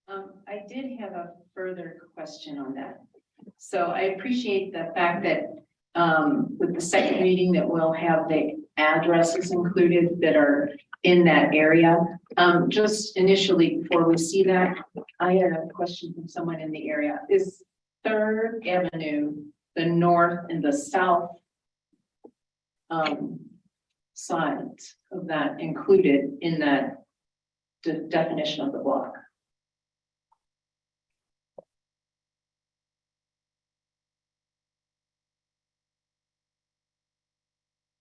I did have a further question on that. So I appreciate the fact that with the second reading that we'll have the addresses included that are in that area. Just initially, before we see that, I had a question from someone in the area. Is Third Avenue, the north and the south sides of that included in that definition of the block?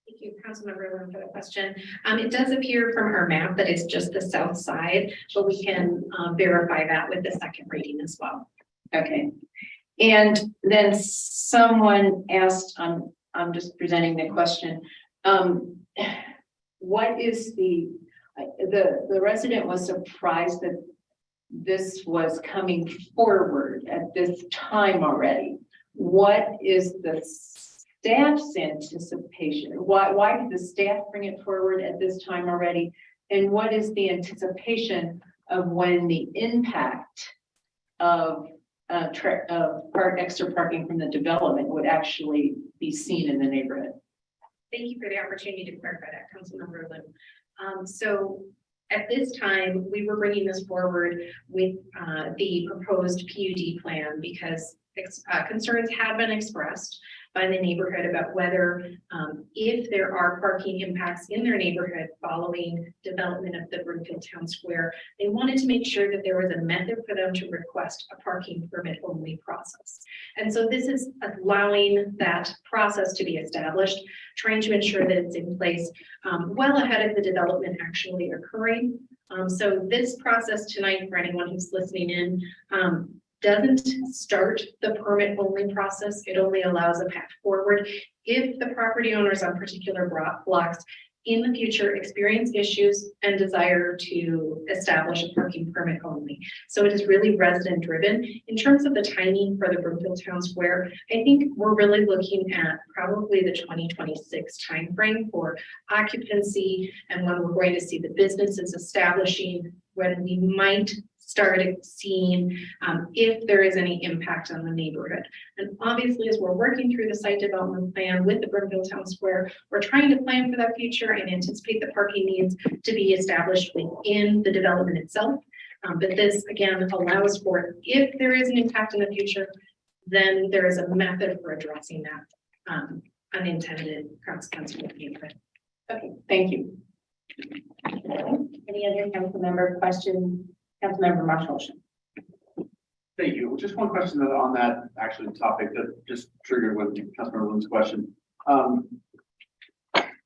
Thank you, Councilmember Lynn, for the question. It does appear from our map that it's just the south side, but we can verify that with the second reading as well. Okay. And then someone asked, I'm just presenting the question. What is the resident was surprised that this was coming forward at this time already. What is the staff's anticipation? Why did the staff bring it forward at this time already? And what is the anticipation of when the impact of extra parking from the development would actually be seen in the neighborhood? Thank you for the opportunity to clarify that, Councilmember Lynn. So at this time, we were bringing this forward with the proposed PUD plan because concerns have been expressed by the neighborhood about whether if there are parking impacts in their neighborhood following development of the Broomfield Town Square, they wanted to make sure that there was a method for them to request a parking permit only process. And so this is allowing that process to be established, trying to ensure that it's in place well ahead of the development actually occurring. So this process tonight, for anyone who's listening in, doesn't start the permit only process. It only allows a path forward if the property owners on particular blocks in the future experience issues and desire to establish a parking permit only. So it is really resident driven. In terms of the timing for the Broomfield Town Square, I think we're really looking at probably the 2026 timeframe for occupancy and when we're going to see the businesses establishing, when we might start seeing if there is any impact on the neighborhood. And obviously, as we're working through the site development plan with the Broomfield Town Square, we're trying to plan for that future and anticipate the parking needs to be established within the development itself. But this, again, allows for, if there is an impact in the future, then there is a method for addressing that unintended consequence for the neighborhood. Okay, thank you. Any other council member questions? Councilmember Marshall. Thank you. Just one question on that actually topic that just triggered when Councilmember Lynn's question.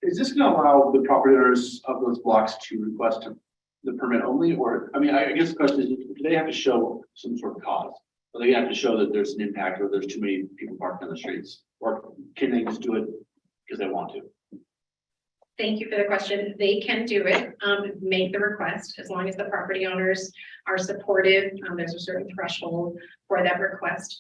Is this going to allow the property owners of those blocks to request the permit only, or I mean, I guess the question is, do they have to show some sort of cause? Or they have to show that there's an impact or there's too many people parked on the streets, or can they just do it because they want to? Thank you for the question. They can do it, make the request as long as the property owners are supportive. There's a certain threshold for that request.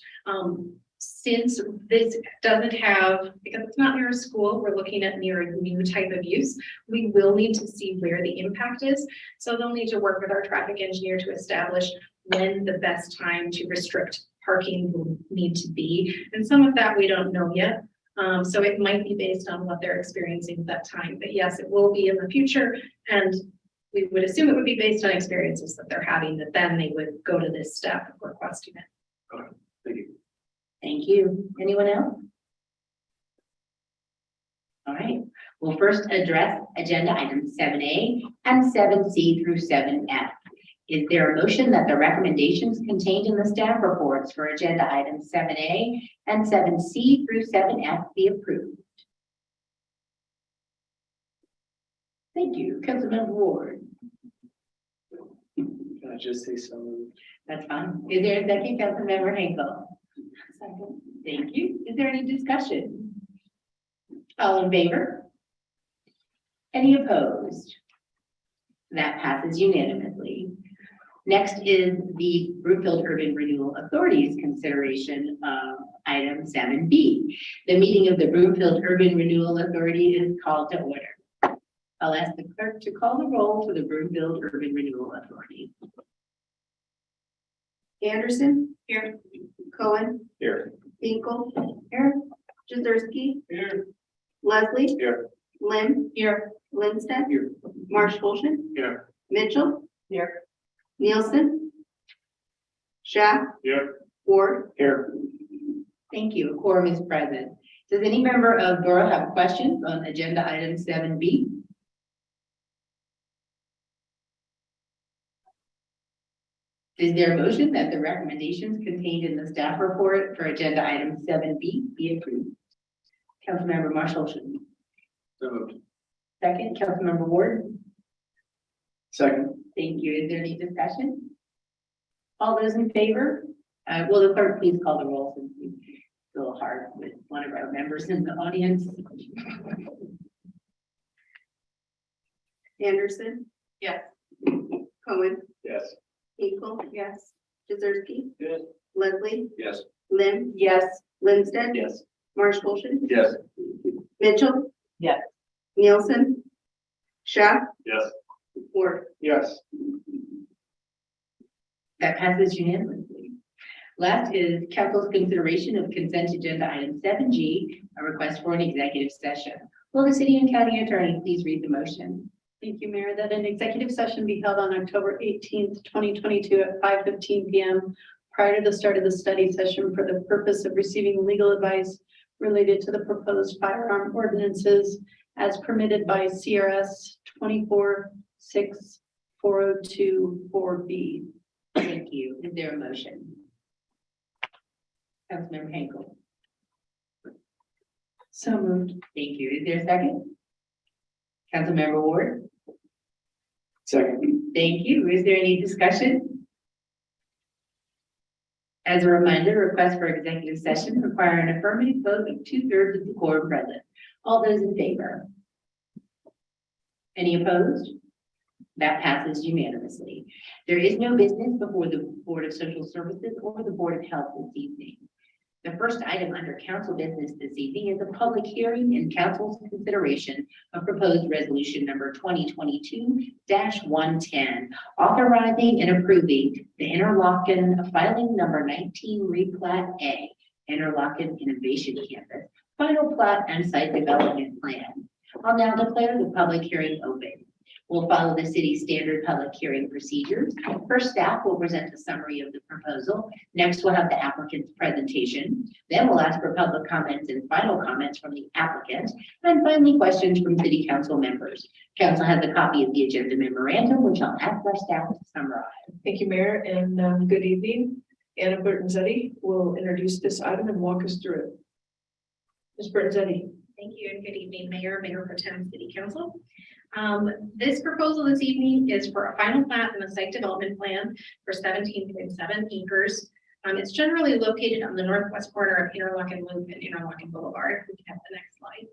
Since this doesn't have, because it's not near a school, we're looking at near a new type of use, we will need to see where the impact is. So they'll need to work with our traffic engineer to establish when the best time to restrict parking will need to be. And some of that we don't know yet. So it might be based on what they're experiencing at that time, but yes, it will be in the future. And we would assume it would be based on experiences that they're having, that then they would go to this step of requesting it. Okay, thank you. Thank you. Anyone else? All right, we'll first address agenda items 7A and 7C through 7F. Is there a motion that the recommendations contained in the staff reports for agenda items 7A and 7C through 7F be approved? Thank you. Councilmember Ward. Can I just say something? That's fine. Is there a second? Councilmember Henkel. Second. Thank you. Is there any discussion? All in favor? Any opposed? That passes unanimously. Next is the Broomfield Urban Renewal Authority's consideration of item 7B. The meeting of the Broomfield Urban Renewal Authority is called to order. I'll ask the clerk to call the roll for the Broomfield Urban Renewal Authority. Anderson. Here. Cohen. Here. Hinkle. Here. Jaworski. Here. Leslie. Here. Lynn. Here. Lindstedt. Here. Marsh Wolfson. Here. Mitchell. Here. Nielsen. Schaff. Here. Ward. Here. Thank you. A quorum is present. Does any member of Borough have questions on agenda item 7B? Is there a motion that the recommendations contained in the staff report for agenda item 7B be approved? Councilmember Marshall. So moved. Second, Councilmember Ward. Second. Thank you. Is there any discussion? All those in favor? Will the clerk please call the roll since it's a little hard with one of our members in the audience? Anderson. Yes. Cohen. Yes. Hinkle. Yes. Jaworski. Yes. Leslie. Yes. Lynn. Yes. Lindstedt. Yes. Marsh Wolfson. Yes. Mitchell. Yes. Nielsen. Schaff. Yes. Ward. Yes. That passes unanimously. Last is council's consideration of consent agenda item 7G, a request for an executive session. Will the city and county attorney please read the motion? Thank you, Mayor. That an executive session be held on October 18th, 2022 at 5:15 p.m. prior to the start of the study session for the purpose of receiving legal advice related to the proposed firearm ordinances as permitted by CRS 24-6-4024B. Thank you. Is there a motion? Councilmember Henkel. So moved. Thank you. Is there a second? Councilmember Ward. Second. Thank you. Is there any discussion? As a reminder, requests for executive session require an affirmative vote of 2/3 of the quorum present. All those in favor? Any opposed? That passes unanimously. There is no business before the Board of Social Services or the Board of Health this evening. The first item under council business this evening is a public hearing and council's consideration of proposed resolution number 2022-110, authorizing and approving the Interlochen filing number 19 replat A, Interlochen Innovation Campus, final plat and site development plan. I'll now declare the public hearing open. We'll follow the city's standard public hearing procedures. First, staff will present a summary of the proposal. Next, we'll have the applicant's presentation. Then we'll ask for public comments and final comments from the applicant. And finally, questions from city council members. Council has a copy of the agenda memorandum, which I'll ask our staff to summarize. Thank you, Mayor, and good evening. Anna Bertanzetti will introduce this item and walk us through it. Ms. Bertanzetti. Thank you and good evening, Mayor, Mayor Pro Tem, City Council. This proposal this evening is for a final plat and a site development plan for 17.7 acres. It's generally located on the northwest corner of Interlochen Loop and Interlochen Boulevard. We can have the next slide.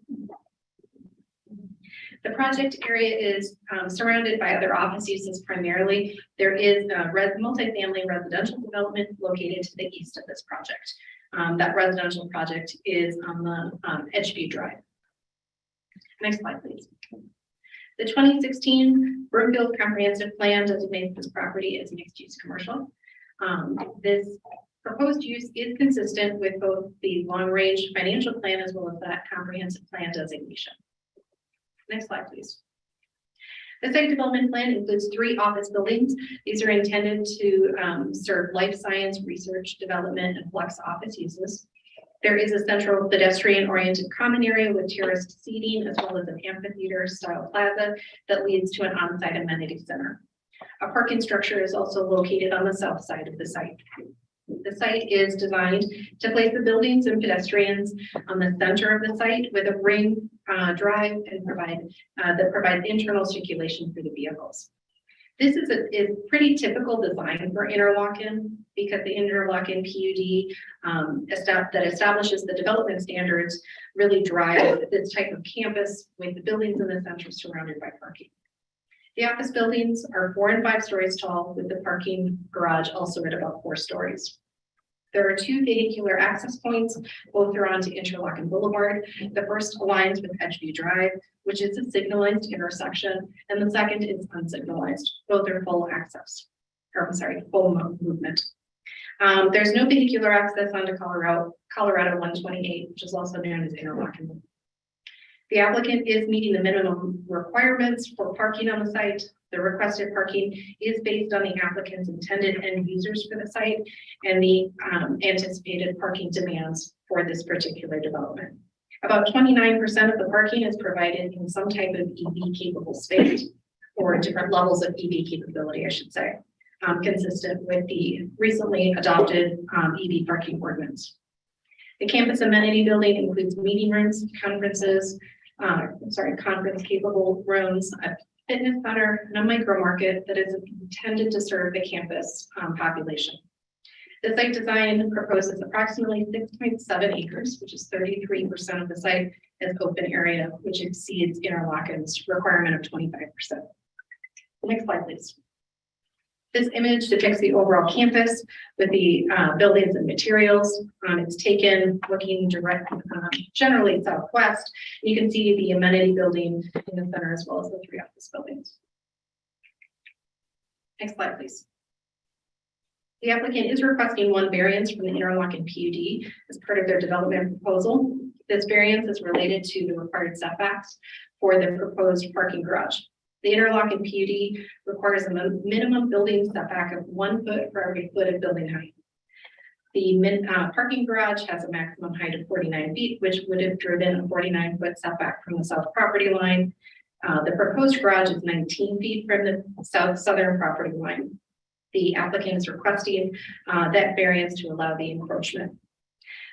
The project area is surrounded by other office uses primarily. There is a multifamily residential development located to the east of this project. That residential project is on the Edgeview Drive. Next slide, please. The 2016 Brookfield Comprehensive Plan designates this property as mixed-use commercial. This proposed use is consistent with both the long-range financial plan as well as that comprehensive plan designation. Next slide, please. The site development plan includes 3 office buildings. These are intended to serve life science, research, development, and flex office uses. There is a central pedestrian-oriented common area with terraced seating, as well as an amphitheater-style plaza that leads to an on-site amenity center. A parking structure is also located on the south side of the site. The site is designed to place the buildings and pedestrians on the center of the site with a ring drive and that provides internal circulation for the vehicles. This is a pretty typical design for Interlochen because the Interlochen PUD that establishes the development standards really drive this type of campus with the buildings in the center surrounded by parking. The office buildings are 4 and 5 stories tall, with the parking garage also at about 4 stories. There are 2 vehicular access points, both are onto Interlochen Boulevard. The first aligns with Edgeview Drive, which is a signalized intersection, and the second is unsignalized. Both are full access, or I'm sorry, full movement. There's no vehicular access onto Colorado 128, which is also known as Interlochen Loop. The applicant is meeting the minimum requirements for parking on the site. The requested parking is based on the applicant's intended end users for the site and the anticipated parking demands for this particular development. About 29% of the parking is provided in some type of EV capable space, or different levels of EV capability, I should say, consistent with the recently adopted EV parking ordinance. The campus amenity building includes meeting rooms, conference capable rooms, a fitness center, and a micro market that is intended to serve the campus population. The site design proposes approximately 6.7 acres, which is 33% of the site, as open area, which exceeds Interlochen's requirement of 25%. Next slide, please. This image depicts the overall campus with the buildings and materials. It's taken looking generally southwest. You can see the amenity building in the center as well as the 3 office buildings. Next slide, please. The applicant is requesting 1 variance from the Interlochen PUD as part of their development proposal. This variance is related to the required setbacks for the proposed parking garage. The Interlochen PUD requires a minimum building setback of 1 foot for every foot of building height. The parking garage has a maximum height of 49 feet, which would have driven a 49-foot setback from the south property line. The proposed garage is 19 feet from the southern property line. The applicant is requesting that variance to allow the encroachment.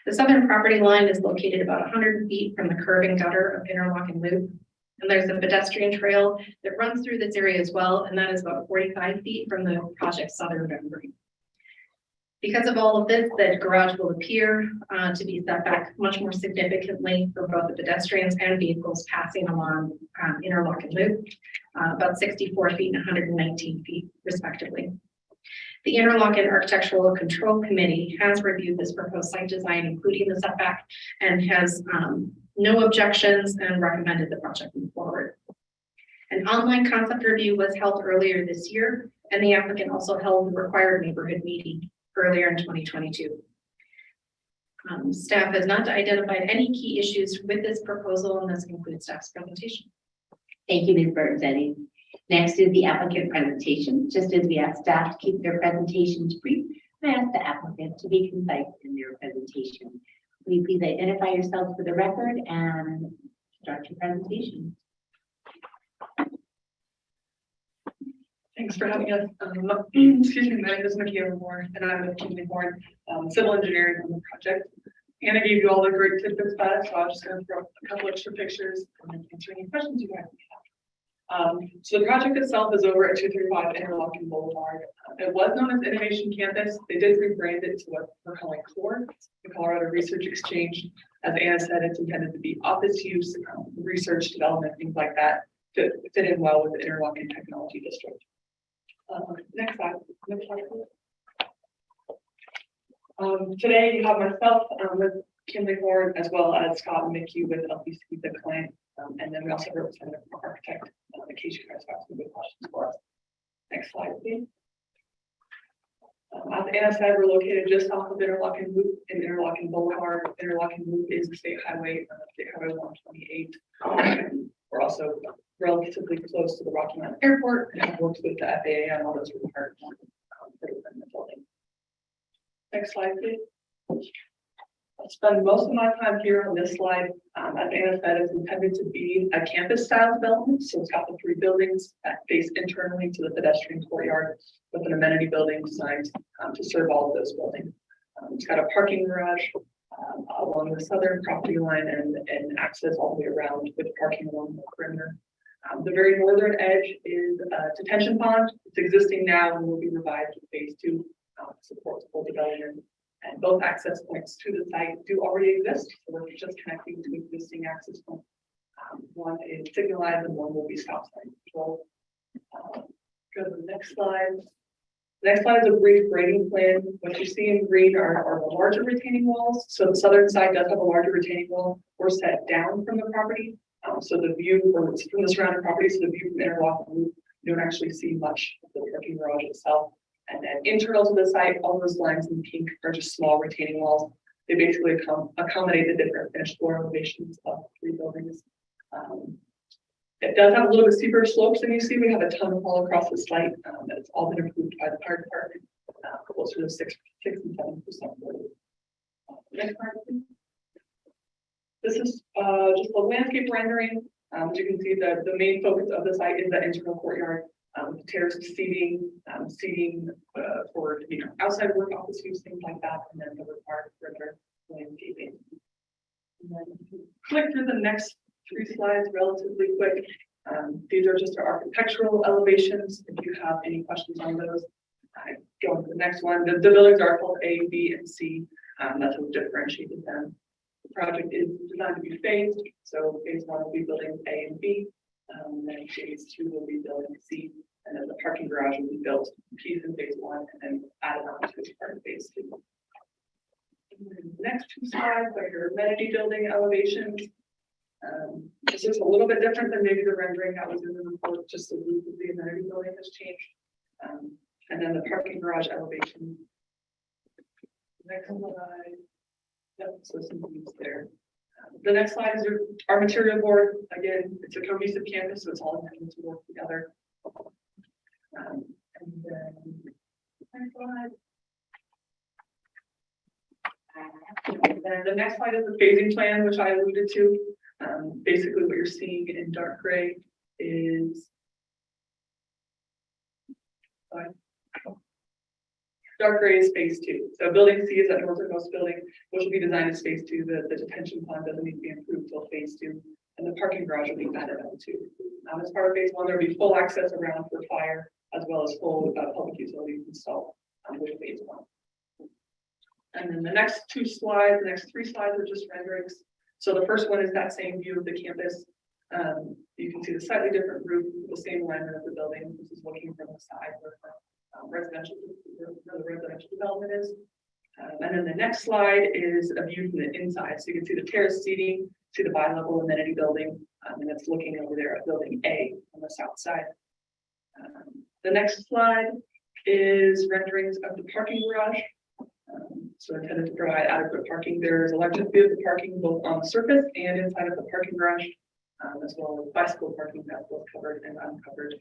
The southern property line is located about 100 feet from the curb and gutter of Interlochen Loop. And there's a pedestrian trail that runs through this area as well, and that is about 45 feet from the project's southern boundary. Because of all of this, the garage will appear to be set back much more significantly for both the pedestrians and vehicles passing along Interlochen Loop, about 64 feet and 119 feet respectively. The Interlochen Architectural Control Committee has reviewed this proposed site design, including the setback, and has no objections and recommended the project move forward. An online concept review was held earlier this year, and the applicant also held the required neighborhood meeting earlier in 2022. Staff has not identified any key issues with this proposal, and this concludes staff's presentation. Thank you, Ms. Burtonzetti. Next is the applicant presentation. Just as we ask staff to keep their presentations brief, I ask the applicant to be concise in their presentation. Will you please identify yourself for the record and start your presentation? Thanks for having us. Excuse me, my name is Michaela Moore, and I'm with Kinley Moore, civil engineering on the project. Anna gave you all the great tidbits about it, so I'm just going to throw a couple extra pictures and answer any questions you guys have. So the project itself is over at 235 Interlochen Boulevard. It was known as Innovation Campus. They did rebrand it to what we're calling CORE, the Colorado Research Exchange. As Anna said, it's intended to be office use, research, development, things like that, to fit in well with the Interlochen Technology District. Next slide. Today you have myself with Kinley Moore, as well as Scott and Mickey with LPC, the client, and then we also have a representative from our architect in case you guys have some good questions for us. Next slide, please. As Anna said, we're located just off of Interlochen Loop in Interlochen Boulevard. Interlochen Loop is the state highway, State Highway 128. We're also relatively close to the Rocky Mountain Airport and have worked with the FAA on all those required for the building. Next slide, please. I'll spend most of my time here on this slide. As Anna said, it's intended to be a campus-style development. So it's got the 3 buildings that face internally to the pedestrian courtyard with an amenity building designed to serve all of those buildings. It's got a parking garage along the southern property line and access all the way around with parking along the perimeter. The very northern edge is a detention pond. It's existing now and will be revived in phase 2 to support full development. And both access points to the site do already exist. So we're just connecting to existing access points. One is signalized and one will be stop sign control. Go to the next slide. The next slide is a brief grading plan. What you see in green are the larger retaining walls. So the southern side does have a larger retaining wall. We're set down from the property. So the view from the surrounding property, so the view from Interlochen Loop, you don't actually see much of the parking garage itself. And then internal to the site, all those lines in pink are just small retaining walls. They basically accommodate the different finished floor elevations of 3 buildings. It does have a little bit steeper slopes than you see. We have a ton of fall across the site. That's all been approved by the fire department, closer to 6 and 7%. Next part, please. This is just a landscape rendering. As you can see, the main focus of the site is the internal courtyard, terraced seating, for outside work, office use, things like that, and then the required further landscaping. And then click through the next 3 slides relatively quick. These are just our architectural elevations. If you have any questions on those, go on to the next one. The buildings are called A, B, and C. That's what differentiated them. The project is designed to be phased. So phase 1 will be building A and B. And then phase 2 will be building C. And then the parking garage will be built piece in phase 1 and then added on to as part of phase 2. And then the next 2 slides are your amenity building elevations. This is a little bit different than maybe the rendering that was in the report, just the roof of the amenity building has changed. And then the parking garage elevation. Next slide. Yep, so some views there. The next slide is our material board. Again, it's a cohesive campus, so it's all intended to work together. And then next slide. And then the next slide is the phasing plan, which I alluded to. Basically, what you're seeing in dark gray is dark gray is phase 2. So building C is that northernmost building, which will be designed as phase 2. The detention pond doesn't need to be improved till phase 2, and the parking garage will be added on too. As part of phase 1, there will be full access around for fire, as well as full public utilities installed with phase 1. And then the next 2 slides, the next 3 slides are just renderings. So the first one is that same view of the campus. You can see the slightly different roof, the same alignment of the building. This is looking from the side where the residential development is. And then the next slide is a view from the inside. So you can see the terrace seating, see the bi-level amenity building, and it's looking over there at building A on the south side. The next slide is renderings of the parking garage. So intended to provide adequate parking. There's electric vehicle parking both on the surface and inside of the parking garage, as well as bicycle parking that's both covered and uncovered.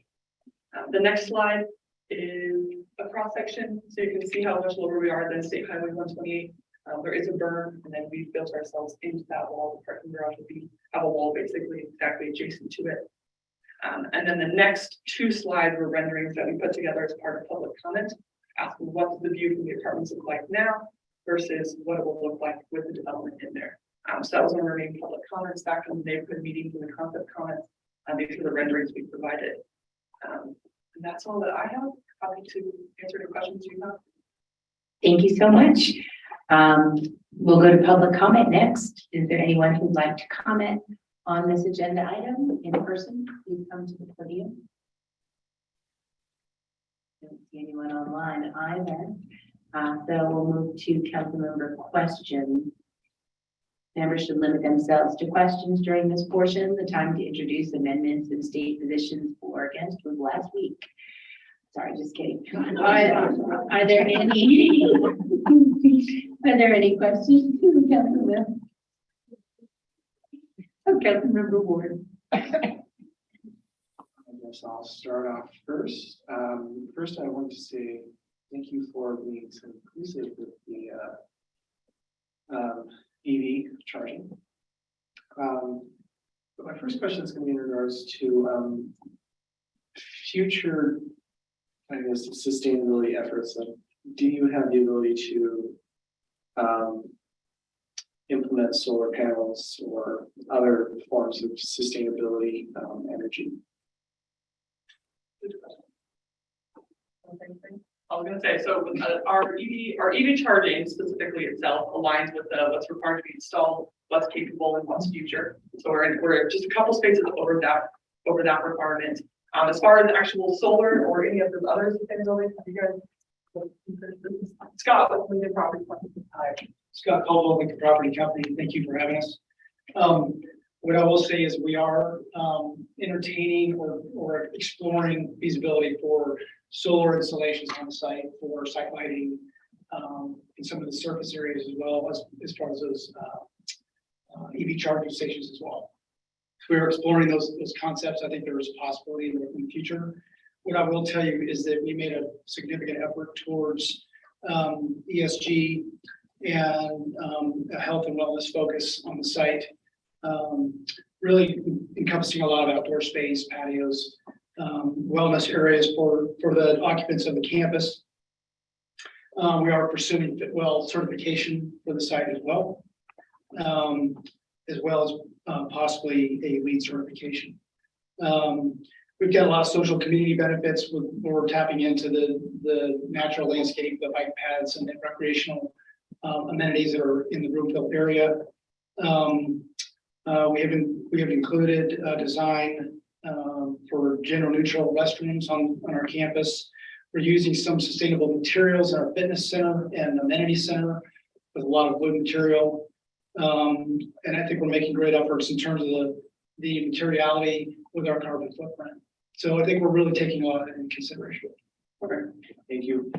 The next slide is a cross section, so you can see how much lower we are than State Highway 128. There is a berm, and then we've built ourselves into that wall. The parking garage will have a wall basically exactly adjacent to it. And then the next 2 slides were renderings that we put together as part of public comment, asking what does the view from the apartments look like now versus what it will look like with the development in there. So that was one of our main public comments back in the neighborhood meetings and the concept comments. These are the renderings we provided. And that's all that I have. Happy to answer any questions you have. Thank you so much. We'll go to public comment next. Is there anyone who'd like to comment on this agenda item in person? Please come to the podium. Don't see anyone online either. So we'll move to council member questions. Members should limit themselves to questions during this portion. The time to introduce amendments and state positions for or against was last week. Sorry, just kidding. Are there any? Are there any questions to the council member? Oh, council member Ward. I guess I'll start off first. First, I want to say thank you for being so inclusive with the EV charging. But my first question is going to be in regards to future, I guess, sustainability efforts. Do you have the ability to implement solar panels or other forms of sustainability energy? I was going to say, so our EV charging specifically itself aligns with what's required to be installed, what's capable, and what's future. So we're just a couple spaces over that requirement. As far as actual solar or any of those other sustainability, have you guys? Scott, with Lincoln Property Company. Hi, Scott Caldwell, Lincoln Property Company. Thank you for having us. What I will say is we are entertaining or exploring feasibility for solar installations on site for site lighting in some of the surface areas as well as far as those EV charging stations as well. So we are exploring those concepts. I think there is a possibility in the future. What I will tell you is that we made a significant effort towards ESG and a health and wellness focus on the site. Really encompassing a lot of outdoor space, patios, wellness areas for the occupants of the campus. We are pursuing Fitwell certification for the site as well as possibly a LEED certification. We've got a lot of social community benefits. We're tapping into the natural landscape, the bike paths and the recreational amenities that are in the Broomfield area. We have included a design for gender neutral restrooms on our campus. We're using some sustainable materials in our fitness center and amenity center with a lot of wood material. And I think we're making great efforts in terms of the materiality with our carbon footprint. So I think we're really taking a lot into consideration. Okay, thank you.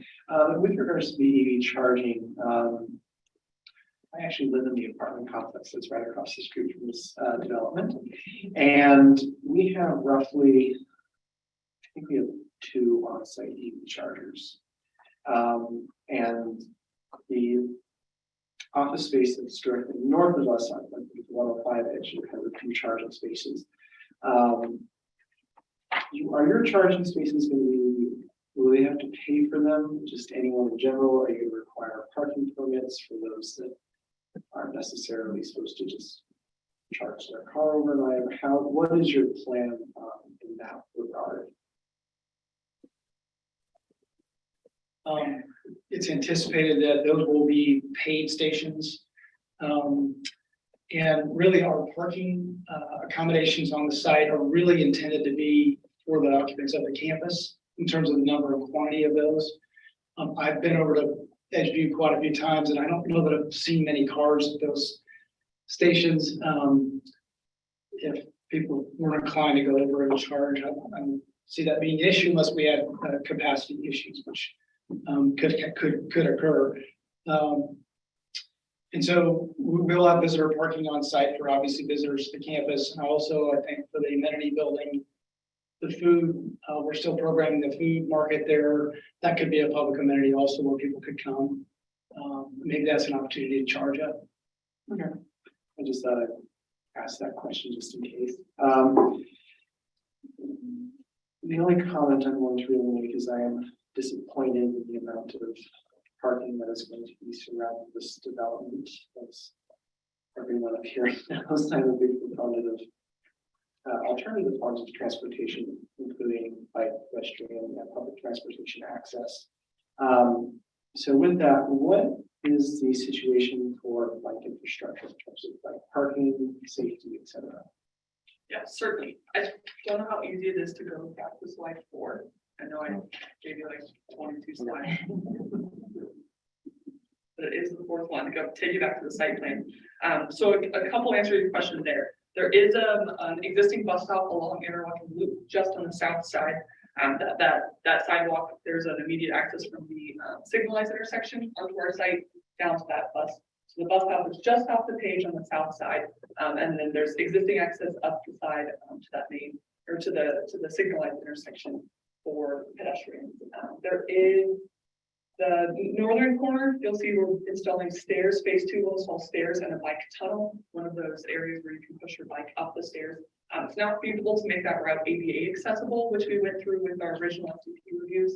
With regards to the EV charging, I actually live in the apartment complex that's right across the street from this development. And we have roughly, I think we have 2 on-site EV chargers. And the office space that's directly north of us on 105 actually has a few charging spaces. Are your charging spaces going to be, will they have to pay for them? Just anyone in general? Are you going to require parking permits for those that aren't necessarily supposed to just charge their car overnight? What is your plan in that regard? It's anticipated that those will be paid stations. And really our parking accommodations on the site are really intended to be for the occupants of the campus in terms of the number and quantity of those. I've been over to Edgeview quite a few times and I don't know that I've seen many cars at those stations. If people were inclined to go over and charge, I don't see that being an issue unless we had capacity issues, which could occur. And so we'll have visitor parking on site for obviously visitors to the campus. And also, I think for the amenity building, the food, we're still programming the food market there. That could be a public amenity also where people could come. Maybe that's an opportunity to charge up. Okay. I just thought I'd ask that question just in case. The only comment I'm going to really make is I am disappointed in the amount of parking that is going to be surrounding this development. As everyone up here knows, I'm a big proponent of alternative forms of transportation, including bike, pedestrian, and public transportation access. So with that, what is the situation for bike infrastructure in terms of bike parking, safety, et cetera? Yeah, certainly. I don't know how easy it is to go back to slide 4. I know I gave you like 22 slides. But it is the 4th one to go take you back to the site plan. So a couple answers your question there. There is an existing bus stop along Interlochen Loop just on the south side. That sidewalk, there's an immediate access from the signalized intersection onto our site down to that bus. So the bus stop is just off the page on the south side, and then there's existing access up the side to that main or to the signalized intersection for pedestrians. There is the northern corner. You'll see we're installing stairs. Phase 2 will install stairs and a bike tunnel. One of those areas where you can push your bike up the stairs. It's not feasible to make that route ADA accessible, which we went through with our original FDP reviews.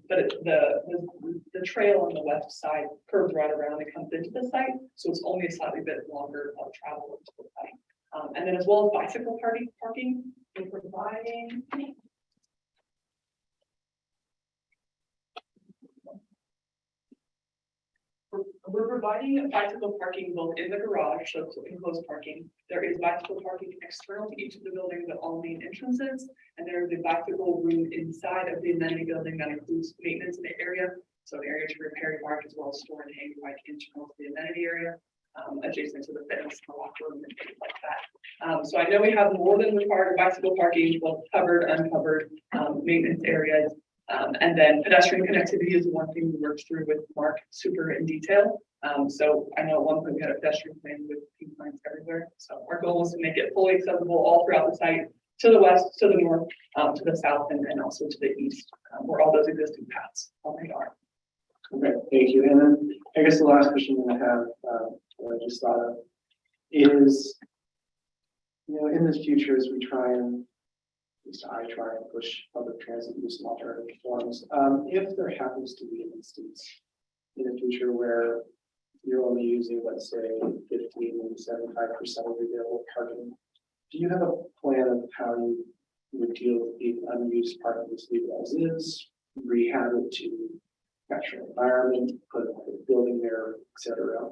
But the trail on the west side curves right around and comes into the site, so it's only a slightly bit longer of travel into the site. And then as well as bicycle parking, we're providing. We're providing bicycle parking both in the garage, so enclosed parking. There is bicycle parking external to each of the buildings at all main entrances, and there is a bicycle room inside of the amenity building that includes maintenance in the area, so an area to repair your bike as well as store and hang your bike internal to the amenity area, adjacent to the fitness and locker room and things like that. So I know we have more than required bicycle parking, both covered, uncovered, maintenance areas. And then pedestrian connectivity is one thing we worked through with Mark super in detail. So I know at one point we had a pedestrian plan with pink lines everywhere. So our goal was to make it fully accessible all throughout the site, to the west, to the north, to the south, and then also to the east, where all those existing paths already are. Okay, thank you. And then I guess the last question that I have, that I just thought of is, in the future, as we try and, at least I try and push public transit use in alternative forms, if there happens to be an instance in the future where you're only using, let's say, 15 and 75% of the available parking, do you have a plan of how you would deal with the unused part of this leave it as is, rehab it to natural environment, put a building there, et cetera?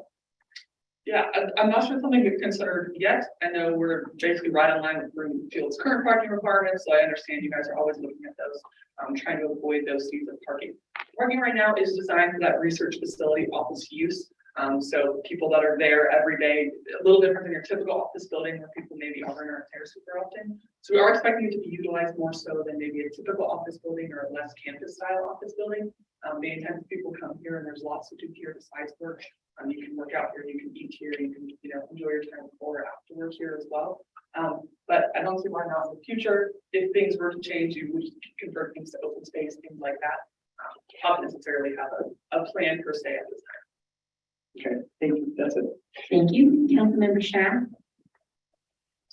Yeah, I'm not sure it's something we've considered yet. I know we're basically right in line with Broomfield's current parking requirements, so I understand you guys are always looking at those. I'm trying to avoid those seasonal parking. Parking right now is designed for that research facility office use. So people that are there every day, a little different than your typical office building where people maybe aren't there super often. So we are expecting it to be utilized more so than maybe a typical office building or a less campus style office building. The intent is people come here and there's lots to do here besides work. You can work out here, you can eat here, you can enjoy your time before or after work here as well. But I don't see why not in the future. If things were to change, you would convert things to open space, things like that. Not necessarily have a plan per se at this time. Okay, thank you. That's it. Thank you. Councilmember Shah.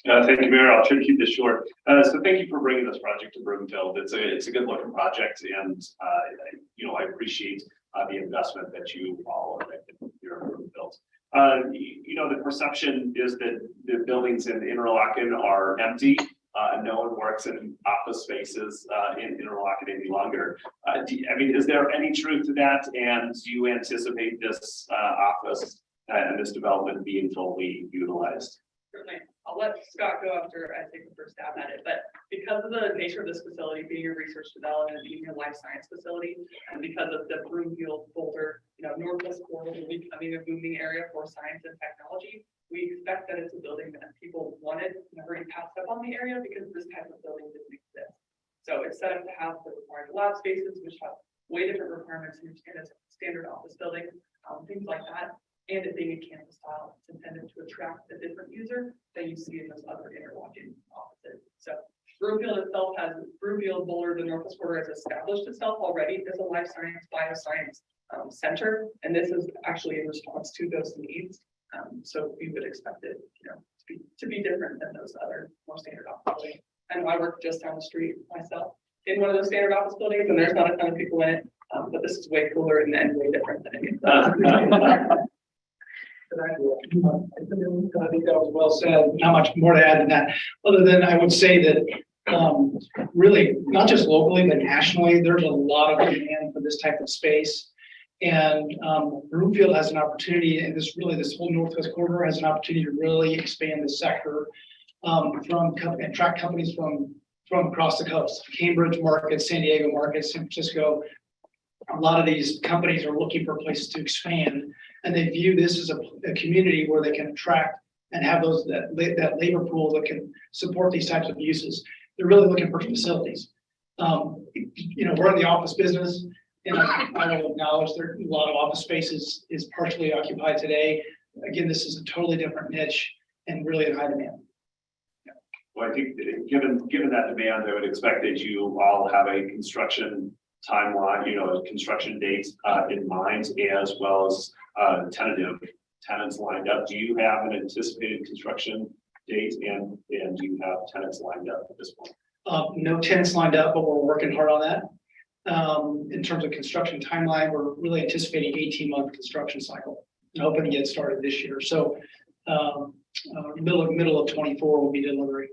Thank you, Mayor. I'll try to keep this short. So thank you for bringing this project to Broomfield. It's a good looking project, and I appreciate the investment that you all are making here in Broomfield. The perception is that the buildings in Interlochen are empty. No one works in office spaces in Interlochen any longer. Is there any truth to that? And do you anticipate this office and this development being fully utilized? Certainly. I'll let Scott go after I take the first stab at it, but because of the nature of this facility being a research development, being a life science facility, and because of the Broomfield Boulder, Northwest corridor becoming a booming area for science and technology, we expect that it's a building that people wanted and have already passed up on the area because this type of building didn't exist. So it's set up to have the required lab spaces, which have way different requirements in a standard office building, things like that. And it being a campus style, it's intended to attract a different user than you see in those other Interlochen offices. So Broomfield itself Broomfield Boulder, the Northwest Corridor has established itself already as a life science, bioscience center. And this is actually in response to those needs. So we would expect it, to be different than those other more standard office buildings. And I work just down the street myself in one of those standard office buildings, and there's not a ton of people in it. But this is way cooler and way different than any of those. I think that was well said. Not much more to add than that, other than I would say that really, not just locally, but nationally, there's a lot of demand for this type of space. And Broomfield has an opportunity, and this whole Northwest Corridor has an opportunity to really expand the sector attract companies from across the coast. Cambridge market, San Diego market, San Francisco. A lot of these companies are looking for places to expand, and they view this as a community where they can attract and have that labor pool that can support these types of uses. They're really looking for facilities. We're in the office business, and I will acknowledge there a lot of office space is partially occupied today. Again, this is a totally different niche and really in high demand. Well, I think that given that demand, I would expect that you all have a construction timeline, a construction date in mind, as well as tentative tenants lined up. Do you have an anticipated construction date, and do you have tenants lined up at this point? No tenants lined up, but we're working hard on that. In terms of construction timeline, we're really anticipating 18-month construction cycle and hoping to get started this year. So middle of 24 will be delivery.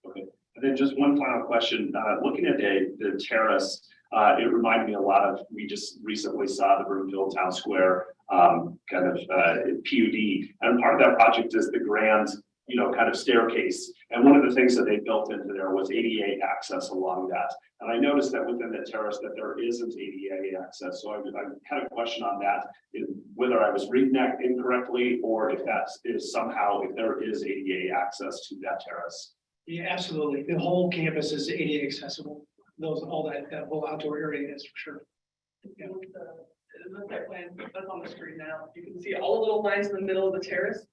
Okay. And then just one final question. Looking at the terrace, it reminded me a lot of, we just recently saw the Broomfield Town Square PUD. And part of that project is the grand, kind of staircase. And one of the things that they built into there was ADA access along that. And I noticed that within the terrace that there isn't ADA access. So I kind of question on that, whether I was reading that incorrectly, or if that is somehow, if there is ADA access to that terrace. Yeah, absolutely. The whole campus is ADA accessible. those, all that whole outdoor area is for sure. Yeah. The site plan that's on the screen now, you can see all the little lines in the middle of the terrace.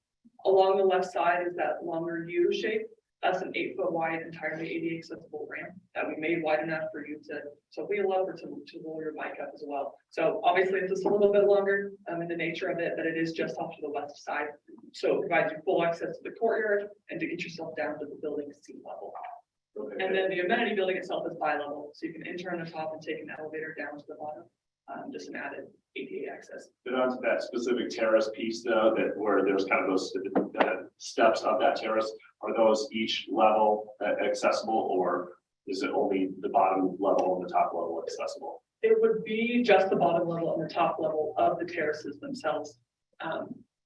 Along the left side is that longer U shape. That's an 8-foot wide, entirely ADA accessible ramp that we made wide enough for you to wheel up or to roll your bike up as well. So obviously it's just a little bit longer in the nature of it, but it is just off to the west side. So it provides you full access to the courtyard and to get yourself down to the building sea level. And then the amenity building itself is bi-level, so you can enter on the top and take an elevator down to the bottom. Just an added ADA access. But onto that specific terrace piece though, that where there's kind of those steps of that terrace, are those each level accessible, or is it only the bottom level and the top level accessible? It would be just the bottom level and the top level of the terraces themselves.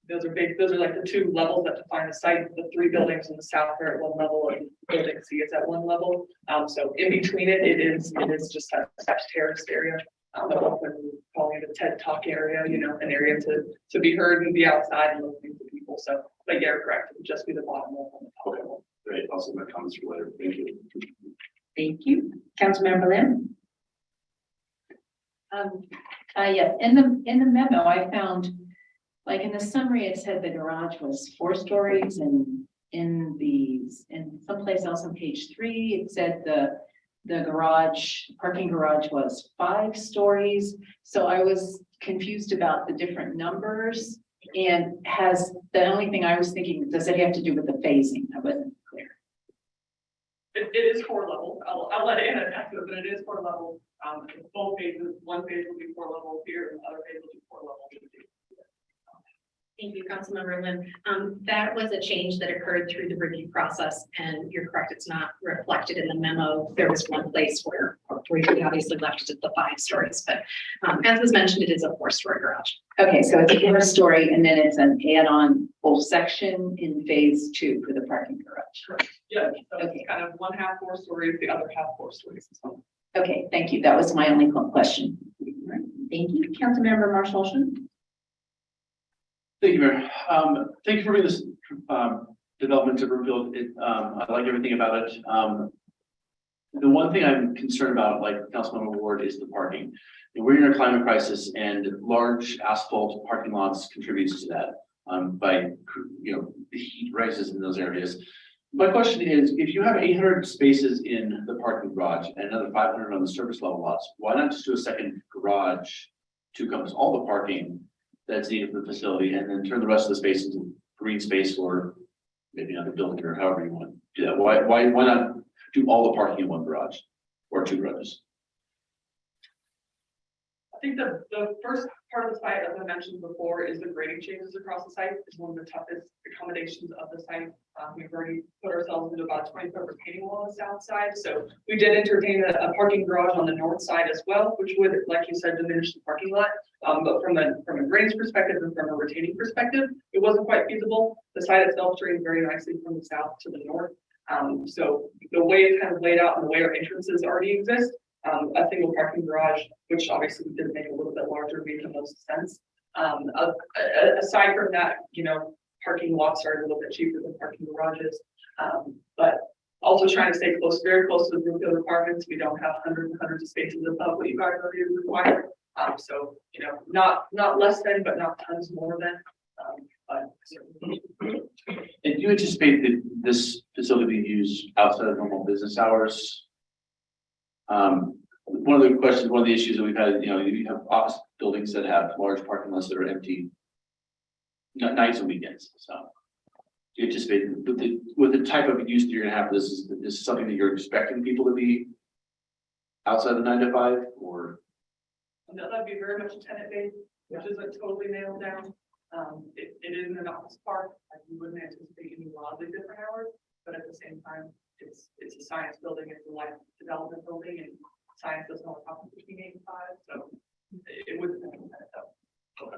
Those are like the two levels that define the site. The three buildings in the south are at one level and building C is at one level. So in between it is just that terraced area. Calling it a TED Talk area, you know, an area to be heard and be outside and listening to people. So, but you're correct, it would just be the bottom level and the top level. Great, also that comes through later. Thank you. Thank you. Councilmember Lim? Yeah, in the memo, I found, like in the summary, it said the garage was 4 stories, and in someplace else on page 3, it said the parking garage was 5 stories. So I was confused about the different numbers, and the only thing I was thinking, does it have to do with the phasing? I wasn't clear. It is 4 level. I'll let Anna attack it, but it is 4 level. Both phases, one phase will be 4 levels here, and the other phase will be 4 levels. Thank you, Councilmember Lynn. That was a change that occurred through the review process, and you're correct, it's not reflected in the memo. There was one place where we obviously left it at the 5 stories, but as was mentioned, it is a 4-story garage. Okay, so it's a 4-story, and then it's an add-on full section in phase 2 for the parking garage. Yeah, so Okay. it's kind of one half 4 stories, the other half 4 stories. Okay, thank you. That was my only question. Thank you. Councilmember Marshall. Thank you, Mayor. Thank you for bringing this development to Broomfield. I like everything about it. The one thing I'm concerned about, like Councilmember Ward, is the parking. We're in a climate crisis, and large asphalt parking lots contributes to that by, the heat rises in those areas. My question is, if you have 800 spaces in the parking garage and another 500 on the surface level lots, why not just do a second garage to encompass all the parking that's needed for the facility, and then turn the rest of the space into green space, or maybe another building, or however you want to do that? Why not do all the parking in one garage or 2 garages? I think the first part of the site, as I mentioned before, is the grading changes across the site. Is one of the toughest accommodations of the site. We've already put ourselves into about 20-foot retaining wall on the south side. So we did entertain a parking garage on the north side as well, which would, like you said, diminish the parking lot. But from a drainage perspective and from a retaining perspective, it wasn't quite feasible. The site itself drains very nicely from the south to the north. So the way it's kind of laid out and the way our entrances already exist, a single parking garage, which obviously we did make a little bit larger, made the most sense. Aside from that, parking lots are a little bit cheaper than parking garages. But also trying to stay close, very close to the Broomfield requirements. We don't have hundreds and hundreds of spaces above what you guys already require. So, not less than, but not tons more than. But certainly. And do you anticipate that this facility being used outside of normal business hours? One of the issues that we've had, you have office buildings that have large parking lots that are empty nights and weekends. So do you anticipate with the type of use that you're gonna have, this is something that you're expecting people to be outside the 9 to 5, or? No, that'd be very much tenant based, which isn't totally nailed down. It is an office park. You wouldn't anticipate any wildly different hours, but at the same time, it's a science building, it's a life development building, and science doesn't always happen between 8 and 5, so it wouldn't be though. Okay.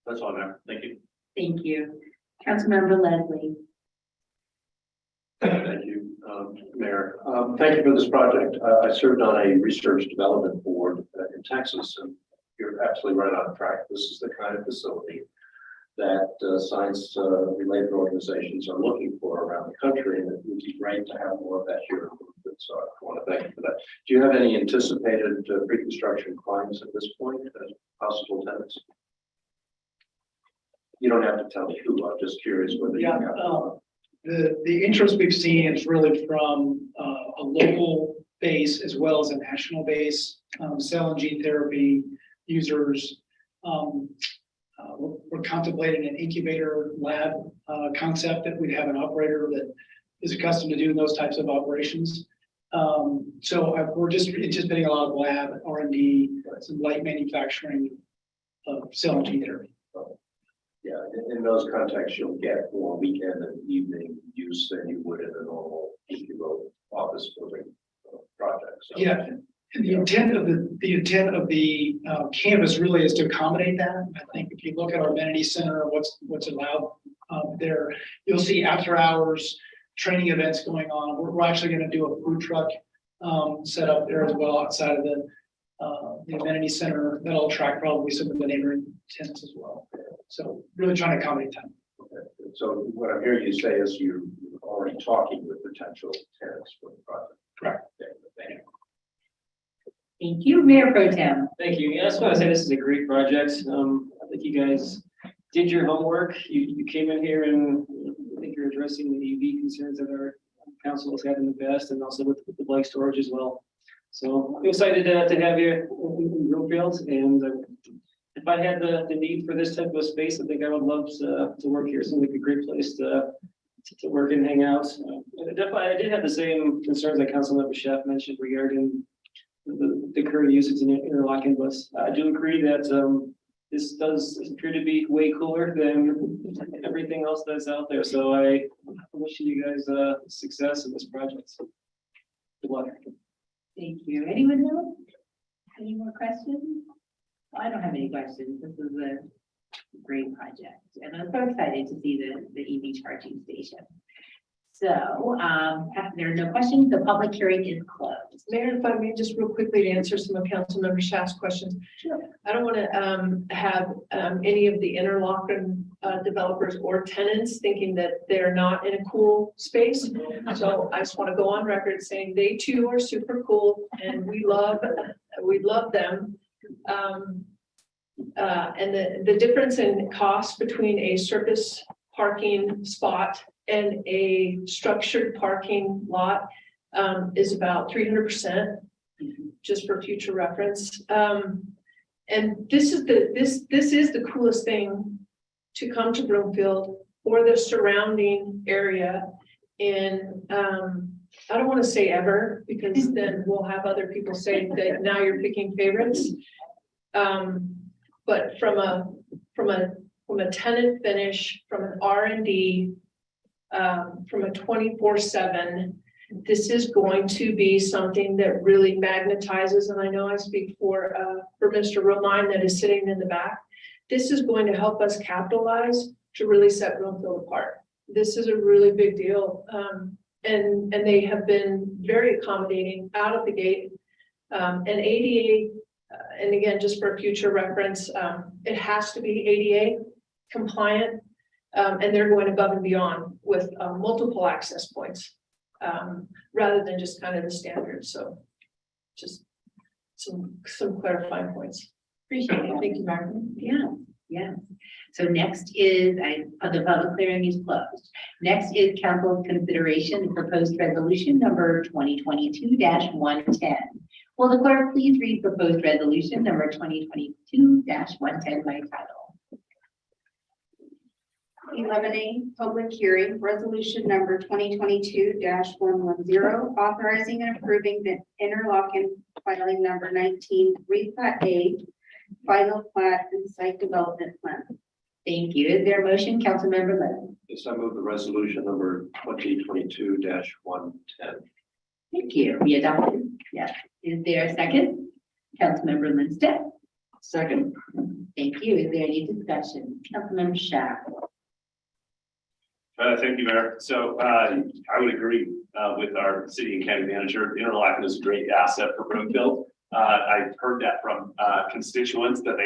That's all, Mayor. Thank you. Thank you. Councilmember Leslie. Thank you, Mayor. Thank you for this project. I served on a research development board in Texas, and you're absolutely right on track. This is the kind of facility that science related organizations are looking for around the country, and it would be great to have more of that here. So I want to thank you for that. Do you have any anticipated pre-construction clients at this point as possible tenants? You don't have to tell me who. I'm just curious whether you Yeah, have. the interest we've seen is really from a local base as well as a national base, cell and gene therapy users. We're contemplating an incubator lab concept that we'd have an operator that is accustomed to doing those types of operations. We're just anticipating a lot of lab, R&D, some light manufacturing of cell and gene therapy. Yeah, in those contexts, you'll get more weekend and evening use than you would in a normal, if you will, office building project. So, Yeah, and the intent of the campus really is to accommodate that. I think if you look at our amenity center, what's allowed there, you'll see after hours training events going on. We're actually going to do a food truck set up there as well outside of the amenity center. That'll attract probably some of the neighboring tenants as well. So really trying to accommodate them. okay. So what I'm hearing you say is you're already talking with potential tenants for the project. Correct. Okay, thank you. Thank you, Mayor Pro Tem. Thank you. Yeah, that's why I say this is a great project. I think you guys did your homework. You came in here and I think you're addressing the EV concerns that our council has had in the past and also with the bike storage as well. So I'm excited to have you in Brookfield, and if I had the need for this type of space, I think I would love to work here. It seems like a great place to work and hang out. Definitely, I did have the same concerns that Councilmember Chef mentioned regarding the current usage in interlocking, but I do agree that this does appear to be way cooler than everything else that's out there. So I wish you guys success in this project. Good luck. Thank you. Anyone else? Any more questions? I don't have any questions. This is a great project, and I'm so excited to see the EV charging station. So, if there are no questions, the public hearing is closed. Mayor, if I may just real quickly to answer some of Councilmember Schaaf's questions. Sure. I don't want to have any of the interlocking developers or tenants thinking that they're not in a cool space. So I just want to go on record saying they too are super cool and we love them. And the difference in cost between a surface parking spot and a structured parking lot is about 300%, just for future reference. And this is the coolest thing to come to Broomfield or the surrounding area. And I don't want to say ever, because then we'll have other people say that now you're picking favorites. But from a tenant finish, from an R&D, from a 24/7, this is going to be something that really magnetizes, and I know I speak for Mr. Romine that is sitting in the back. This is going to help us capitalize to really set Broomfield apart. This is a really big deal. And they have been very accommodating out of the gate. And ADA, and again, just for future reference, it has to be ADA compliant. And they're going above and beyond with multiple access points, rather than just kind of the standard. So just some clarifying points. Appreciate it. Thank you, Martin. Yeah, yeah. So next is, the public hearing is closed. Next is council's consideration of proposed resolution number 2022-110. Will the clerk please read proposed resolution number 2022-110 by title? 11A, public hearing, resolution number 2022-110, authorizing and approving the interlocking filing number 19, replat A, final plat and site development plan. Thank you. Is there a motion, Councilmember Lynn? Yes, I move the resolution number 2022-110. Thank you. Be adopted. Yes. Is there a second? Councilmember Lindstedt. Second. Thank you. Is there any discussion? Councilmember Schaaf. Thank you, Mayor. So I would agree with our city and county manager. Interlocking is a great asset for Broomfield. I've heard that from constituents that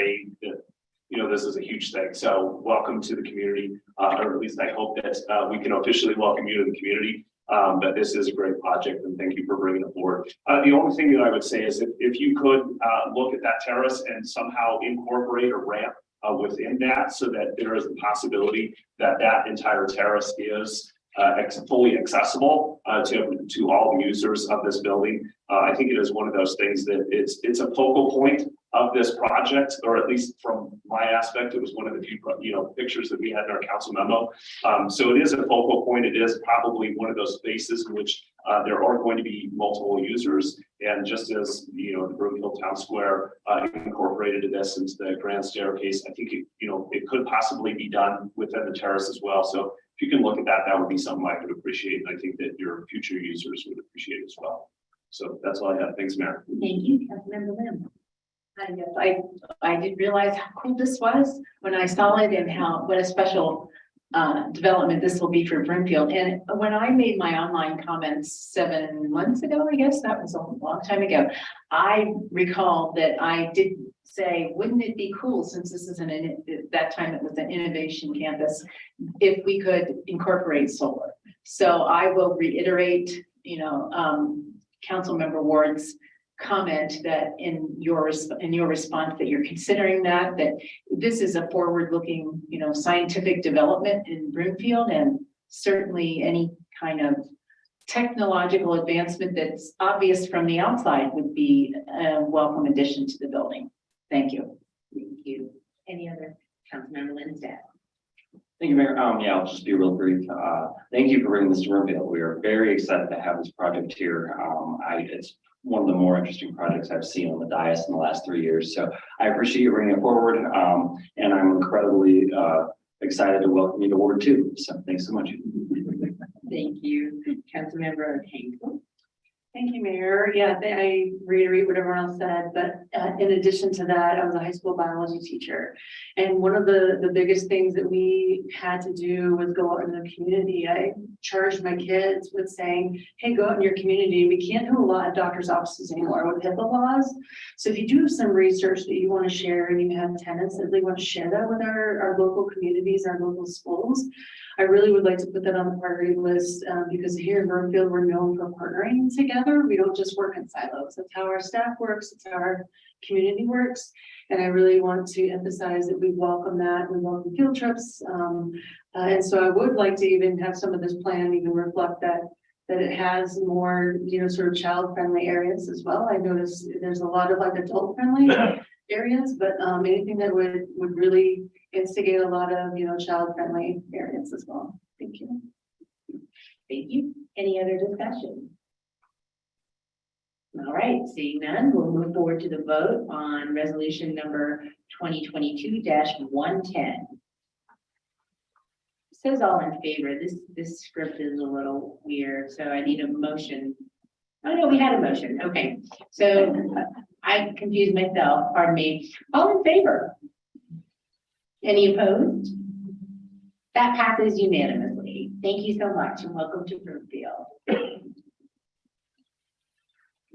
this is a huge thing. So welcome to the community, or at least I hope that we can officially welcome you to the community. But this is a great project and thank you for bringing it forward. The only thing that I would say is if you could look at that terrace and somehow incorporate a ramp within that so that there is a possibility that that entire terrace is fully accessible to all the users of this building. I think it is one of those things that it's a focal point of this project, or at least from my aspect, it was one of the few, pictures that we had in our council memo. So it is a focal point. It is probably one of those spaces in which there are going to be multiple users. And just as, the Broomfield Town Square incorporated this into the grand staircase, I think, it could possibly be done within the terrace as well. So if you can look at that, that would be something I would appreciate. And I think that your future users would appreciate as well. So that's all I have. Thanks, Mayor. Thank you, Councilmember Lim. Yes, I didn't realize how cool this was when I saw it and what a special development this will be for Brimfield. And when I made my online comments 7 months ago, I guess that was a long time ago, I recall that I did say, wouldn't it be cool, since this is that time it was an innovation campus, if we could incorporate solar. So I will reiterate, Councilmember Ward's comment that in your response that you're considering that this is a forward-looking, scientific development in Brimfield, and certainly any kind of technological advancement that's obvious from the outside would be a welcome addition to the building. Thank you. Thank you. Any other Councilmember Lindsay? Thank you, Mayor. Yeah, I'll just be real brief. Thank you for bringing this to Brimfield. We are very excited to have this project here. It's one of the more interesting projects I've seen on the dais in the last 3 years. So I appreciate you bringing it forward. And I'm incredibly excited to welcome you to Ward 2. So thanks so much. Thank you. Councilmember Henkel. Thank you, Mayor. Yeah, I reiterate what everyone else said, but in addition to that, I was a high school biology teacher. And one of the biggest things that we had to do was go out in the community. I charged my kids with saying, hey, go out in your community. We can't do a lot of doctor's offices anymore with HIPAA laws. So if you do have some research that you want to share and you have tenants that really want to share that with our local communities, our local schools, I really would like to put that on the priority list because here in Brimfield, we're known for partnering together. We don't just work in silos. That's how our staff works. It's how our community works. And I really want to emphasize that we welcome that. We welcome field trips. And so I would like to even have some of this plan even reflect that it has more, sort of child-friendly areas as well. I noticed there's a lot of like adult-friendly areas, but anything that would really instigate a lot of, child-friendly areas as well. Thank you. Thank you. Any other discussion? All right, seeing none, we'll move forward to the vote on resolution number 2022-110. Says all in favor. This script is a little weird, so I need a motion. Oh, no, we had a motion. Okay, so I confused myself, pardon me. All in favor? Any opposed? That passes unanimously. Thank you so much and welcome to Broomfield.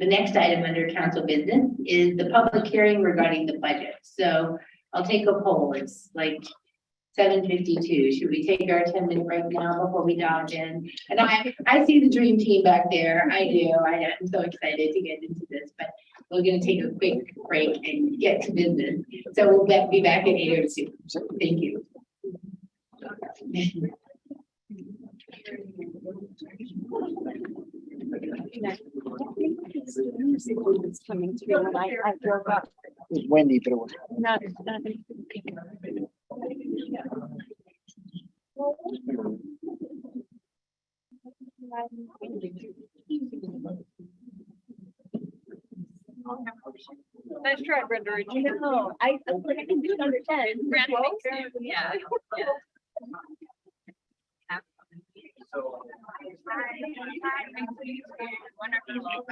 The next item under council business is the public hearing regarding the budget. So I'll take a poll. It's like 7:52. Should we take our 10-minute break now before we dive in? And I see the dream team back there. I do. I'm so excited to get into this, but we're going to take a quick break and get to business. So we'll be back at 8:02. Thank you. It's coming through. I drove up. It was windy, but it was. Not. Nice try, Brenda. No, I can do it under 10. Yeah. Wonderful.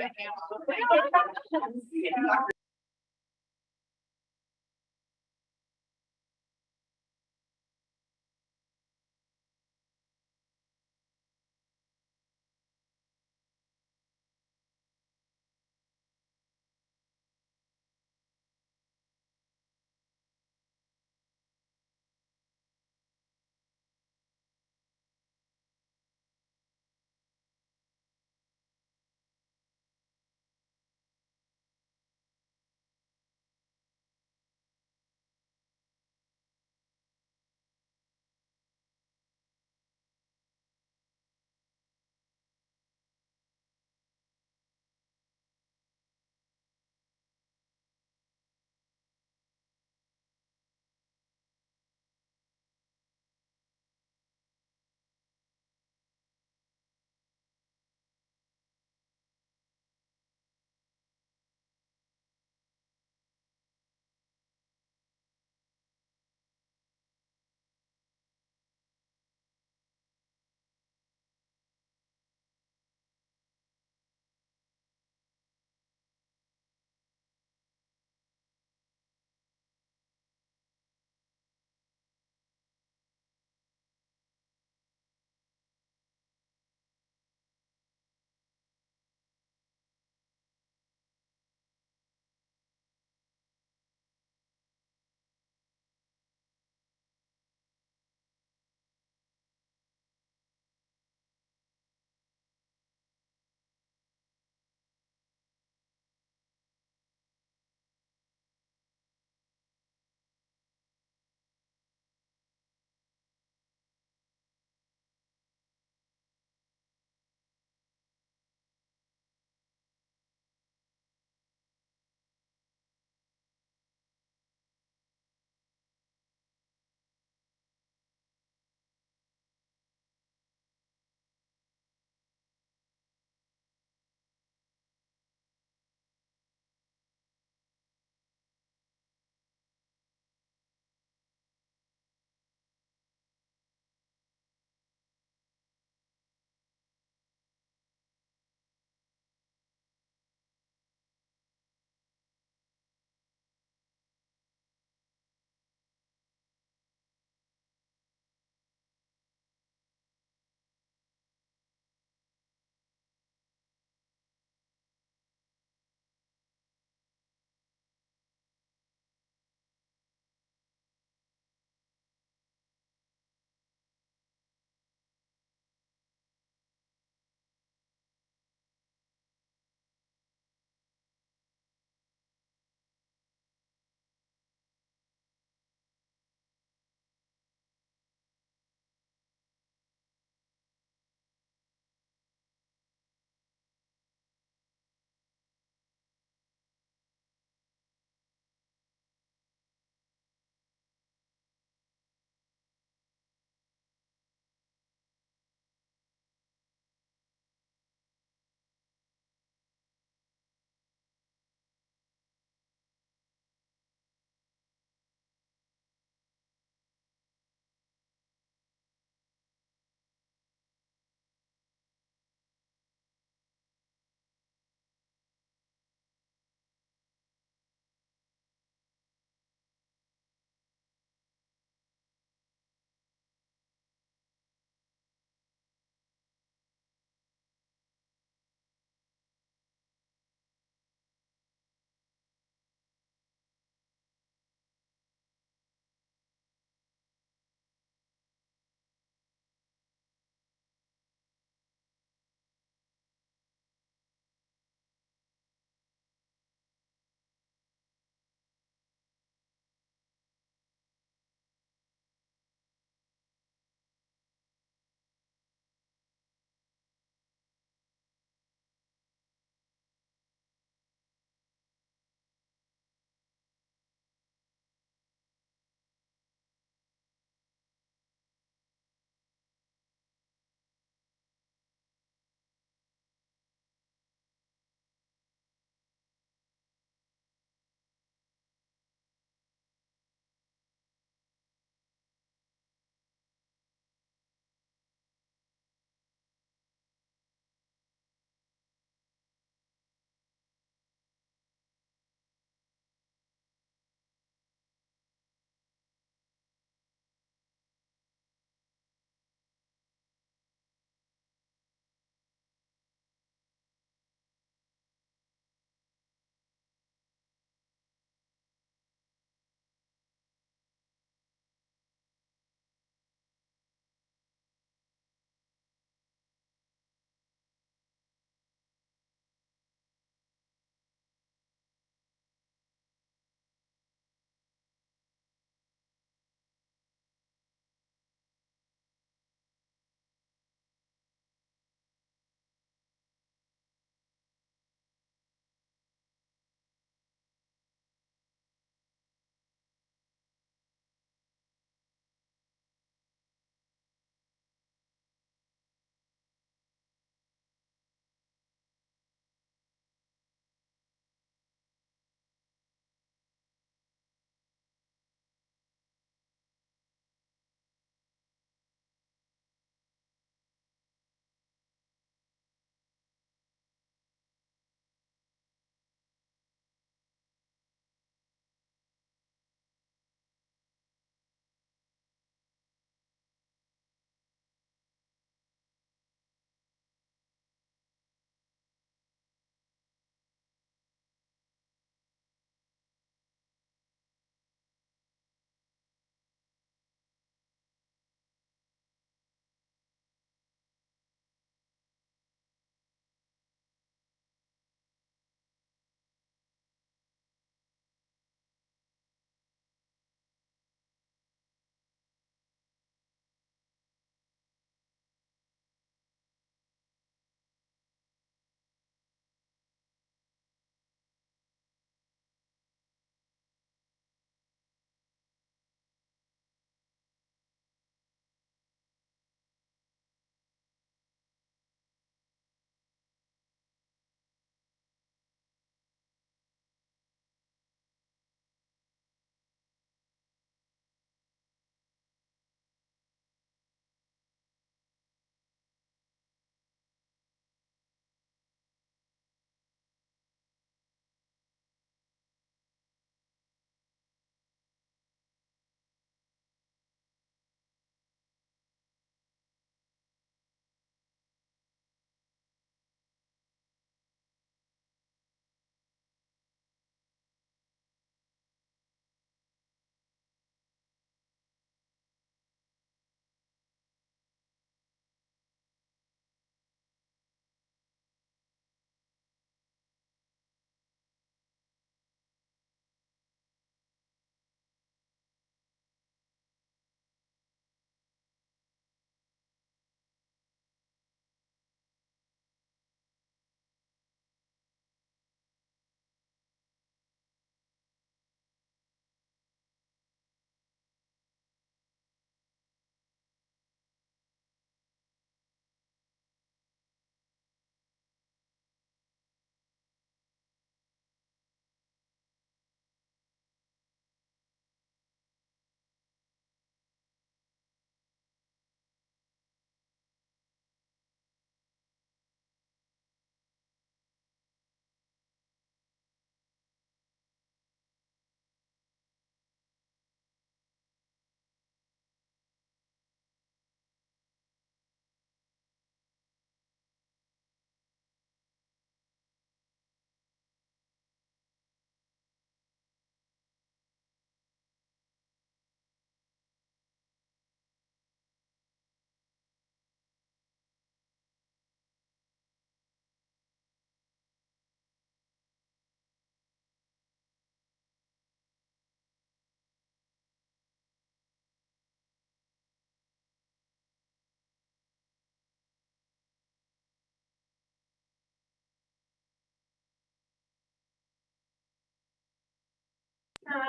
All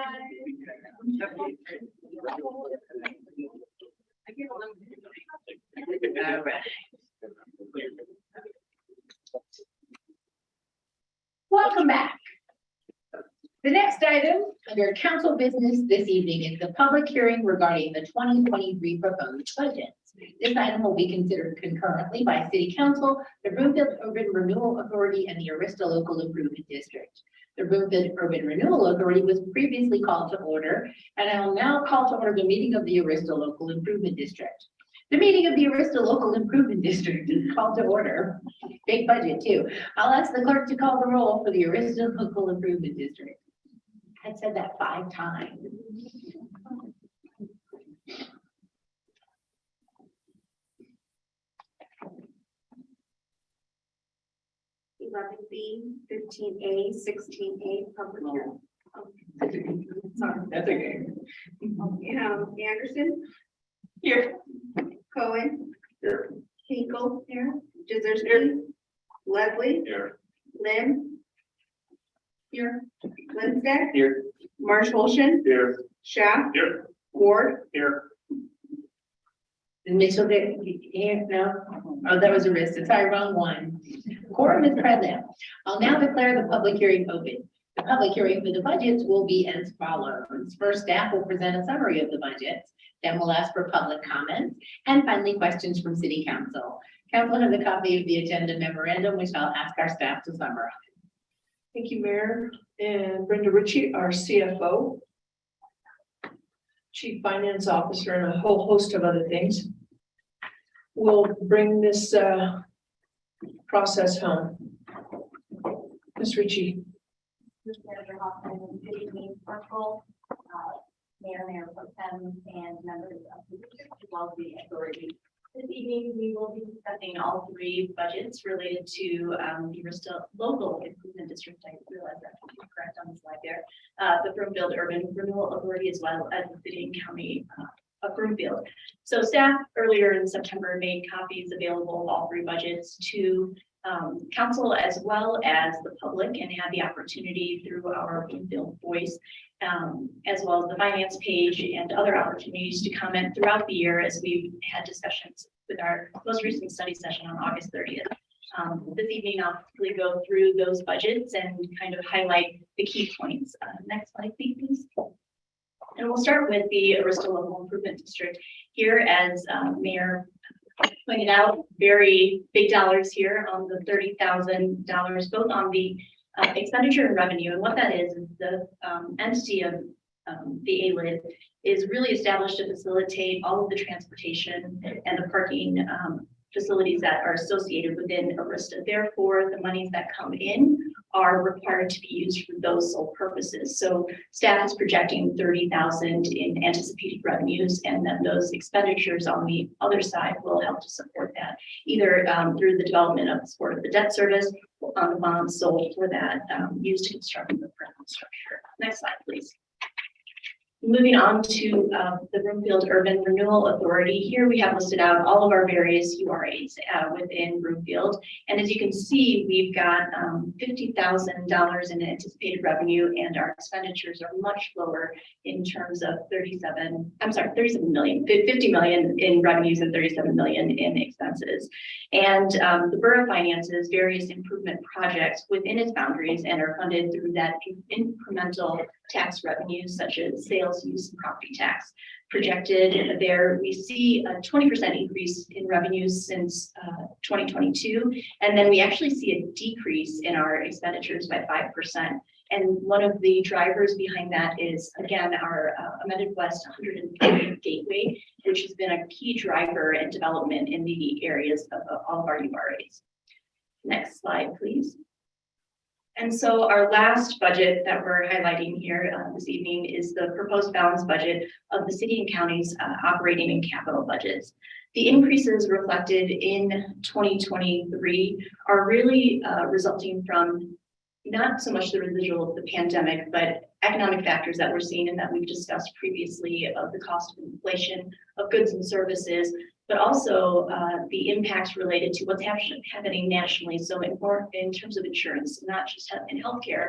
right. Welcome back. The next item under council business this evening is the public hearing regarding the 2023 proposed budget. This item will be considered concurrently by City Council, the Broomfield Urban Renewal Authority, and the Arista Local Improvement District. The Broomfield Urban Renewal Authority was previously called to order, and I will now call to order the meeting of the Arista Local Improvement District. The meeting of the Arista Local Improvement District is called to order. Big budget too. I'll ask the clerk to call the roll for the Arista Local Improvement District. I said that 5 times. B, 15A, 16A, public hearing. Sorry. That's okay. Anderson, Here. Cohen. Here. Hinkle. Here. Jizersky. Leslie. Here. Lim. Here. Lindstedt. Here. Marshall. Here. Shaft. Here. Ward. Here. Is Mitchell there? Here? No? Oh, that was Arista. Sorry, wrong one. Quorum is present. I'll now declare the public hearing open. The public hearing for the budgets will be as follows. First, staff will present a summary of the budgets. Then we'll ask for public comments and finally questions from City Council. Council has a copy of the agenda memorandum, which I'll ask our staff to summarize. Thank you, Mayor, and Brenda Ritchie, our CFO, Chief Finance Officer, and a whole host of other things. We'll bring this process home. Ms. Ritchie. Manager Hoffman, good evening, Circle, Mayor Pro Tem, and members of the district, as well as the authority. This evening, we will be discussing all 3 budgets related to the Arista Local Improvement District. I realize that is correct on the slide there. The Broomfield Urban Renewal Authority, as well as the City and County of Broomfield. So staff earlier in September made copies available of all 3 budgets to council as well as the public, and had the opportunity through our Broomfield Voice, as well as the finance page and other opportunities to comment throughout the year as we've had discussions with our most recent study session on August 30th. This evening, I'll quickly go through those budgets and kind of highlight the key points. Next slide, please. And we'll start with the Arista Local Improvement District. Here, as Mayor pointed out, very big dollars here on the $30,000, both on the expenditure and revenue. And what that is the entity of the ALID is really established to facilitate all of the transportation and the parking facilities that are associated within Arista. Therefore, the monies that come in are required to be used for those sole purposes. So staff is projecting $30,000 in anticipated revenues, and then those expenditures on the other side will help to support that, either through the development of support of the debt service on the bonds sold for that used to construct the present structure. Next slide, please. Moving on to the Broomfield Urban Renewal Authority. Here we have listed out all of our various URAs within Broomfield. And as you can see, we've got $50,000 in anticipated revenue, and our expenditures are much lower in terms of 50 million in revenues and 37 million in expenses. And the borough finances various improvement projects within its boundaries and are funded through that incremental tax revenues such as sales, use, and property tax. Projected there, we see a 20% increase in revenues since 2022, and then we actually see a decrease in our expenditures by 5%. And one of the drivers behind that is, again, our amended West 150 Gateway, which has been a key driver in development in the areas of all of our URAs. Next slide, please. And so our last budget that we're highlighting here this evening is the proposed balanced budget of the city and county's operating and capital budgets. The increases reflected in 2023 are really resulting from not so much the residual of the pandemic, but economic factors that we're seeing and that we've discussed previously of the cost of inflation of goods and services, but also the impacts related to what's happening nationally. So in terms of insurance, not just in healthcare,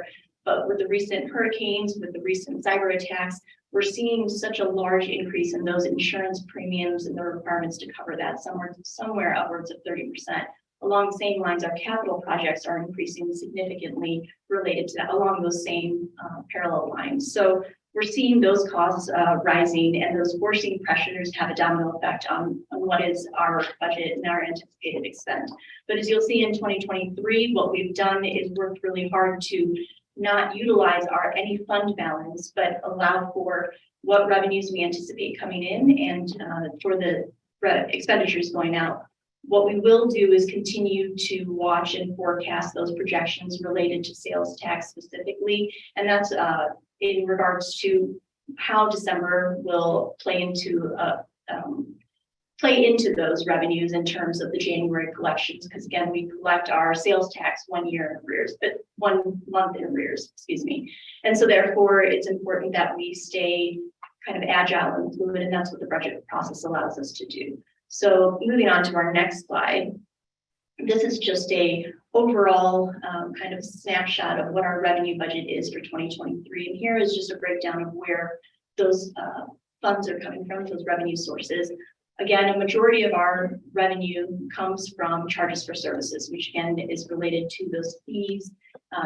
But with the recent hurricanes, with the recent cyber attacks, we're seeing such a large increase in those insurance premiums and the requirements to cover that somewhere upwards of 30%. Along the same lines, our capital projects are increasing significantly related to that, along those same parallel lines. So we're seeing those costs rising, and those forcing pressures have a domino effect on what is our budget and our anticipated expense. But as you'll see in 2023, what we've done is worked really hard to not utilize any fund balance, but allow for what revenues we anticipate coming in and for the expenditures going out. What we will do is continue to watch and forecast those projections related to sales tax specifically, and that's in regards to how December will play into those revenues in terms of the January collections, because again, we collect our sales tax 1 year in arrears, but 1 month in arrears, excuse me. And so therefore, it's important that we stay kind of agile and fluid, and that's what the budget process allows us to do. So moving on to our next slide. This is just a overall kind of snapshot of what our revenue budget is for 2023. And here is just a breakdown of where those funds are coming from, those revenue sources. Again, a majority of our revenue comes from charges for services, which again is related to those fees,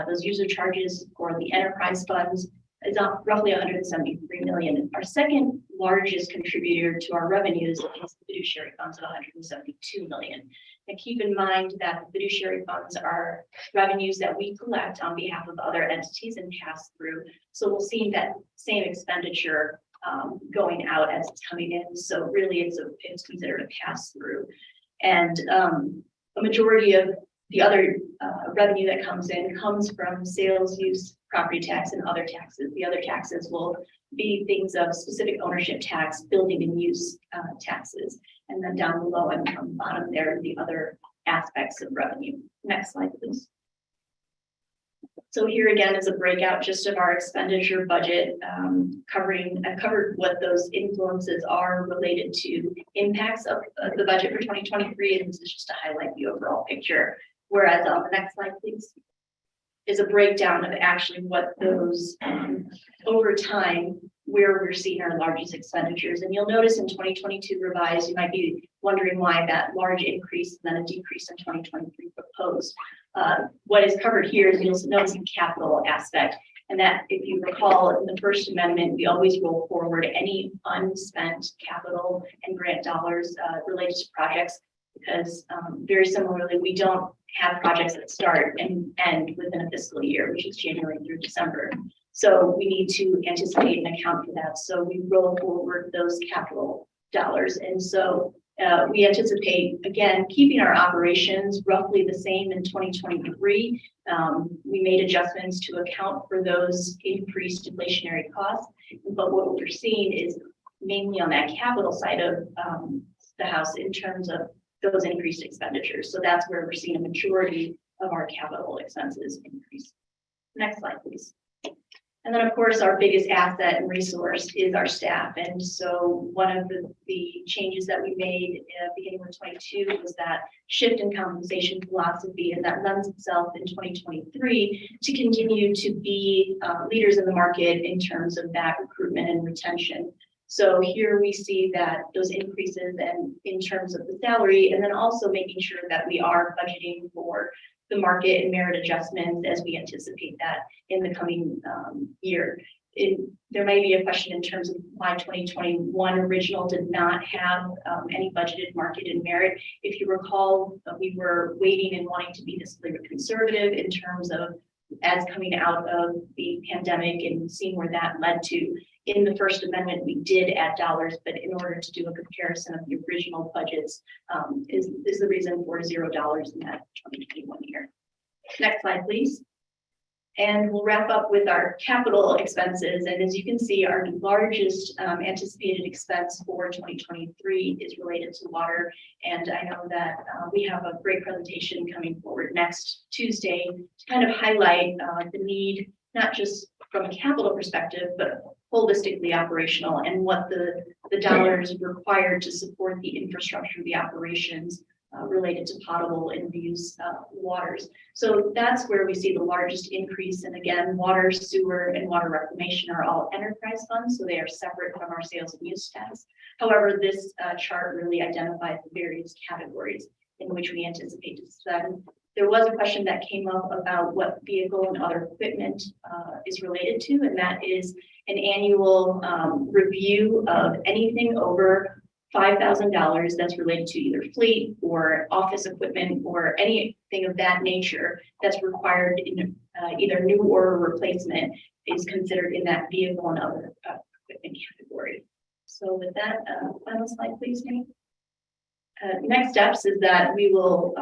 those user charges for the enterprise funds. Is up roughly 173 million. Our second largest contributor to our revenues is the fiduciary funds of 172 million. And keep in mind that the fiduciary funds are revenues that we collect on behalf of other entities and pass through. So we'll see that same expenditure going out as it's coming in. So really it's considered a pass through. And a majority of the other revenue that comes in comes from sales, use, property tax, and other taxes. The other taxes will be things of specific ownership tax, building and use taxes. And then down below and on the bottom there, the other aspects of revenue. Next slide, please. So here again is a breakout just of our expenditure budget, I covered what those influences are related to impacts of the budget for 2023, and this is just to highlight the overall picture. Whereas on the next slide, please, is a breakdown of actually what those over time, where we're seeing our largest expenditures. And you'll notice in 2022 revised, you might be wondering why that large increase and then a decrease in 2023 proposed. What is covered here is you'll notice the capital aspect. And that, if you recall, in the first amendment, we always roll forward any unspent capital and grant dollars related to projects, because very similarly, we don't have projects that start and end within a fiscal year, which is January through December. So we need to anticipate and account for that. So we roll forward those capital dollars. And so we anticipate, again, keeping our operations roughly the same in 2023. We made adjustments to account for those increased inflationary costs. But what we're seeing is mainly on that capital side of the house in terms of those increased expenditures. So that's where we're seeing a majority of our capital expenses increase. Next slide, please. And then, of course, our biggest asset and resource is our staff. And so one of the changes that we made beginning with 22 was that shift in compensation philosophy, and that lends itself in 2023 to continue to be leaders in the market in terms of that recruitment and retention. So here we see that those increases and in terms of the salary, and then also making sure that we are budgeting for the market and merit adjustments as we anticipate that in the coming year. There may be a question in terms of why 2021 original did not have any budgeted market and merit. If you recall, we were waiting and wanting to be this conservative in terms of as coming out of the pandemic and seeing where that led to. In the first amendment, we did add dollars, but in order to do a comparison of the original budgets is the reason for $0 in that 2021 year. Next slide, please. And we'll wrap up with our capital expenses. And as you can see, our largest anticipated expense for 2023 is related to water. And I know that we have a great presentation coming forward next Tuesday to kind of highlight the need, not just from a capital perspective, but holistically operational, and what the dollars required to support the infrastructure, the operations related to potable and reuse waters. So that's where we see the largest increase. And again, water, sewer, and water reclamation are all enterprise funds, so they are separate from our sales and use tax. However, this chart really identifies the various categories in which we anticipate to spend. There was a question that came up about what vehicle and other equipment is related to, and that is an annual review of anything over $5,000 that's related to either fleet or office equipment or anything of that nature that's required in either new or replacement is considered in that vehicle and other equipment category. So with that, final slide, please, Nate. Next steps is that we will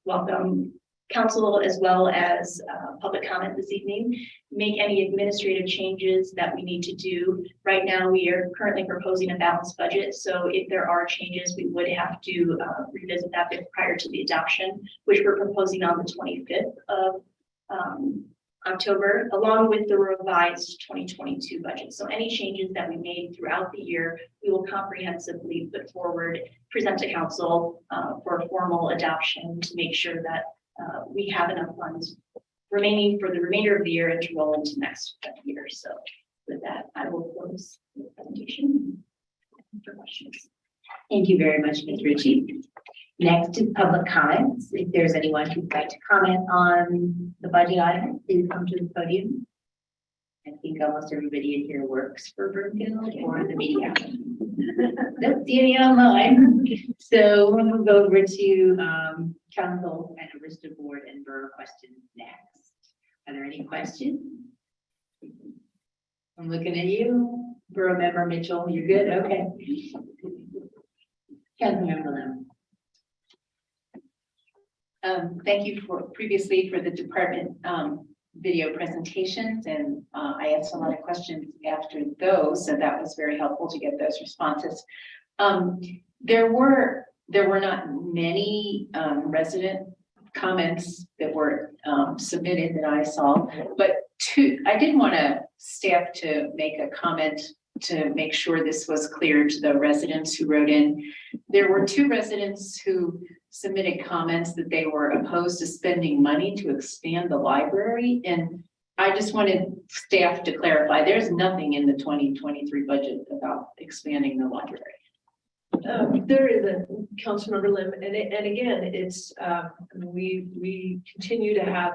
welcome council as well as public comment this evening, make any administrative changes that we need to do. Right now, we are currently proposing a balanced budget. So if there are changes, we would have to revisit that bit prior to the adoption, which we're proposing on the 25th of October, along with the revised 2022 budget. So any changes that we made throughout the year, we will comprehensively put forward, present to council for a formal adoption to make sure that we have enough funds remaining for the remainder of the year and to roll into next year. So with that, I will close the presentation for questions. Thank you very much, Ms. Ritchie. Next is public comments. If there's anyone who'd like to comment on the budget item, please come to the podium. I think almost everybody in here works for Broomfield or the media. Don't see any online. So we'll move over to council and Arista board and borough questions next. Are there any questions? I'm looking at you, borough member Mitchell. You're good? Okay. Councilmember Lim. Thank you previously for the department video presentations, and I asked a lot of questions after those, so that was very helpful to get those responses. There were not many resident comments that were submitted that I saw, but I did want staff to make a comment to make sure this was clear to the residents who wrote in. There were 2 residents who submitted comments that they were opposed to spending money to expand the library. And I just wanted staff to clarify, there's nothing in the 2023 budget about expanding the library. There is a Councilmember Lim, and again, it's we continue to have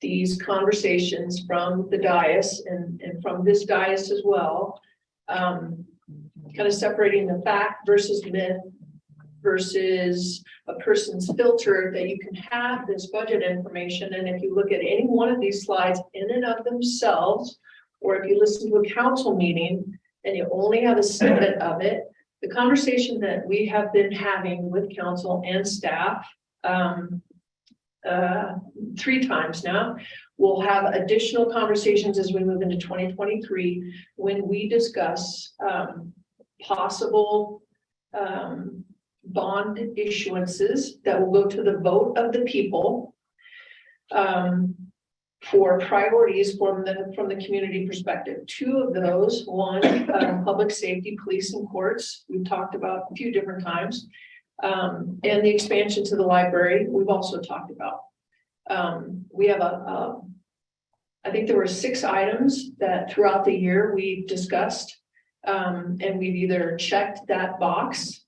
these conversations from the dais and from this dais as well, kind of separating the fact versus myth versus a person's filter, that you can have this budget information. And if you look at any one of these slides in and of themselves, or if you listen to a council meeting and you only have a snippet of it, the conversation that we have been having with council and staff 3 times now, we'll have additional conversations as we move into 2023 when we discuss possible bond issuances that will go to the vote of the people for priorities from the community perspective. 2 of those, one, public safety, police and courts, we've talked about a few different times, and the expansion to the library, we've also talked about. We have I think there were 6 items that throughout the year we discussed, and we've either checked that box.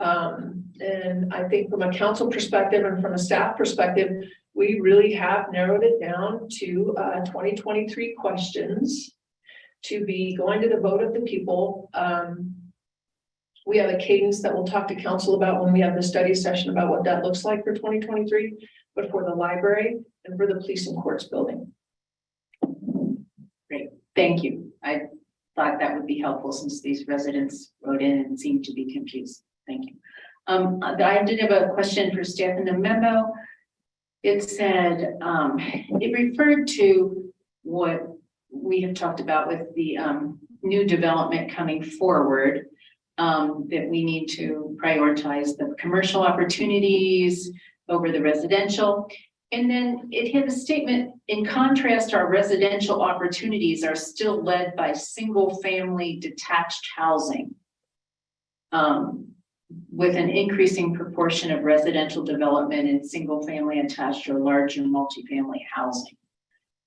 And I think from a council perspective and from a staff perspective, we really have narrowed it down to 2023 questions to be going to the vote of the people. We have a cadence that we'll talk to council about when we have the study session about what that looks like for 2023, but for the library and for the police and courts building. Great, thank you. I thought that would be helpful since these residents wrote in and seemed to be confused. Thank you. I did have a question for staff in the memo. It said, it referred to what we have talked about with the new development coming forward, that we need to prioritize the commercial opportunities over the residential. And then it had a statement, in contrast, our residential opportunities are still led by single family detached housing. with an increasing proportion of residential development in single-family attached or larger multifamily housing.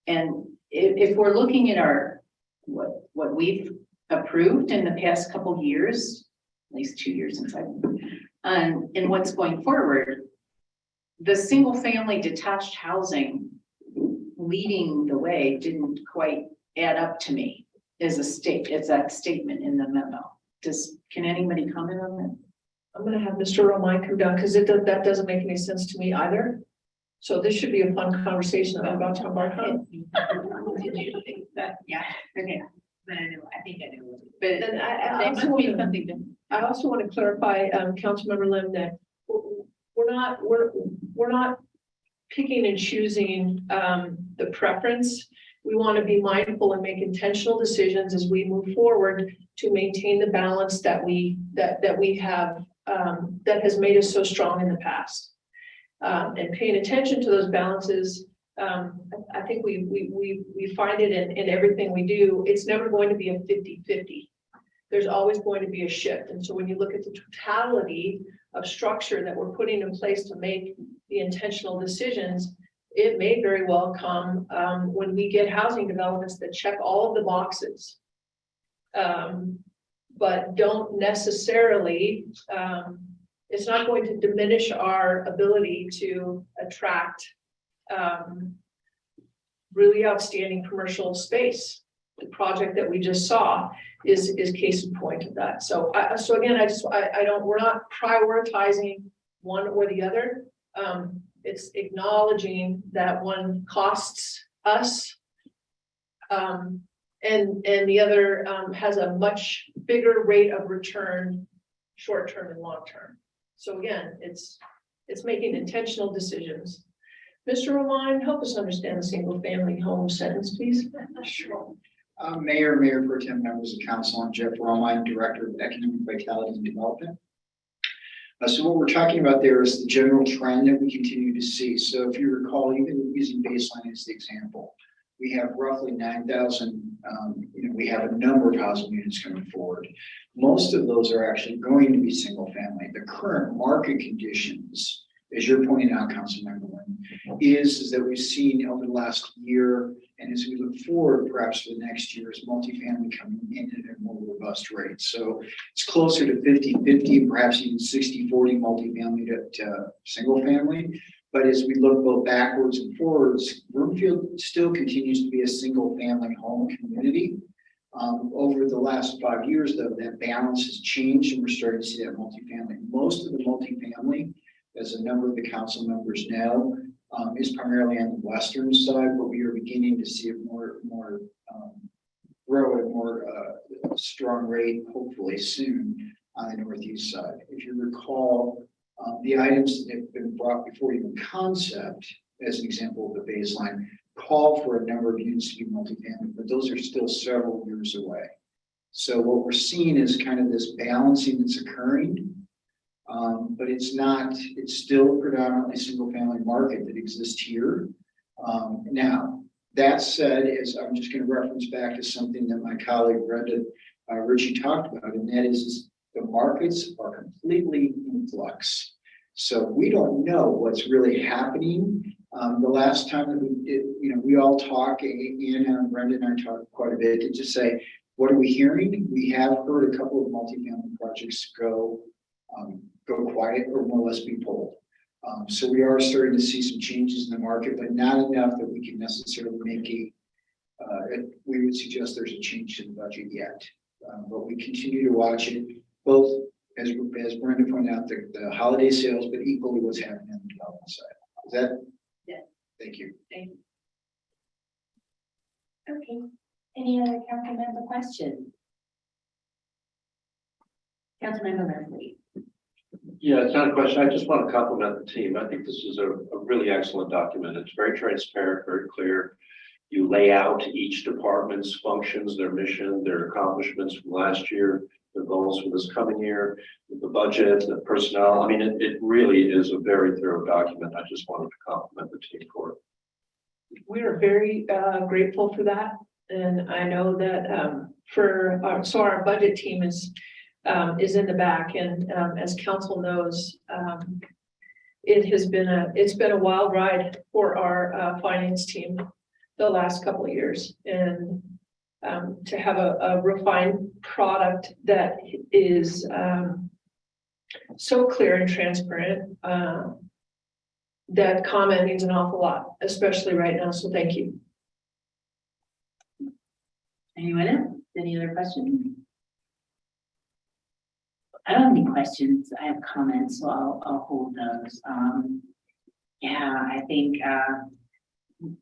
And if we're looking at what we've approved in the past couple of years, at least 2 years since I've, and what's going forward, the single-family detached housing leading the way didn't quite add up to me as that statement in the memo. Can anybody comment on that? I'm gonna have Mr. Romine come down, because that doesn't make any sense to me either. So this should be a fun conversation that I'm about to embark on. Yeah, okay. But I know, I think I know. But then I They also must be want to, something different. I also want to clarify, Councilmember Lim, that we're not picking and choosing the preference. We want to be mindful and make intentional decisions as we move forward to maintain the balance that we have that has made us so strong in the past. And paying attention to those balances, I think we find it in everything we do. It's never going to be a 50-50. There's always going to be a shift. And so when you look at the totality of structure that we're putting in place to make the intentional decisions, it may very well come when we get housing developments that check all of the boxes, but don't necessarily, it's not going to diminish our ability to attract really outstanding commercial space. The project that we just saw is case in point of that. So again, we're not prioritizing one or the other. It's acknowledging that one costs us, and the other has a much bigger rate of return, short-term and long-term. So again, it's making intentional decisions. Mr. Romine, help us understand the single-family home sentence, please. Sure. Mayor Pro Tem, members of council, I'm Jeff Romine, Director of Economic Vitality and Development. So what we're talking about there is the general trend that we continue to see. So if you recall, even using baseline as the example, we have roughly 9,000, we have a number of housing units coming forward. Most of those are actually going to be single family. The current market conditions, as you're pointing out, Councilmember Lynn, is that we've seen over the last year, and as we look forward, perhaps for the next year, is multifamily coming in at a more robust rate. So it's closer to 50-50, perhaps even 60-40 multifamily to single family. But as we look both backwards and forwards, Broomfield still continues to be a single family home community. Over the last 5 years, though, that balance has changed and we're starting to see that multifamily. Most of the multifamily, as a number of the council members know, is primarily on the western side, but we are beginning to see it more grow at a more strong rate, hopefully soon, on the northeast side. If you recall, the items that have been brought before you in concept, as an example of the baseline, call for a number of units to be multifamily, but those are still several years away. So what we're seeing is kind of this balancing that's occurring. But it's still a predominantly single family market that exists here. Now, that said, I'm just going to reference back to something that my colleague Brenda Ritchie talked about, and that is the markets are completely in flux. So we don't know what's really happening. The last time that we did, we all talk, Anna and Brenda and I talked quite a bit to just say, what are we hearing? We have heard a couple of multifamily projects go quiet or more or less be pulled. So we are starting to see some changes in the market, but not enough that we can necessarily make we would suggest there's a change to the budget yet. But we continue to watch it, both as Brenda pointed out, the holiday sales, but equally what's happening on the development side. Is that? Yeah. Thank you. Thank you. Okay, any other council member questions? Councilmember Leslie. Yeah, it's not a question. I just want to compliment the team. I think this is a really excellent document. It's very transparent, very clear. You lay out each department's functions, their mission, their accomplishments from last year, the goals for this coming year, the budget, the personnel. I mean, it really is a very thorough document. I just wanted to compliment the team for it. We are very grateful for that. And I know that our budget team is is in the back, and, as council knows, it's been a wild ride for our, finance team the last couple of years, and, to have a refined product that is, so clear and transparent, that comment means an awful lot, especially right now, so thank you. Anyone else? Any other questions? I don't have any questions. I have comments, so I'll hold those. Yeah, I think,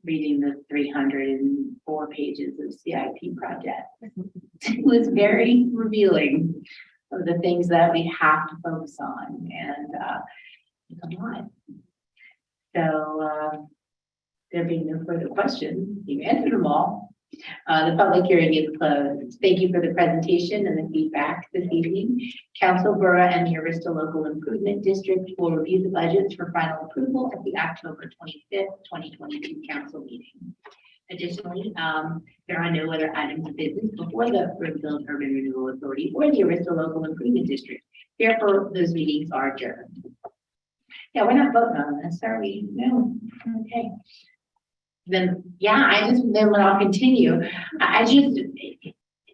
reading the 304 pages of CIP project was very revealing of the things that we have to focus on, and, it's a lot. So, there being no further questions, you answered them all. The public hearing is closed. Thank you for the presentation and the feedback this evening. Council, Borough, and the Arista Local Improvement District will review the budgets for final approval at the October 25th, 2022 council meeting. Additionally, there are no other items of business before the Brookfield Urban Renewal Authority or the Arista Local Improvement District. Therefore, those meetings are adjourned. Yeah, we're not voting on this, are we? No. Okay. Then, yeah, then I'll continue.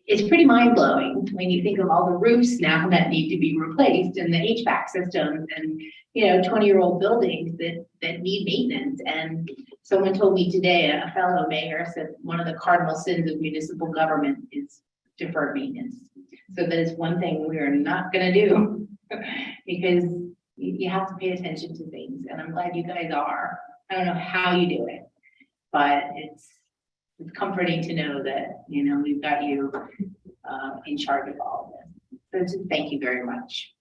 It's pretty mind blowing when you think of all the roofs now that need to be replaced and the HVAC systems and, 20-year-old buildings that need maintenance. And someone told me today, a fellow mayor said one of the cardinal sins of municipal government is deferred maintenance. So that is one thing we are not going to do because you have to pay attention to things. And I'm glad you guys are. I don't know how you do it, but it's comforting to know that, we've got you in charge of all of this. So just thank you very much.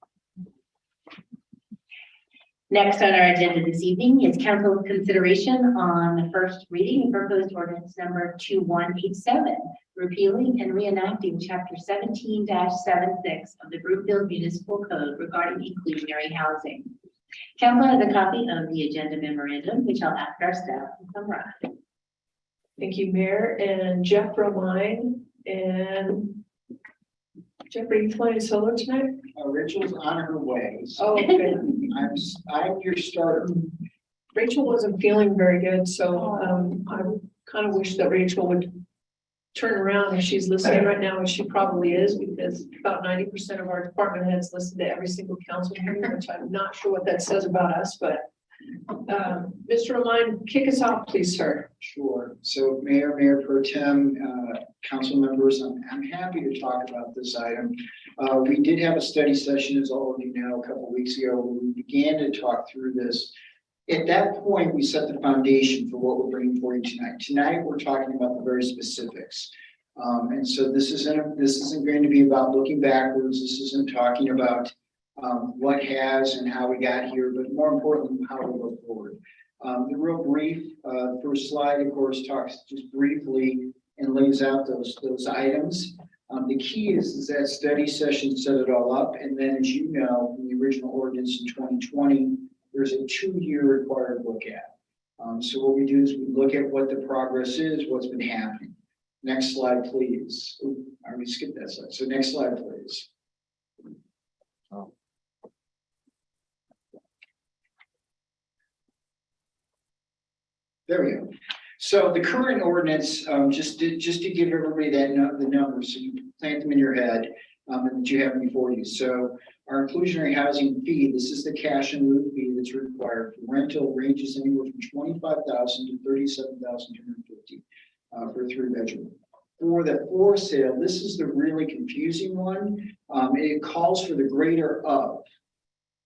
Next on our agenda this evening is council consideration on the first reading of proposed ordinance number 2187, repealing and reenacting chapter 17-76 of the Brookfield Municipal Code regarding inclusionary housing. Council has a copy of the agenda memorandum, which I'll ask our staff to summarize. Thank you, Mayor and Jeff Romine. And Jeff, are you flying solo tonight? Rachel's on her way. Oh, okay. I'm your starter. Rachel wasn't feeling very good, so I kind of wish that Rachel would turn around if she's listening right now, and she probably is, because about 90% of our department heads listen to every single council meeting, which I'm not sure what that says about us, but Mr. Romine, kick us off, please, sir. Sure. So Mayor Pro Tem, council members, I'm happy to talk about this item. We did have a study session, as all of you know, a couple of weeks ago, where we began to talk through this. At that point, we set the foundation for what we're bringing for you tonight. Tonight, we're talking about the very specifics. And so this isn't going to be about looking backwards. This isn't talking about what has and how we got here, but more importantly, how we go forward. The real brief, first slide, of course, talks just briefly and lays out those items. The key is that study session set it all up. And then, as you know, from the original ordinance in 2020, there's a 2-year required look at. So what we do is we look at what the progress is, what's been happening. Next slide, please. Ooh, I already skipped that slide. So next slide, please. There we go. So the current ordinance, just to give everybody the numbers, so you plant them in your head, and that you have before you. So our inclusionary housing fee, this is the cash in lieu fee that's required for rental, ranges anywhere from $25,000 to $37,250 for a 3-bedroom. For the for sale, this is the really confusing one. It calls for the greater of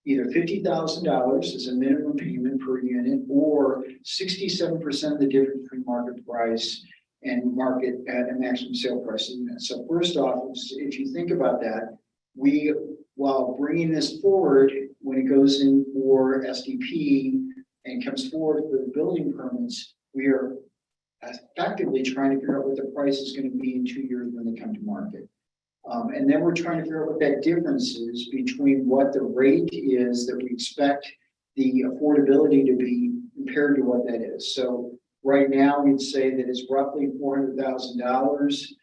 either $50,000 as a minimum payment per unit, or 67% of the difference between market price and market at a maximum sale price of the unit. So first off, if you think about that, while bringing this forward, when it goes in for SDP and comes forward for the building permits, we are effectively trying to figure out what the price is going to be in 2 years when they come to market. And then we're trying to figure out what that difference is between what the rate is that we expect the affordability to be compared to what that is. So right now, we'd say that it's roughly $400,000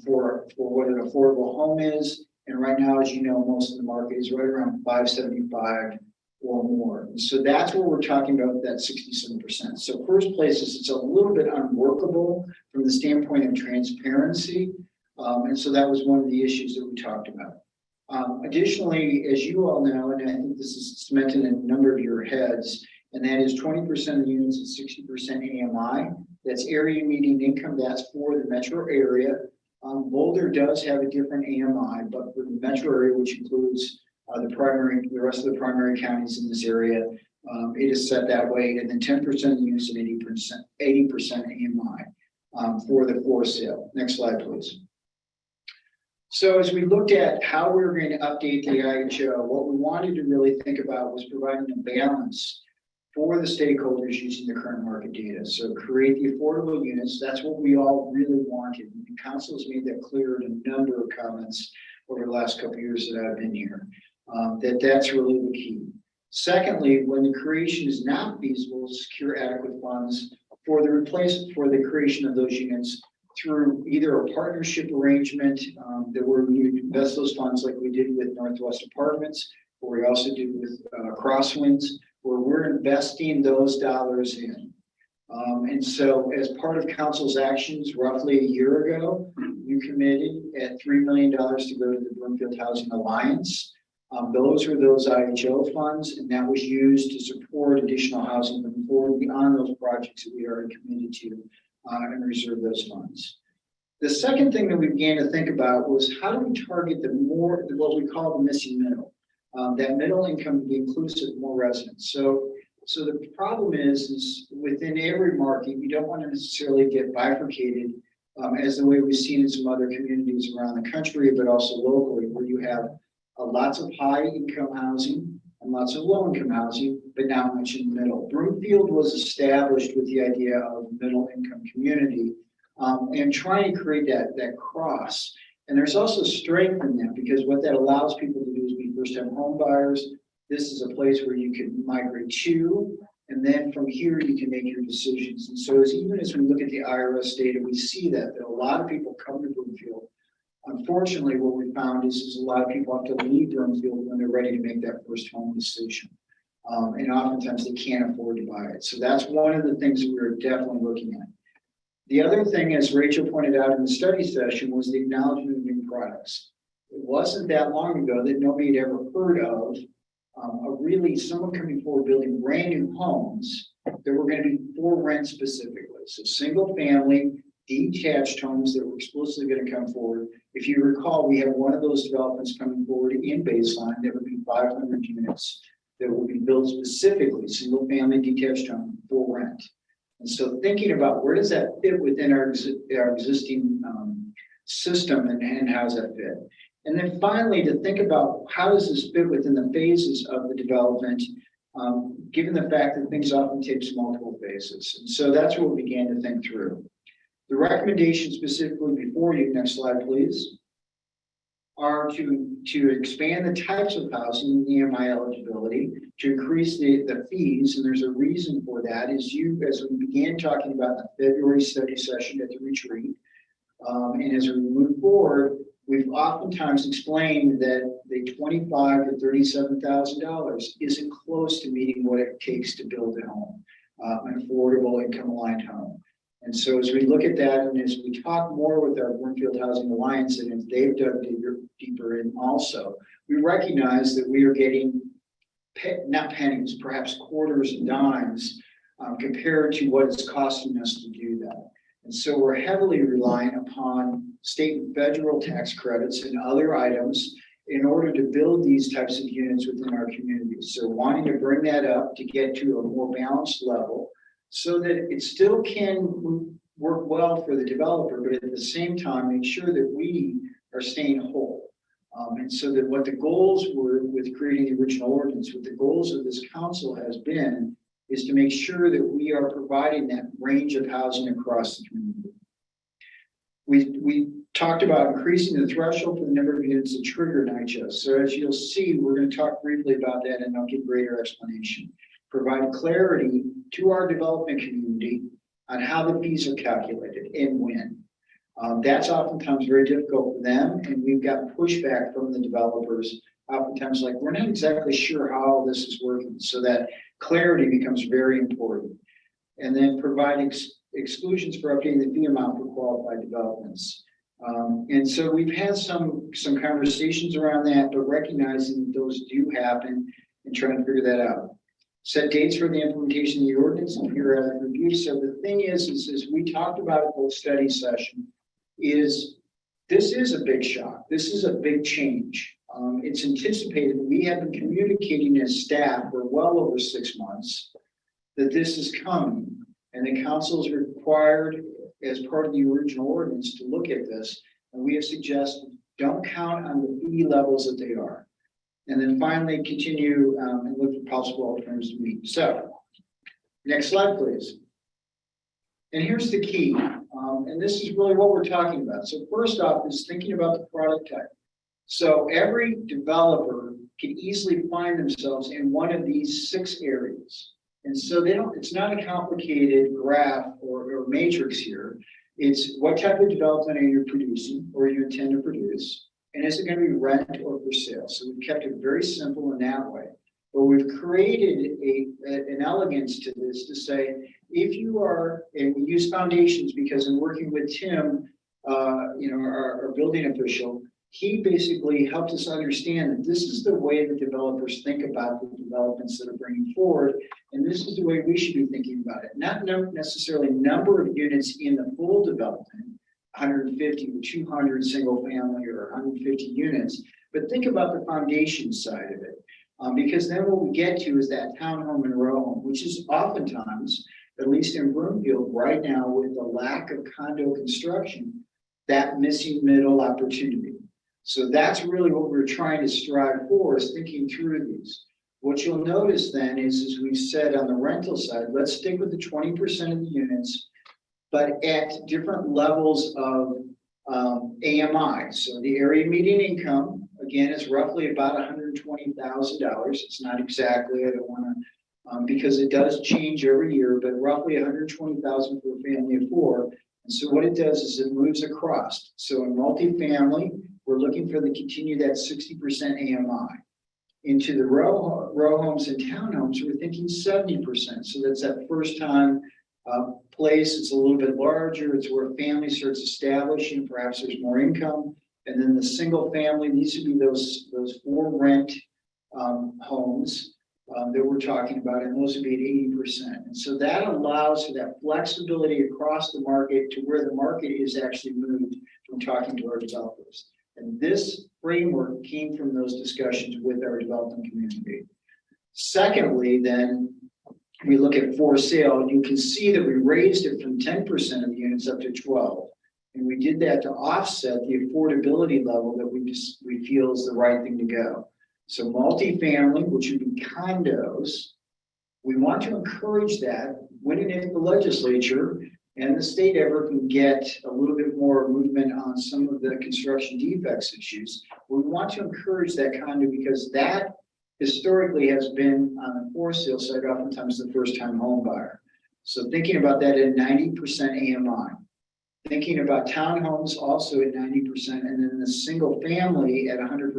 for what an affordable home is, And right now, as you know, most of the market is right around 575 or more. And so that's what we're talking about, that 67%. So first place is it's a little bit unworkable from the standpoint of transparency. And so that was one of the issues that we talked about. Additionally, as you all know, and I think this is cemented in a number of your heads, and that is 20% of the units and 60% AMI. That's area median income. That's for the metro area. Boulder does have a different AMI, but for the metro area, which includes the rest of the primary counties in this area, it is set that way. And then 10% of the units and 80% AMI for the for sale. Next slide, please. So as we looked at how we were going to update the IHO, what we wanted to really think about was providing a balance for the stakeholders using the current market data. So create the affordable units. That's what we all really wanted. And council has made that clear in a number of comments over the last couple of years that I've been here, that's really the key. Secondly, when the creation is not feasible, secure adequate funds for the creation of those units through either a partnership arrangement that where we invest those funds like we did with Northwest Apartments, or we also did with Crosswinds, where we're investing those dollars in. And so as part of council's actions roughly a year ago, you committed at $3 million to go to the Broomfield Housing Alliance. Those were those IHO funds, and that was used to support additional housing moving forward beyond those projects that we already committed to and reserve those funds. The second thing that we began to think about was how do we target what we call the missing middle, that middle income to be inclusive of more residents. So the problem is within every market, you don't want to necessarily get bifurcated as the way we've seen in some other communities around the country, but also locally, where you have lots of high income housing and lots of low income housing, but not much in the middle. Broomfield was established with the idea of middle income community and trying to create that cross. And there's also strength in that, because what that allows people to do is be first time home buyers. This is a place where you can migrate to, and then from here you can make your decisions. And so even as we look at the IRS data, we see that a lot of people come to Broomfield. Unfortunately, what we found is a lot of people have to leave Broomfield when they're ready to make that first home decision. And oftentimes they can't afford to buy it. So that's one of the things that we're definitely looking at. The other thing, as Rachel pointed out in the study session, was the acknowledgement of new products. It wasn't that long ago that nobody had ever heard of someone coming forward building brand new homes that were going to be for rent specifically. So single family, detached homes that were explicitly going to come forward. If you recall, we have one of those developments coming forward in Baseline that would be 500 units that will be built specifically single family detached home for rent. And so thinking about where does that fit within our existing system and how does that fit? And then finally, to think about how does this fit within the phases of the development, given the fact that things often take multiple phases. And so that's what we began to think through. The recommendations specifically before you, next slide, please, are to expand the types of housing, EMI eligibility, to increase the fees. And there's a reason for that, as we began talking about the February study session at the retreat. And as we move forward, we've oftentimes explained that the $25,000 to $37,000 isn't close to meeting what it takes to build a home, an affordable income aligned home. And so as we look at that, and as we talk more with our Broomfield Housing Alliance, and as they've dug deeper in also, we recognize that we are getting not pennies, perhaps quarters and dimes compared to what it's costing us to do that. And so we're heavily relying upon state and federal tax credits and other items in order to build these types of units within our communities. So wanting to bring that up to get to a more balanced level so that it still can work well for the developer, but at the same time, make sure that we are staying whole. And so that what the goals were with creating the original ordinance, what the goals of this council has been, is to make sure that we are providing that range of housing across the community. We talked about increasing the threshold for the number of units that trigger an IHO. So as you'll see, we're going to talk briefly about that and I'll give greater explanation. Provide clarity to our development community on how the fees are calculated and when. That's oftentimes very difficult for them, and we've got pushback from the developers. Oftentimes like, we're not exactly sure how all this is working, so that clarity becomes very important. And then providing exclusions for updating the fee amount for qualified developments. And so we've had some conversations around that, but recognizing that those do happen and trying to figure that out. Set dates for the implementation of the ordinance and periodic review. So the thing is we talked about at the study session, this is a big shock. This is a big change. It's anticipated. We have been communicating as staff for well over 6 months that this is coming, and the council is required as part of the original ordinance to look at this. And we have suggested, don't count on the fee levels that they are. And then finally continue and look for possible alternatives to meet. So next slide, please. And here's the key. And this is really what we're talking about. So first off is thinking about the product type. So every developer can easily find themselves in one of these 6 areas. And so it's not a complicated graph or matrix here. It's what type of development are you producing or you intend to produce? And is it going to be rent or for sale? So we've kept it very simple in that way. But we've created an elegance to this to say, if you are, and we use foundations because in working with Tim, our building official, he basically helped us understand that this is the way the developers think about the developments that are bringing forward. And this is the way we should be thinking about it. Not necessarily number of units in the full development, 150 or 200 single family or 150 units, but think about the foundation side of it. Because then what we get to is that townhome and row home, which is oftentimes, at least in Broomfield right now, with the lack of condo construction, that missing middle opportunity. So that's really what we're trying to strive for, is thinking through these. What you'll notice then is, as we've said on the rental side, let's stick with the 20% of the units, but at different levels of AMI. So the area median income, again, is roughly about $120,000. It's not exactly, I don't want to, because it does change every year, but roughly $120,000 for a family of 4. And so what it does is it moves across. So in multifamily, we're looking for the continue that 60% AMI. Into the row homes and townhomes, we're thinking 70%. So that's that first time place. It's a little bit larger. It's where a family starts establishing. Perhaps there's more income. And then the single family, these would be those 4 rent homes that we're talking about, and those would be at 80%. And so that allows for that flexibility across the market to where the market is actually moved from talking to our developers. And this framework came from those discussions with our development community. Secondly, then we look at for sale. You can see that we raised it from 10% of the units up to 12. And we did that to offset the affordability level that we feel is the right thing to go. So multifamily, which would be condos, we want to encourage that when and if the legislature and the state ever can get a little bit more movement on some of the construction defects issues. We want to encourage that condo because that historically has been on the for sale side, oftentimes the first time home buyer. So thinking about that at 90% AMI. Thinking about townhomes also at 90%, and then the single family at 100%.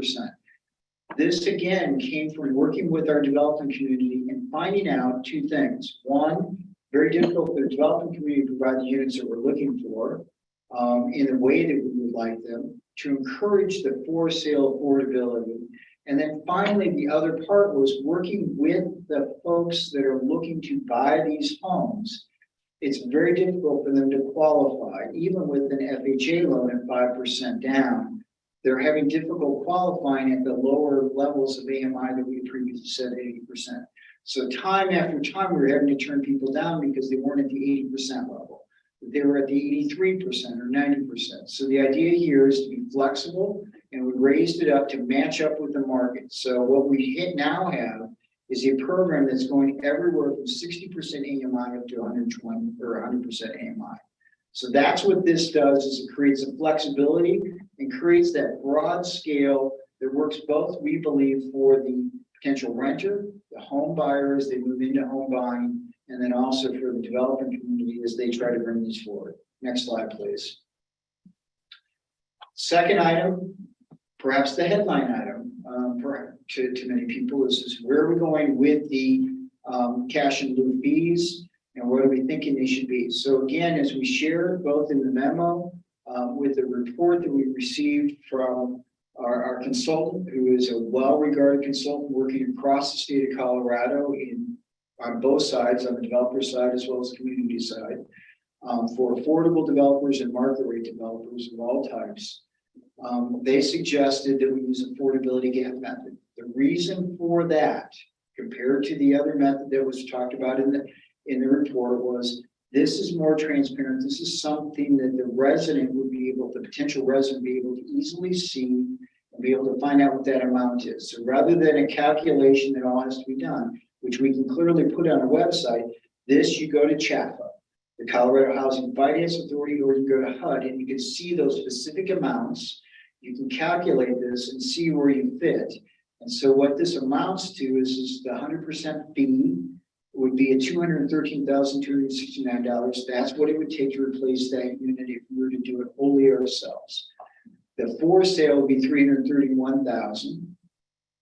This again came from working with our development community and finding out 2 things. One, very difficult for the development community to provide the units that we're looking for in the way that we would like them, to encourage the for sale affordability. And then finally, the other part was working with the folks that are looking to buy these homes. It's very difficult for them to qualify, even with an FHA loan at 5% down. They're having difficult qualifying at the lower levels of AMI that we previously said 80%. So time after time, we were having to turn people down because they weren't at the 80% level. They were at the 83% or 90%. So the idea here is to be flexible, and we raised it up to match up with the market. So what we now have is a program that's going everywhere from 60% AMI up to 120 or 100% AMI. So that's what this does, is it creates a flexibility and creates that broad scale that works both, we believe, for the potential renter, the home buyer as they move into home buying, and then also for the development community as they try to bring these forward. Next slide, please. Second item, perhaps the headline item, to many people is where are we going with the cash and lieu fees, and what are we thinking they should be? So again, as we shared both in the memo, with the report that we received from our consultant, who is a well-regarded consultant working across the state of Colorado on both sides, on the developer side as well as the community side, for affordable developers and market rate developers of all types. They suggested that we use affordability gap method. The reason for that, compared to the other method that was talked about in the report, was this is more transparent. This is something that the potential resident be able to easily see and be able to find out what that amount is. So rather than a calculation that all has to be done, which we can clearly put on a website, you go to CHFA, the Colorado Housing Finance Authority, or you go to HUD, and you can see those specific amounts. You can calculate this and see where you fit. And so what this amounts to is the 100% fee would be at $213,269. That's what it would take to replace that unit if we were to do it wholly ourselves. The for sale would be $331,000.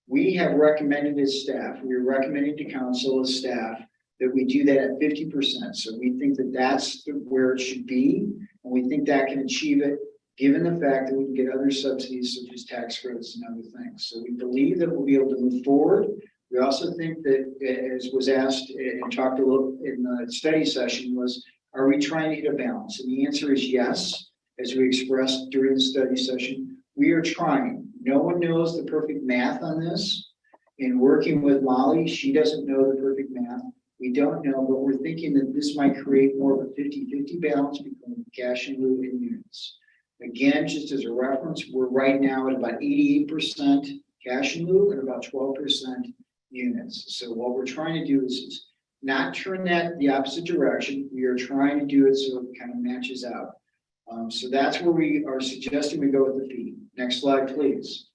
We have recommended as staff, we are recommending to council as staff that we do that at 50%. So we think that that's where it should be. And we think that can achieve it, given the fact that we can get other subsidies such as tax credits and other things. So we believe that we'll be able to move forward. We also think that, as was asked and talked a little in the study session, was, are we trying to hit a balance? And the answer is yes, as we expressed during the study session. We are trying. No one knows the perfect math on this. In working with Molly, she doesn't know the perfect math. We don't know, but we're thinking that this might create more of a 50-50 balance between cash and lieu and units. Again, just as a reference, we're right now at about 88% cash and lieu and about 12% units. So what we're trying to do is not turn that the opposite direction. We are trying to do it so it kind of matches out. So that's where we are suggesting we go with the fee. Next slide, please.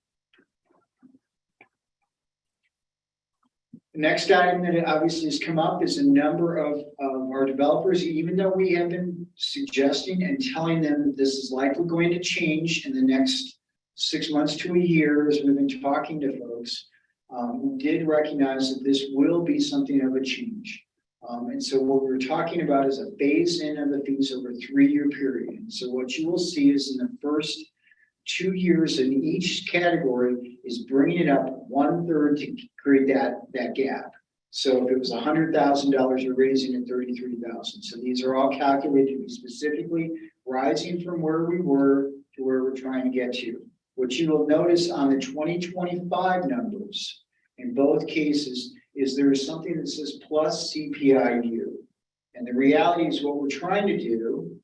The next item that obviously has come up is a number of our developers, even though we have been suggesting and telling them that this is likely going to change in the next 6 months to a year, as we've been talking to folks, we did recognize that this will be something of a change. And so what we're talking about is a phase in of the fees over a 3-year period. And so what you will see is in the first 2 years in each category is bringing it up 1/3 to create that gap. So if it was $100,000, you're raising it $33,000. So these are all calculated to be specifically rising from where we were to where we're trying to get to. What you will notice on the 2025 numbers in both cases is there is something that says plus CPIU. And the reality is what we're trying to do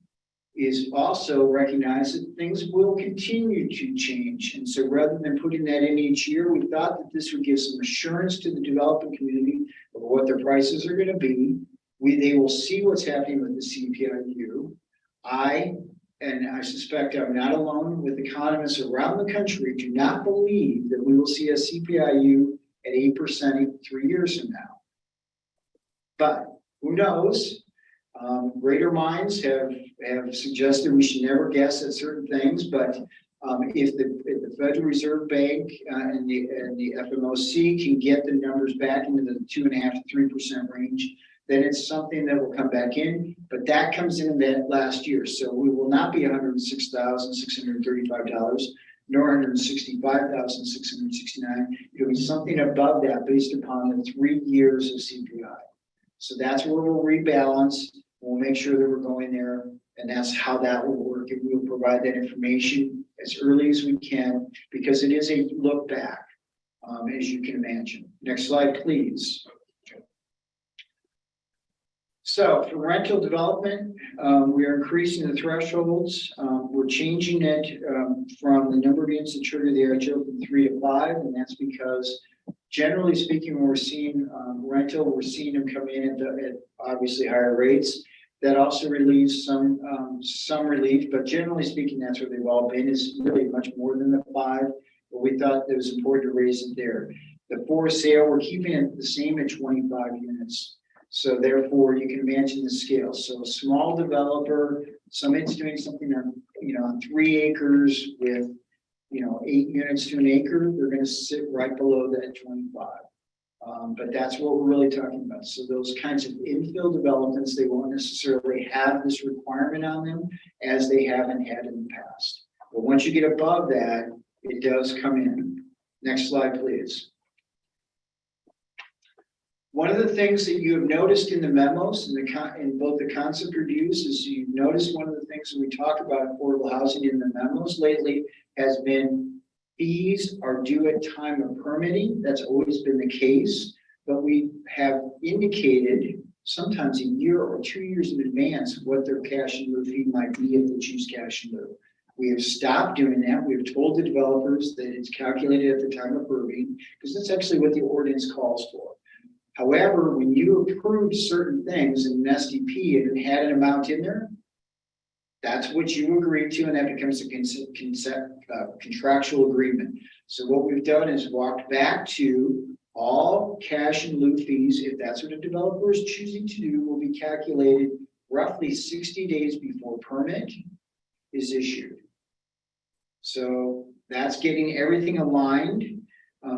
is also recognize that things will continue to change. And so rather than putting that in each year, we thought that this would give some assurance to the development community of what their prices are going to be. They will see what's happening with the CPIU. And I suspect I'm not alone with economists around the country, do not believe that we will see a CPIU at 8% 3 years from now. But who knows? Greater minds have suggested we should never guess at certain things, but if the Federal Reserve Bank and the FMOC can get the numbers back into the 2.5% to 3% range, then it's something that will come back in, but that comes in that last year. So we will not be $106,635, nor $165,669. It'll be something above that based upon the 3 years of CPI. So that's where we'll rebalance. We'll make sure that we're going there, and that's how that will work. And we'll provide that information as early as we can, because it is a look back, as you can imagine. Next slide, please. So for rental development, we are increasing the thresholds. We're changing it from the number of units that trigger the RHO from 3 to 5, and that's because generally speaking, when we're seeing rental, we're seeing them come in at obviously higher rates. That also relieves some relief, but generally speaking, that's where they've all been, is really much more than the 5. But we thought it was important to raise it there. The for sale, we're keeping it the same at 25 units. So therefore, you can imagine the scale. So a small developer, somebody's doing something on on 3 acres with, 8 units to an acre, they're gonna sit right below that 25. But that's what we're really talking about. So those kinds of infill developments, they won't necessarily have this requirement on them as they haven't had in the past. But once you get above that, it does come in. Next slide, please. One of the things that you have noticed in the memos in both the concept reviews is you've noticed one of the things that we talk about affordable housing in the memos lately has been fees are due at time of permitting. That's always been the case, but we have indicated sometimes a year or 2 years in advance what their cash in lieu fee might be if they choose cash in lieu. We have stopped doing that. We have told the developers that it's calculated at the time of permitting because that's actually what the ordinance calls for. However, when you approve certain things in an SDP and it had an amount in there, that's what you agreed to, and that becomes a contractual agreement. So what we've done is walked back to all cash in lieu fees, if that's what a developer is choosing to do, will be calculated roughly 60 days before permit is issued. So that's getting everything aligned,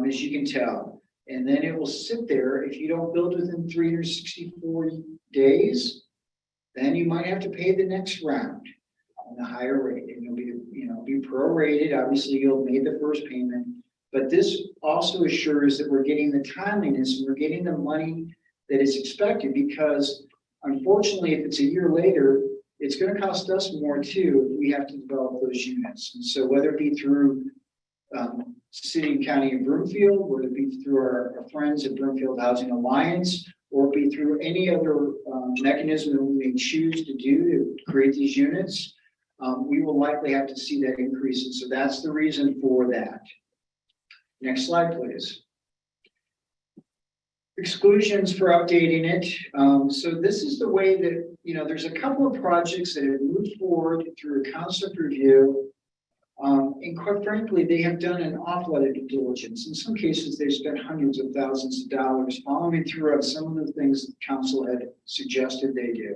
as you can tell. And then it will sit there. If you don't build within 364 days, then you might have to pay the next round on the higher rate, and you'll be prorated. Obviously, you'll have made the first payment, but this also assures that we're getting the timeliness and we're getting the money that is expected, because unfortunately, if it's a year later, it's going to cost us more too if we have to develop those units. And so whether it be through City and County of Broomfield, whether it be through our friends at Broomfield Housing Alliance, or be through any other mechanism that we may choose to do to create these units, we will likely have to see that increase. And so that's the reason for that. Next slide, please. Exclusions for updating it. So this is the way that, there's a couple of projects that have moved forward through a concept review. And quite frankly, they have done an awful lot of due diligence. In some cases, they've spent hundreds of thousands of dollars following through on some of the things that council had suggested they do.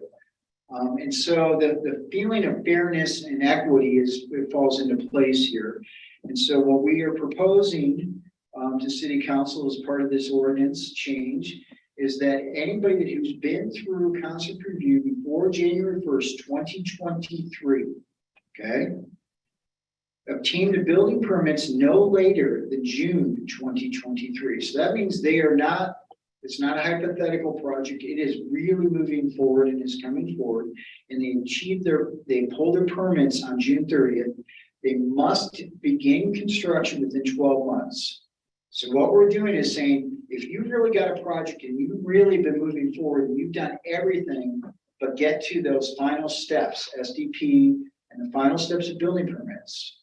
And so the feeling of fairness and equity it falls into place here. And so what we are proposing to City Council as part of this ordinance change is that anybody who's been through concept review before January 1st, 2023, okay, obtain the building permits no later than June 2023. So that means it's not a hypothetical project. It is really moving forward and is coming forward. And they pull their permits on June 30th. They must begin construction within 12 months. So what we're doing is saying, if you've really got a project and you've really been moving forward and you've done everything but get to those final steps, SDP, and the final steps of building permits,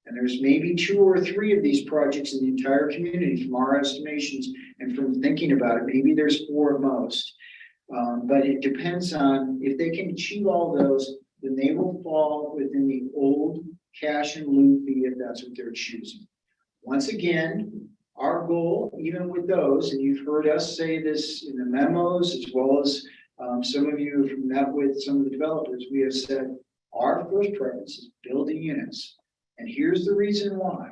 and there's maybe 2 or 3 of these projects in the entire community from our estimations and from thinking about it, maybe there's 4 at most. But it depends on if they can achieve all those, then they will fall within the old cash in lieu fee if that's what they're choosing. Once again, our goal, even with those, and you've heard us say this in the memos, as well as some of you have met with some of the developers, we have said our first preference is building units. And here's the reason why.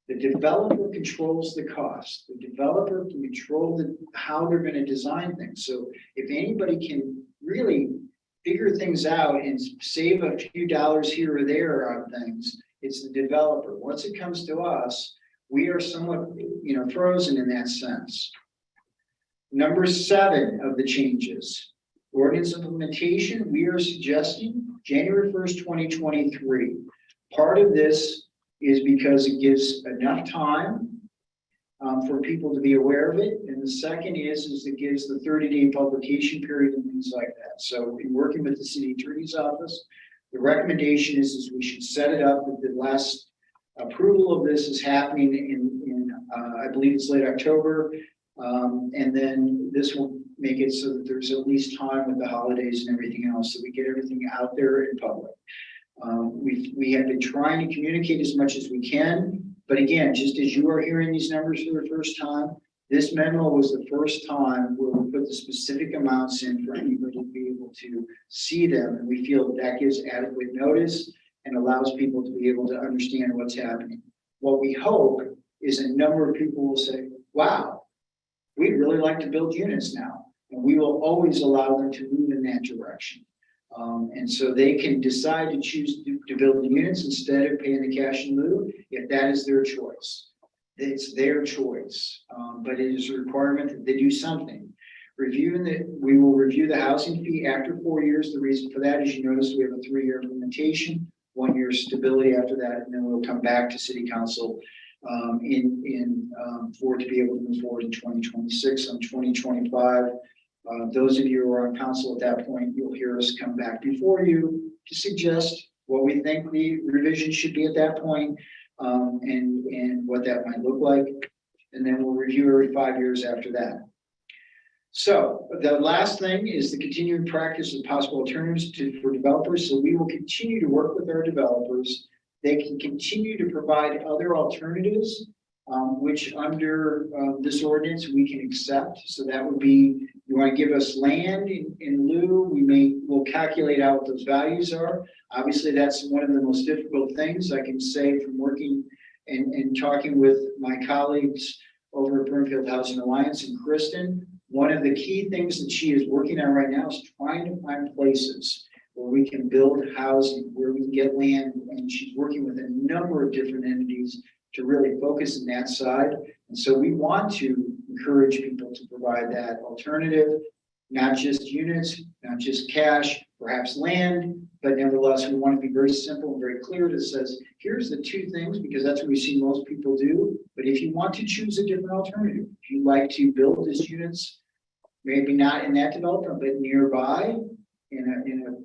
The developer controls the cost. The developer can control how they're going to design things. So if anybody can really figure things out and save a few dollars here or there on things, it's the developer. Once it comes to us, we are somewhat, frozen in that sense. Number 7 of the changes, ordinance implementation, we are suggesting January 1st, 2023. Part of this is because it gives enough time for people to be aware of it. And the second is it gives the 30-day publication period and things like that. So in working with the city attorney's office, the recommendation is we should set it up that the last approval of this is happening in I believe it's late October. And then this will make it so that there's at least time with the holidays and everything else, so we get everything out there in public. We have been trying to communicate as much as we can, but again, just as you are hearing these numbers for the first time, this memo was the first time where we put the specific amounts in for anybody to be able to see them, and we feel that gives adequate notice and allows people to be able to understand what's happening. What we hope is a number of people will say, wow, we'd really like to build units now. And we will always allow them to move in that direction. And so they can decide to choose to build the units instead of paying the cash in lieu, if that is their choice. It's their choice, but it is a requirement that they do something. We will review the housing fee after 4 years. The reason for that is you notice we have a 3-year implementation, 1 year stability after that, and then we'll come back to city council for it to be able to move forward in 2026 and 2025. Those of you who are on council at that point, you'll hear us come back before you to suggest what we think the revision should be at that point, and what that might look like. And then we'll review every 5 years after that. So the last thing is the continuing practice of possible alternatives for developers. So we will continue to work with our developers. They can continue to provide other alternatives, which under this ordinance we can accept. So that would be, you want to give us land in lieu, we'll calculate out what those values are. Obviously, that's one of the most difficult things I can say from working and talking with my colleagues over at Broomfield Housing Alliance and Kristen. One of the key things that she is working on right now is trying to find places where we can build housing, where we can get land, and she's working with a number of different entities to really focus on that side. And so we want to encourage people to provide that alternative, not just units, not just cash, perhaps land, but nevertheless, we want to be very simple and very clear that says, here's the two things, because that's what we see most people do. But if you want to choose a different alternative, if you like to build as units, maybe not in that development, but nearby in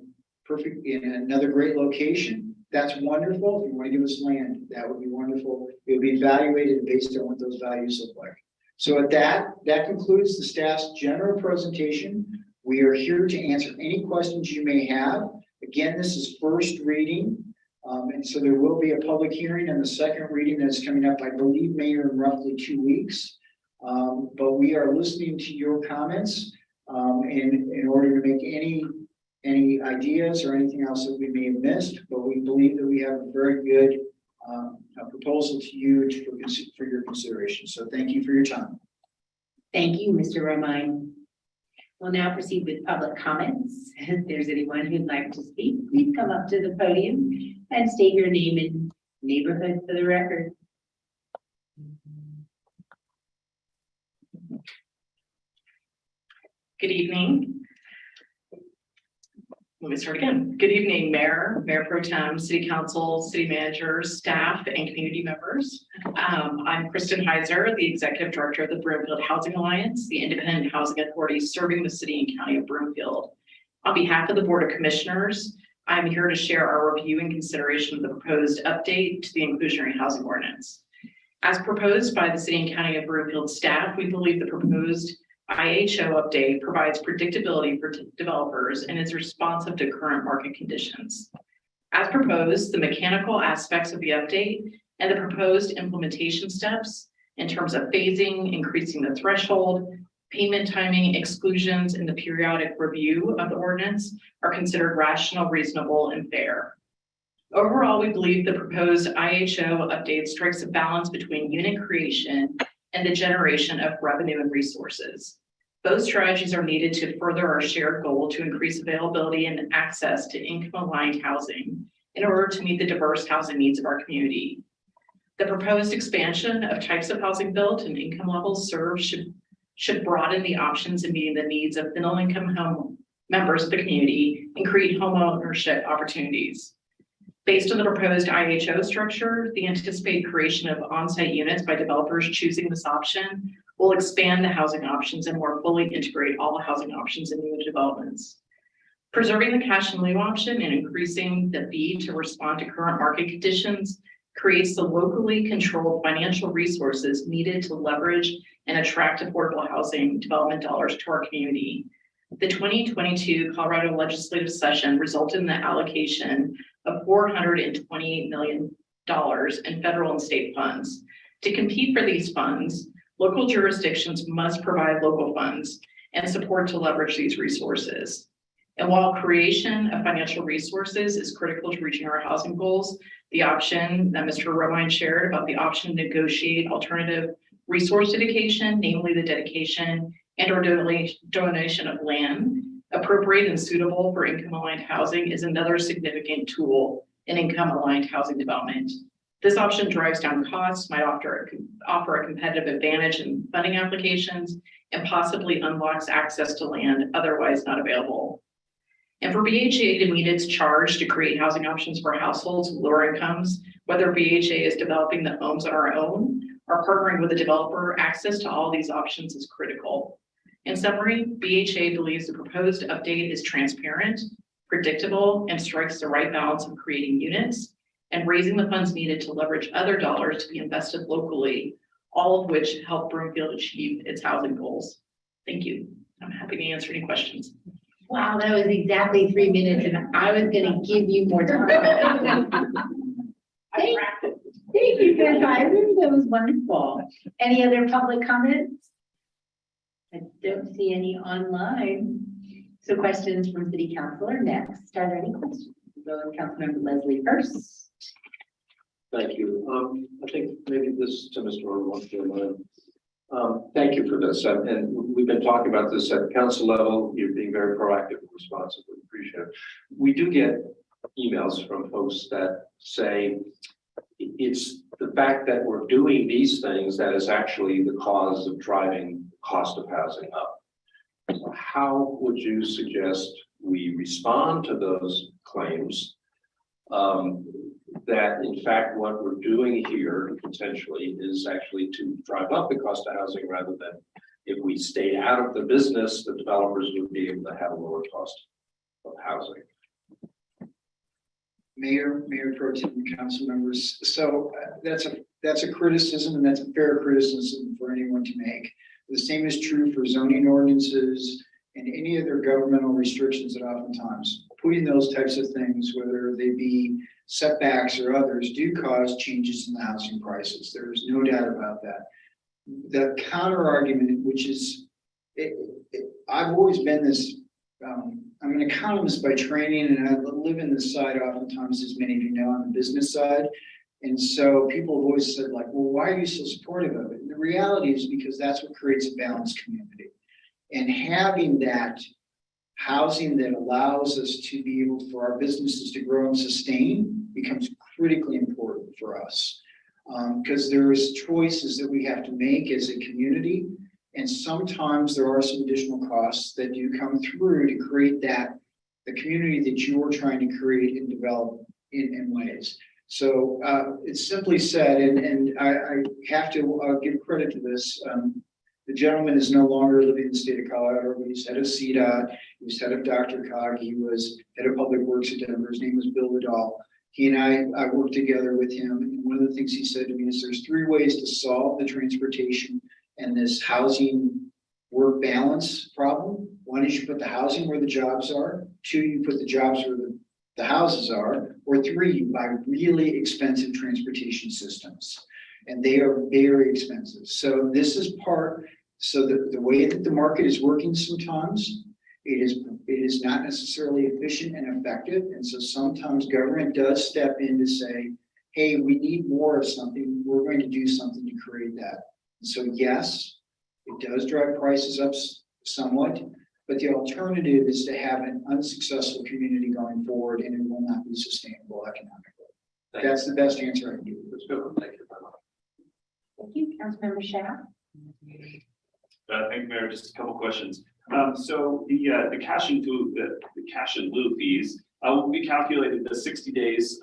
another great location, that's wonderful. If you want to give us land, that would be wonderful. It would be evaluated based on what those values look like. So at that concludes the staff's general presentation. We are here to answer any questions you may have. Again, this is first reading. And so there will be a public hearing and the second reading that's coming up, I believe, Mayor, in roughly 2 weeks. But we are listening to your comments in order to make any ideas or anything else that we may have missed. But we believe that we have a very good proposal to you for your consideration. So thank you for your time. Thank you, Mr. Romine. We'll now proceed with public comments. If there's anyone who'd like to speak, please come up to the podium and state your name and neighborhood for the record. Good evening. Let me start again. Good evening, Mayor, Mayor Pro Tem, City Council, City Managers, staff, and community members. I'm Kristen Heiser, the Executive Director of the Broomfield Housing Alliance, the independent housing authority serving the city and county of Broomfield. On behalf of the Board of Commissioners, I'm here to share our review and consideration of the proposed update to the inclusionary housing ordinance. As proposed by the City and County of Broomfield staff, we believe the proposed IHO update provides predictability for developers and is responsive to current market conditions. As proposed, the mechanical aspects of the update and the proposed implementation steps in terms of phasing, increasing the threshold, payment timing, exclusions, and the periodic review of the ordinance are considered rational, reasonable, and fair. Overall, we believe the proposed IHO update strikes a balance between unit creation and the generation of revenue and resources. Both strategies are needed to further our shared goal to increase availability and access to income-aligned housing in order to meet the diverse housing needs of our community. The proposed expansion of types of housing built and income levels served should broaden the options in meeting the needs of middle-income home members of the community and create home ownership opportunities. Based on the proposed IHO structure, the anticipated creation of on-site units by developers choosing this option will expand the housing options and more fully integrate all the housing options in new developments. Preserving the cash and lieu option and increasing the fee to respond to current market conditions creates the locally controlled financial resources needed to leverage and attract affordable housing development dollars to our community. The 2022 Colorado legislative session resulted in the allocation of $428 million in federal and state funds. To compete for these funds, local jurisdictions must provide local funds and support to leverage these resources. And while creation of financial resources is critical to reaching our housing goals, the option that Mr. Romine shared about the option to negotiate alternative resource dedication, namely the dedication and or donation of land appropriate and suitable for income aligned housing is another significant tool in income aligned housing development. This option drives down costs, might offer a competitive advantage in funding applications, and possibly unlocks access to land otherwise not available. And for BHA to meet its charge to create housing options for households with lower incomes, whether BHA is developing the homes on our own or partnering with a developer, access to all these options is critical. In summary, BHA believes the proposed update is transparent, predictable, and strikes the right balance of creating units and raising the funds needed to leverage other dollars to be invested locally, all of which help Broomfield achieve its housing goals. Thank you. I'm happy to answer any questions. Wow, that was exactly 3 minutes and I was gonna give you more time. Thank you for your time. That was wonderful. Any other public comments? I don't see any online. So questions from City Council are next. Are there any questions? We'll go with Councilmember Leslie first. Thank you. I think maybe this to Mr. Orwell. Thank you for this. And we've been talking about this at the council level. You're being very proactive and responsive. We appreciate it. We do get emails from folks that say it's the fact that we're doing these things that is actually the cause of driving the cost of housing up. So how would you suggest we respond to those claims? That in fact, what we're doing here potentially is actually to drive up the cost of housing rather than if we stayed out of the business, the developers would be able to have a lower cost of housing. Mayor Pro Tem, council members. So that's a criticism, and that's a fair criticism for anyone to make. The same is true for zoning ordinances and any other governmental restrictions that oftentimes putting those types of things, whether they be setbacks or others, do cause changes in the housing prices. There is no doubt about that. The counter argument, which is, I've always been this, I'm an economist by training, and I live in this side oftentimes, as many of you know, on the business side. And so people have always said, like, well, why are you so supportive of it? And the reality is because that's what creates a balanced community. And having that housing that allows us to be able for our businesses to grow and sustain becomes critically important for us. Because there's choices that we have to make as a community. And sometimes there are some additional costs that do come through to create that, the community that you're trying to create and develop in ways. So it's simply said, and I have to give credit to this. The gentleman is no longer living in the state of Colorado, but he's head of CDOT, he was head of DRCOG, he was head of Public Works at Denver. His name was Bill Vidal. He and I worked together with him, and one of the things he said to me is there's 3 ways to solve the transportation and this housing work balance problem. 1 is you put the housing where the jobs are. 2, you put the jobs where the houses are. Or 3, you buy really expensive transportation systems. And they are very expensive. So this is part, so the way that the market is working sometimes, it is not necessarily efficient and effective. And so sometimes government does step in to say, hey, we need more of something. We're going to do something to create that. So yes, it does drive prices up somewhat, but the alternative is to have an unsuccessful community going forward, and it will not be sustainable economically. That's the best answer I can give. Let's go. Thank you. Thank you, Councilmember Shah. Thank you, Mayor. Just a couple questions. So the cash in lieu fees will be calculated the 60 days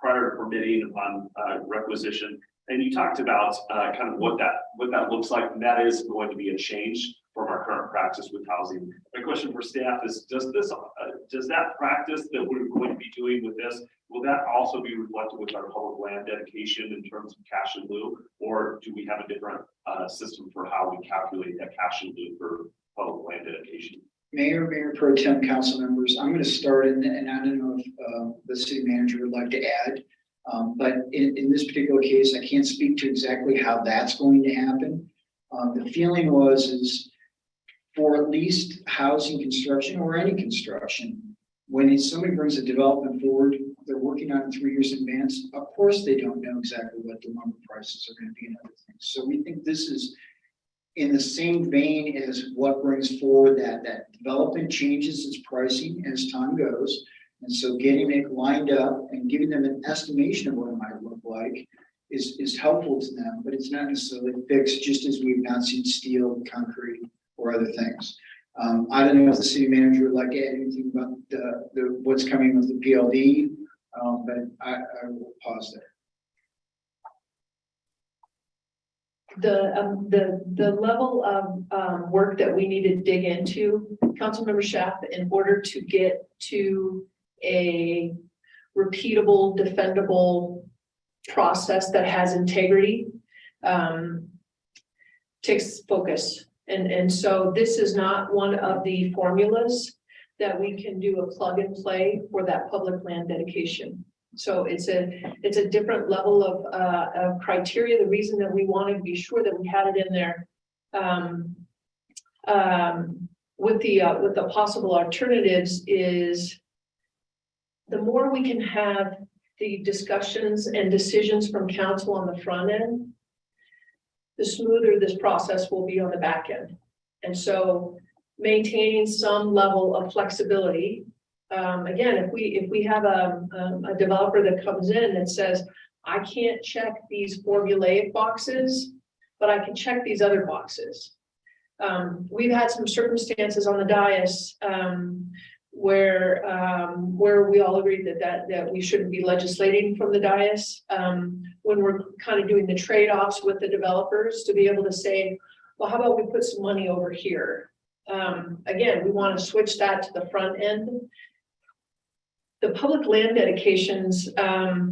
prior to permitting upon requisition. And you talked about kind of what that looks like, and that is going to be a change from our current practice with housing. My question for staff is, does that practice that we're going to be doing with this, will that also be reflected with our public land dedication in terms of cash in lieu, or do we have a different system for how we calculate that cash in lieu for public land dedication? Mayor Pro Tem, council members, I'm going to start, and I don't know if the city manager would like to add, but in this particular case, I can't speak to exactly how that's going to happen. The feeling is for at least housing construction or any construction, when somebody brings a development forward, they're working on it 3 years in advance, of course, they don't know exactly what the lumber prices are gonna be and other things. So we think this is in the same vein as what brings forward that development changes its pricing as time goes. And so getting it lined up and giving them an estimation of what it might look like is helpful to them, but it's not necessarily fixed, just as we've not seen steel, concrete, or other things. I don't know if the city manager would like to add anything about the what's coming with the PLD, but I will pause there. The level of work that we need to dig into, Councilmember Schaaf, in order to get to a repeatable, defendable process that has integrity, takes focus. And so this is not one of the formulas that we can do a plug and play for that public land dedication. So it's a different level of criteria. The reason that we wanted to be sure that we had it in there with the possible alternatives is the more we can have the discussions and decisions from council on the front end, the smoother this process will be on the back end. And so maintaining some level of flexibility. Again, if we have a developer that comes in and says, I can't check these formulaic boxes, but I can check these other boxes. We've had some circumstances on the dais where we all agreed that we shouldn't be legislating from the dais when we're kind of doing the trade-offs with the developers to be able to say, well, how about we put some money over here? Again, we want to switch that to the front end. The public land dedications are,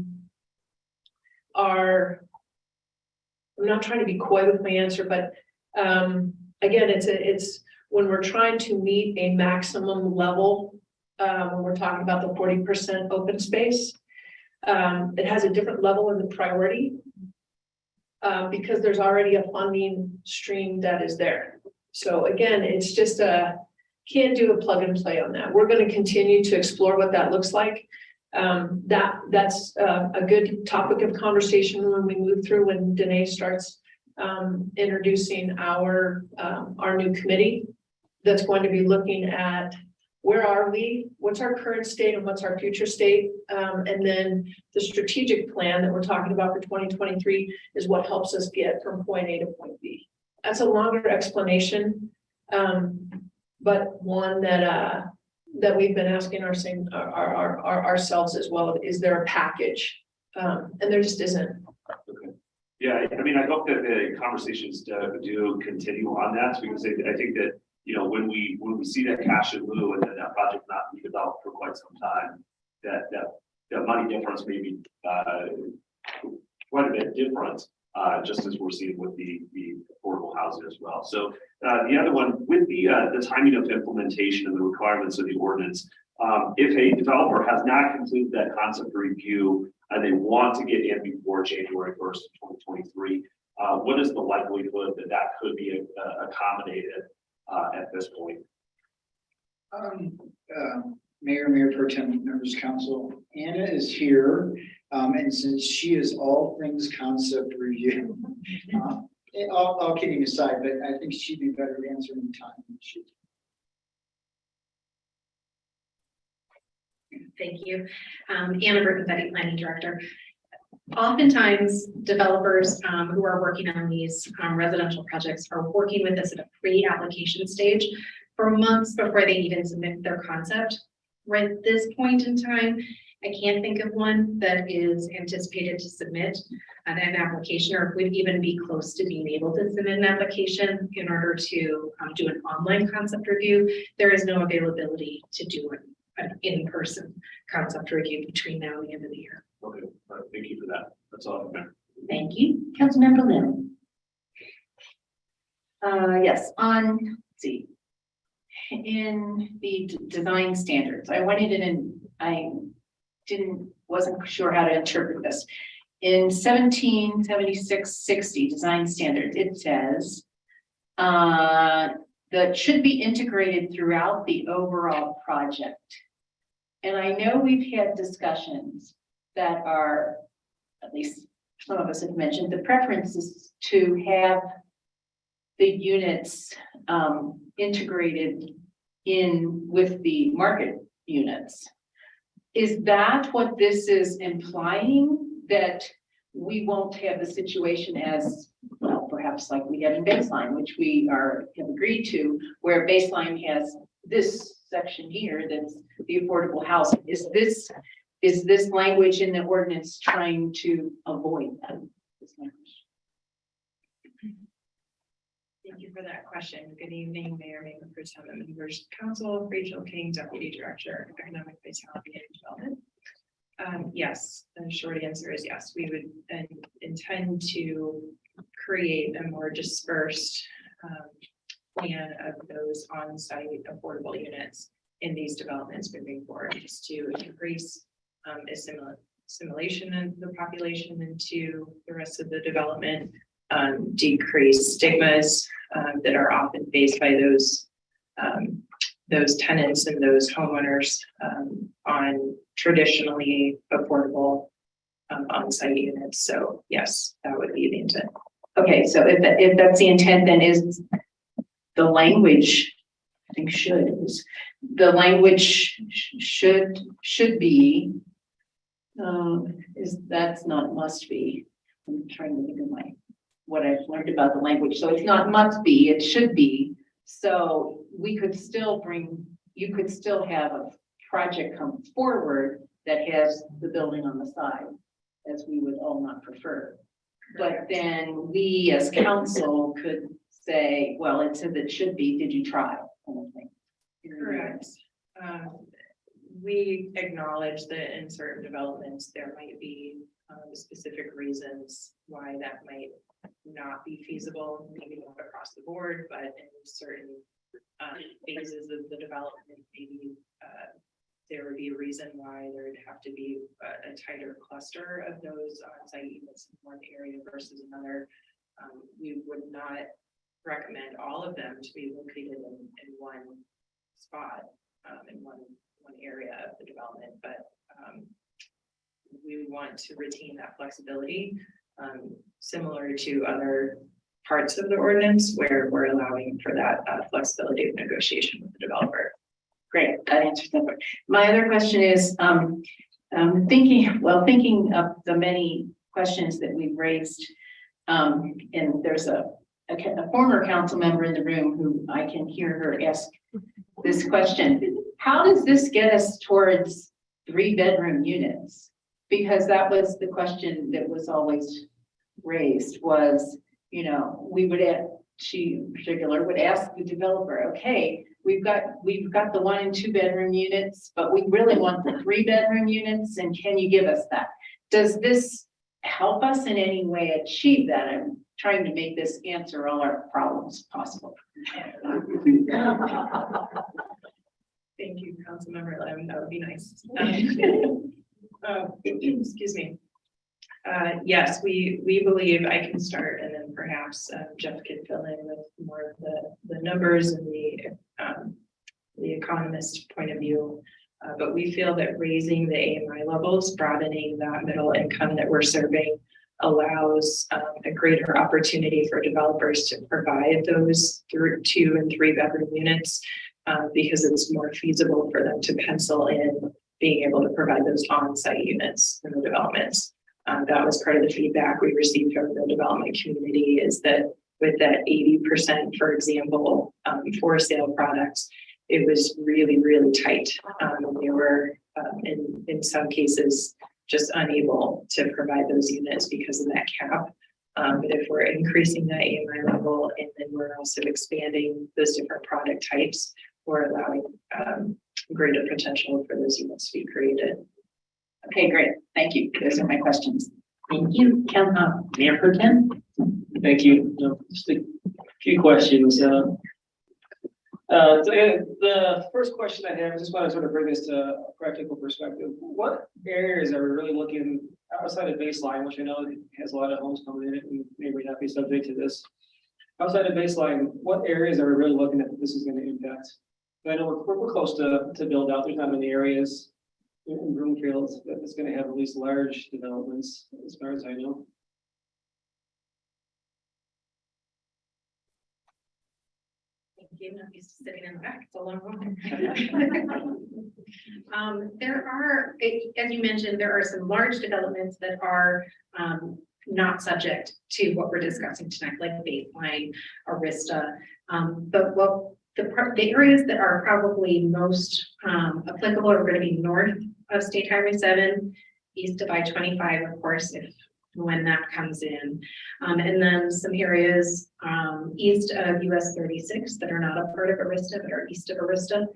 I'm not trying to be coy with my answer, but again, it's when we're trying to meet a maximum level, when we're talking about the 40% open space, it has a different level in the priority because there's already a funding stream that is there. So again, it's just can't do a plug and play on that. We're going to continue to explore what that looks like. That's a good topic of conversation when we move through, when Danae starts introducing our new committee that's going to be looking at where are we, what's our current state and what's our future state. And then the strategic plan that we're talking about for 2023 is what helps us get from point A to point B. That's a longer explanation, but one that we've been asking ourselves as well. Is there a package? And there just isn't. Okay. Yeah, I mean, I hope that the conversations do continue on that, because I think that, you know, when we see that cash in lieu and then that project not be developed for quite some time, that money difference may be quite a bit different, just as we're seeing with the affordable housing as well. So the other one, with the timing of implementation and the requirements of the ordinance, if a developer has not completed that concept review and they want to get in before January 1st, 2023, what is the likelihood that could be accommodated at this point? Mayor Pro Tem, members of council, Anna is here, and since she is all things concept review, all kidding aside, but I think she'd be better at answering in time than she. Thank you. Anna Burton, Planning Director. Oftentimes, developers who are working on these residential projects are working with us at a pre-application stage for months before they even submit their concept. Right at this point in time, I can't think of one that is anticipated to submit an application, or would even be close to being able to submit an application in order to do an online concept review. There is no availability to do an in-person concept review between now and the end of the year. Okay, all right, thank you for that. That's all I have. Thank you. Councilmember Lim. Yes, let's see. In the design standards, I went in and I wasn't sure how to interpret this. In 1776-60 design standards, it says the that should be integrated throughout the overall project. And I know we've had discussions that are, at least some of us have mentioned, the preference is to have the units integrated in with the market units. Is that what this is implying? That we won't have the situation as, well, perhaps like we have in Baseline, which we have agreed to, where Baseline has this section here that's the affordable housing. Is this language in the ordinance trying to avoid that? Thank you for that question. Good evening, Mayor, Mayor Pro Tem, and members of council, Rachel King, Deputy Director of Economic Vitality and Development. Yes, the short answer is yes. We would intend to create a more dispersed plan of those on-site affordable units in these developments moving forward, just to increase assimilation of the population into the rest of the development, decrease stigmas that are often faced by those tenants and those homeowners on traditionally affordable on-site units. So yes, that would be the intent. Okay, so if that's the intent, then is the language, I think the language should be, that's not must be. I'm trying to think of what I've learned about the language. So it's not must be, it should be. So we could still you could still have a project come forward that has the building on the side, as we would all not prefer. But then we as council could say, well, it said it should be, did you try? Kind of thing. Correct. We acknowledge that in certain developments, there might be specific reasons why that might not be feasible, maybe not across the board, but in certain phases of the development, maybe there would be a reason why there would have to be a tighter cluster of those on-site units in one area versus another. We would not recommend all of them to be located in one spot, in one area of the development, but we want to retain that flexibility, similar to other parts of the ordinance where we're allowing for that flexibility of negotiation with the developer. Great, that answers that part. My other question is, thinking of the many questions that we've raised, and there's a former council member in the room who I can hear her ask this question. How does this get us towards 3-bedroom units? Because that was the question that was always raised was, she in particular would ask the developer, okay, we've got the 1 and 2 bedroom units, but we really want the 3-bedroom units. And can you give us that? Does this help us in any way achieve that? I'm trying to make this answer all our problems possible. Thank you, Councilmember Lim. That would be nice. Excuse me. Yes, we believe, I can start and then perhaps Jeff can fill in with more of the numbers and the economist point of view. But we feel that raising the AMI levels, broadening that middle income that we're serving, allows a greater opportunity for developers to provide those 2 and 3 bedroom units because it's more feasible for them to pencil in being able to provide those on-site units in the developments. That was part of the feedback we received from the development community, is that with that 80%, for example, for sale products, it was really, really tight. They were in some cases just unable to provide those units because of that cap. But if we're increasing that AMI level and then we're also expanding those different product types, we're allowing greater potential for those units to be created. Okay, great. Thank you. Those are my questions. Thank you. Mayor Pro Tem. Thank you. Just a few questions. So the first question I have, I just want to sort of bring this to a practical perspective. What areas are we really looking outside of Baseline, which I know has a lot of homes coming in it and may or may not be subject to this? outside of baseline, what areas are we really looking at that this is gonna impact? I know we're close to build out. There's not many areas in Broomfield that is gonna have at least large developments, as far as I know. Thank you. I'm used to sitting in the back. It's a long one. There are, as you mentioned, there are some large developments that are not subject to what we're discussing tonight, like Baseline, Arista. But what the areas that are probably most applicable are going to be north of State Highway 7, east of I-25, of course, when that comes in. And then some areas east of US 36 that are not a part of Arista, but are east of Arista.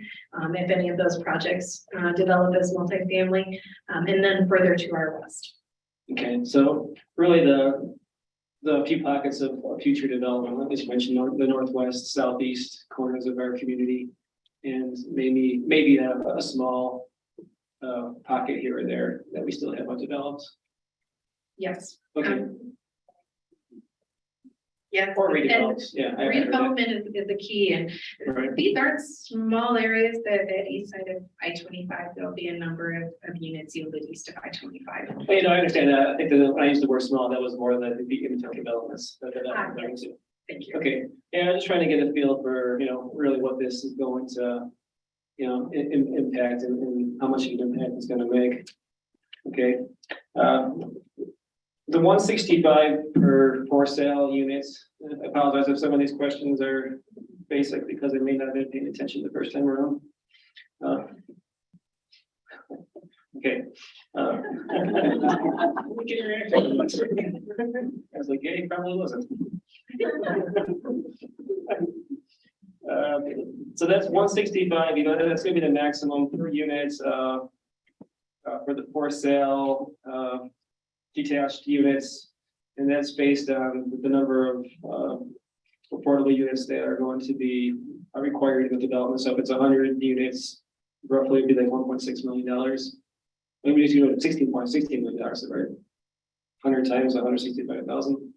If any of those projects develop as multifamily, and then further to our west. Okay, so really the few pockets of future development, like you mentioned, the northwest, southeast corners of our community, and maybe a small pocket here or there that we still have undeveloped. Yes. Okay. Yes. Or redeveloped, yeah. I heard that. Redevelopment is the key, and Right. these aren't small areas. That east side of I-25, there'll be a number of units yielded east of I-25. Well, I understand that. I think that when I used the word small, that was more the inventory developments that I'm referring to. Thank you. Okay, yeah, I'm just trying to get a feel for, really what this is going to, impact and how much of an impact it's gonna make. Okay. The 165 per for sale units, I apologize if some of these questions are basic because I may not have been paying attention the first time around. Okay. Look at your reaction. I was like, yeah, he probably wasn't. So that's 165, that's gonna be the maximum per unit, for the for sale, detached units. And that's based on the number of, affordable units that are going to be required in the development. So if it's 100 units, roughly it'd be like $1.6 million. Maybe it's $16.16 million, right? 100 times 165,000.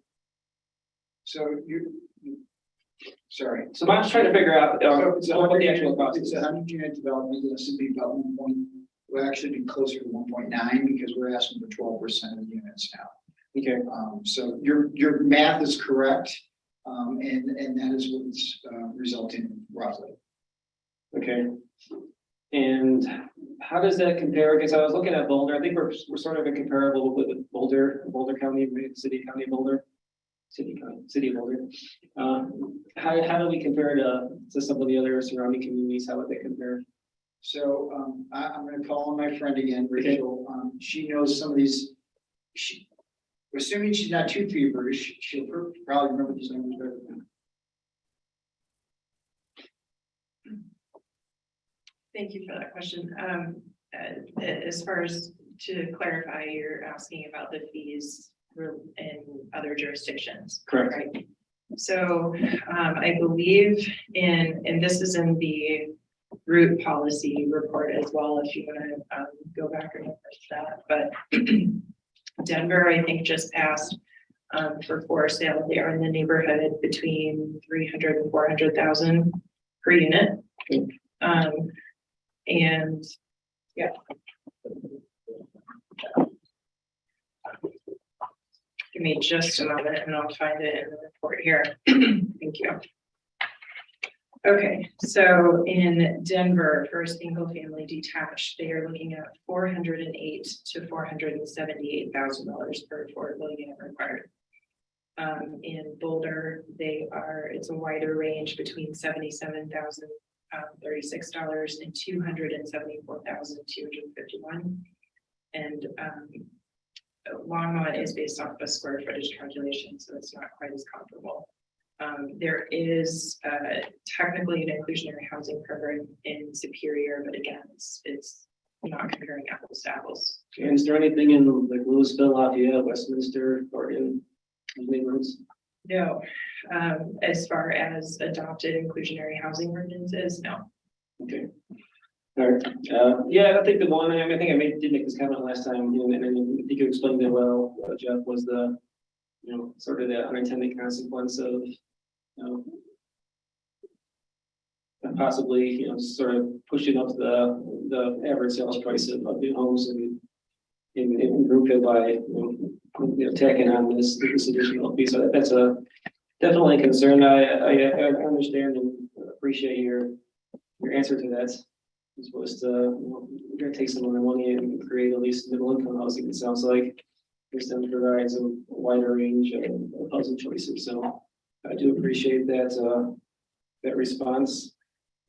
So sorry. So I'm just trying to figure out So it's what the actual cost It's is. 100 unit development, this would be about 1 point, will actually be closer to 1.9 because we're asking for 12% of the units now. Okay. So your math is correct, and that is what's resulting roughly. Okay. And how does that compare? Because I was looking at Boulder. I think we're sort of comparable with Boulder County, City of Boulder. How do we compare to some of the other surrounding communities? How would they compare? So I'm going to call on my friend again, Rachel. She knows some of these. Assuming she's not too feverish, she'll probably remember these numbers better than me. Thank you for that question. As far as to clarify, you're asking about the fees in other jurisdictions. Correct. Right. So I believe and this is in the route policy report as well, if you want to go back and look at that. But Denver, I think, just passed for sale. They are in the neighborhood between 300 and 400,000 per unit. And yeah. Give me just a moment and I'll find it in the report here. Thank you. Okay, so in Denver, for a single family detached, they are looking at $408,000 to $478,000 per affordable unit required. In Boulder, it's a wider range between $77,036 and $274,251. And Longmont is based off a square footage calculation, so it's not quite as comparable. There is technically an inclusionary housing program in Superior, but again, it's not comparing apples to apples. And is there anything in like Louisville, Lafayette, Westminster, or in neighborhoods? No, as far as adopted inclusionary housing ordinances, no. Okay. All right. Yeah, I think the one, I think I did make this comment last time, and I think you explained it well, Jeff, was the, sort of the unintended consequence of And possibly, sort of pushing up the average sales price of new homes in Broomfield by, tacking on this additional fee. So that's definitely a concern. I understand and appreciate your answer to that. You're supposed to, we're gonna take some of the money and create at least middle income housing, it sounds like. This then provides a wider range of housing choices. So I do appreciate that, that response.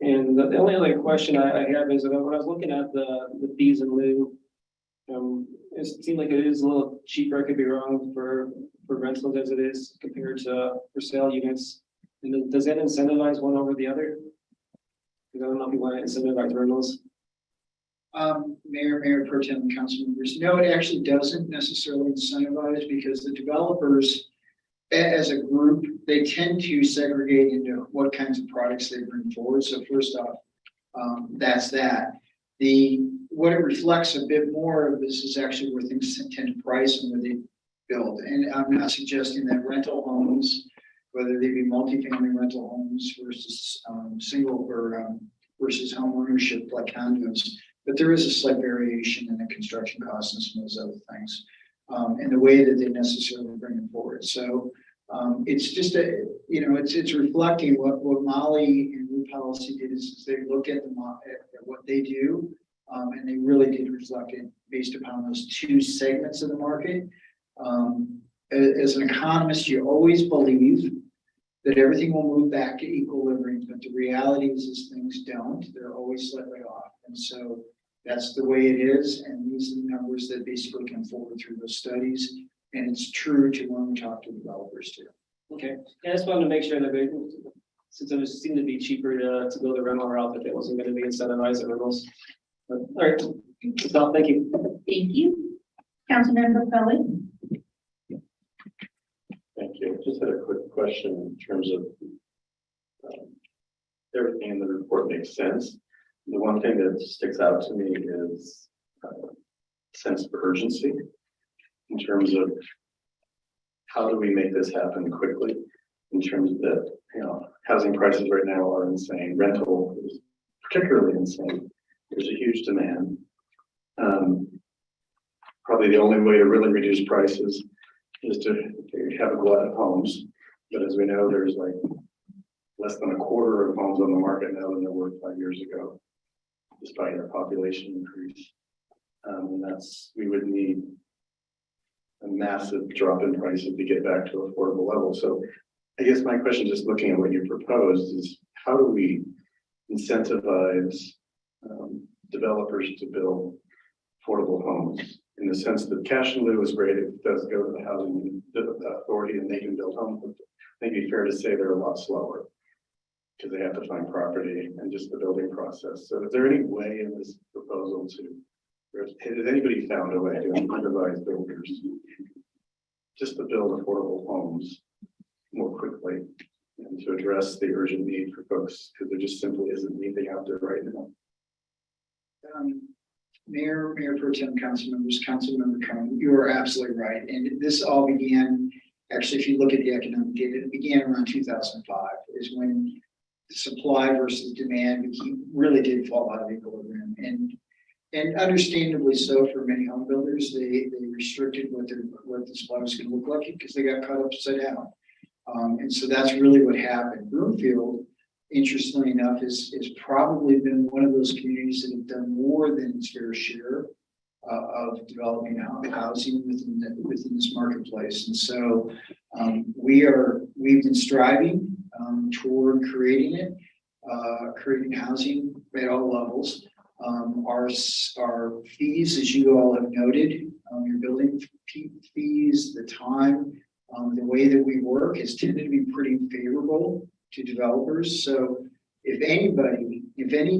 And the only other question I have is that when I was looking at the fees in lieu, it seemed like it is a little cheaper. I could be wrong for rentals as it is compared to for sale units. And does that incentivize one over the other? Because I don't know if you want to incentivize rentals. Mayor Pro Tem and council members, no, it actually doesn't necessarily incentivize because the developers, as a group, they tend to segregate into what kinds of products they bring forward. So first off, that's that. What it reflects a bit more of this is actually where things tend to price and where they build. And I'm not suggesting that rental homes, whether they be multifamily rental homes versus single or versus home ownership like condos, but there is a slight variation in the construction costs and some of those other things, and the way that they necessarily bring it forward. So it's just it's reflecting what Molly and Root Policy did is they look at what they do, and they really did reflect it based upon those two segments of the market. As an economist, you always believe that everything will move back to equilibrium, but the reality is things don't. They're always slightly off, and so that's the way it is. And these are the numbers that basically come forward through those studies. And it's true to when we talk to developers too. Okay, yeah, I just wanted to make sure that since it seemed to be cheaper to go the rental route, that it wasn't going to be incentivized at rentals. But, all right, so thank you. Thank you. Councilmember Kelly. Thank you. Just had a quick question in terms of everything in the report makes sense. The one thing that sticks out to me is sense of urgency in terms of how do we make this happen quickly, in terms of that, housing prices right now are insane. Rental is particularly insane. There's a huge demand. Probably the only way to really reduce prices is to have a glut of homes. But as we know, there's like less than a quarter of homes on the market now than there were 5 years ago, despite our population increase. And we would need a massive drop in prices to get back to affordable levels. So I guess my question, just looking at what you proposed, is how do we incentivize developers to build affordable homes, in the sense that cash in lieu is great. It does go to the housing authority and they can build homes. But I think it'd be fair to say they're a lot slower because they have to find property and just the building process. So is there any way in this proposal has anybody found a way to incentivize builders just to build affordable homes more quickly and to address the urgent need for folks, because there just simply isn't anything out there right now? Mayor Pro Tem, council members, Councilmember Cohen, you are absolutely right. And this all began, actually, if you look at the economic data, it began around 2005, is when the supply versus demand really did fall out of equilibrium. And understandably so for many home builders, they restricted what the supply was going to look like because they got caught upside down. And so that's really what happened. Broomfield, interestingly enough, has probably been one of those communities that have done more than its fair share of developing housing within this marketplace. And so we've been striving toward creating housing at all levels. Our fees, as you all have noted, your building fees, the time, the way that we work has tended to be pretty favorable to developers. So if any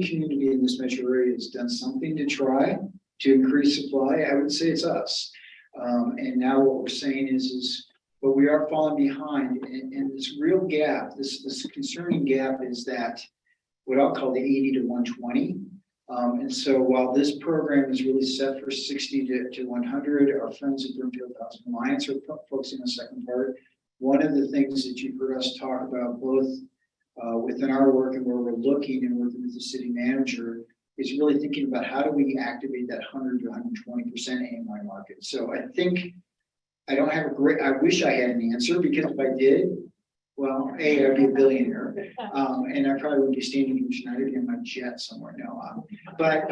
community in this metro area has done something to try to increase supply, I would say it's us. And now what we're saying is but we are falling behind, and this real gap, this concerning gap is that what I'll call the 80 to 120. And so while this program is really set for 60 to 100, our friends at Broomfield Housing Alliance are focusing on the second part one of the things that you've heard us talk about both within our work and where we're looking and working with the city manager is really thinking about how do we activate that 100 to 120% AMI market. So I think I don't have a great, I wish I had an answer, because if I did, well, A, I'd be a billionaire. And I probably wouldn't be standing here tonight, I'd be on my jet somewhere now. But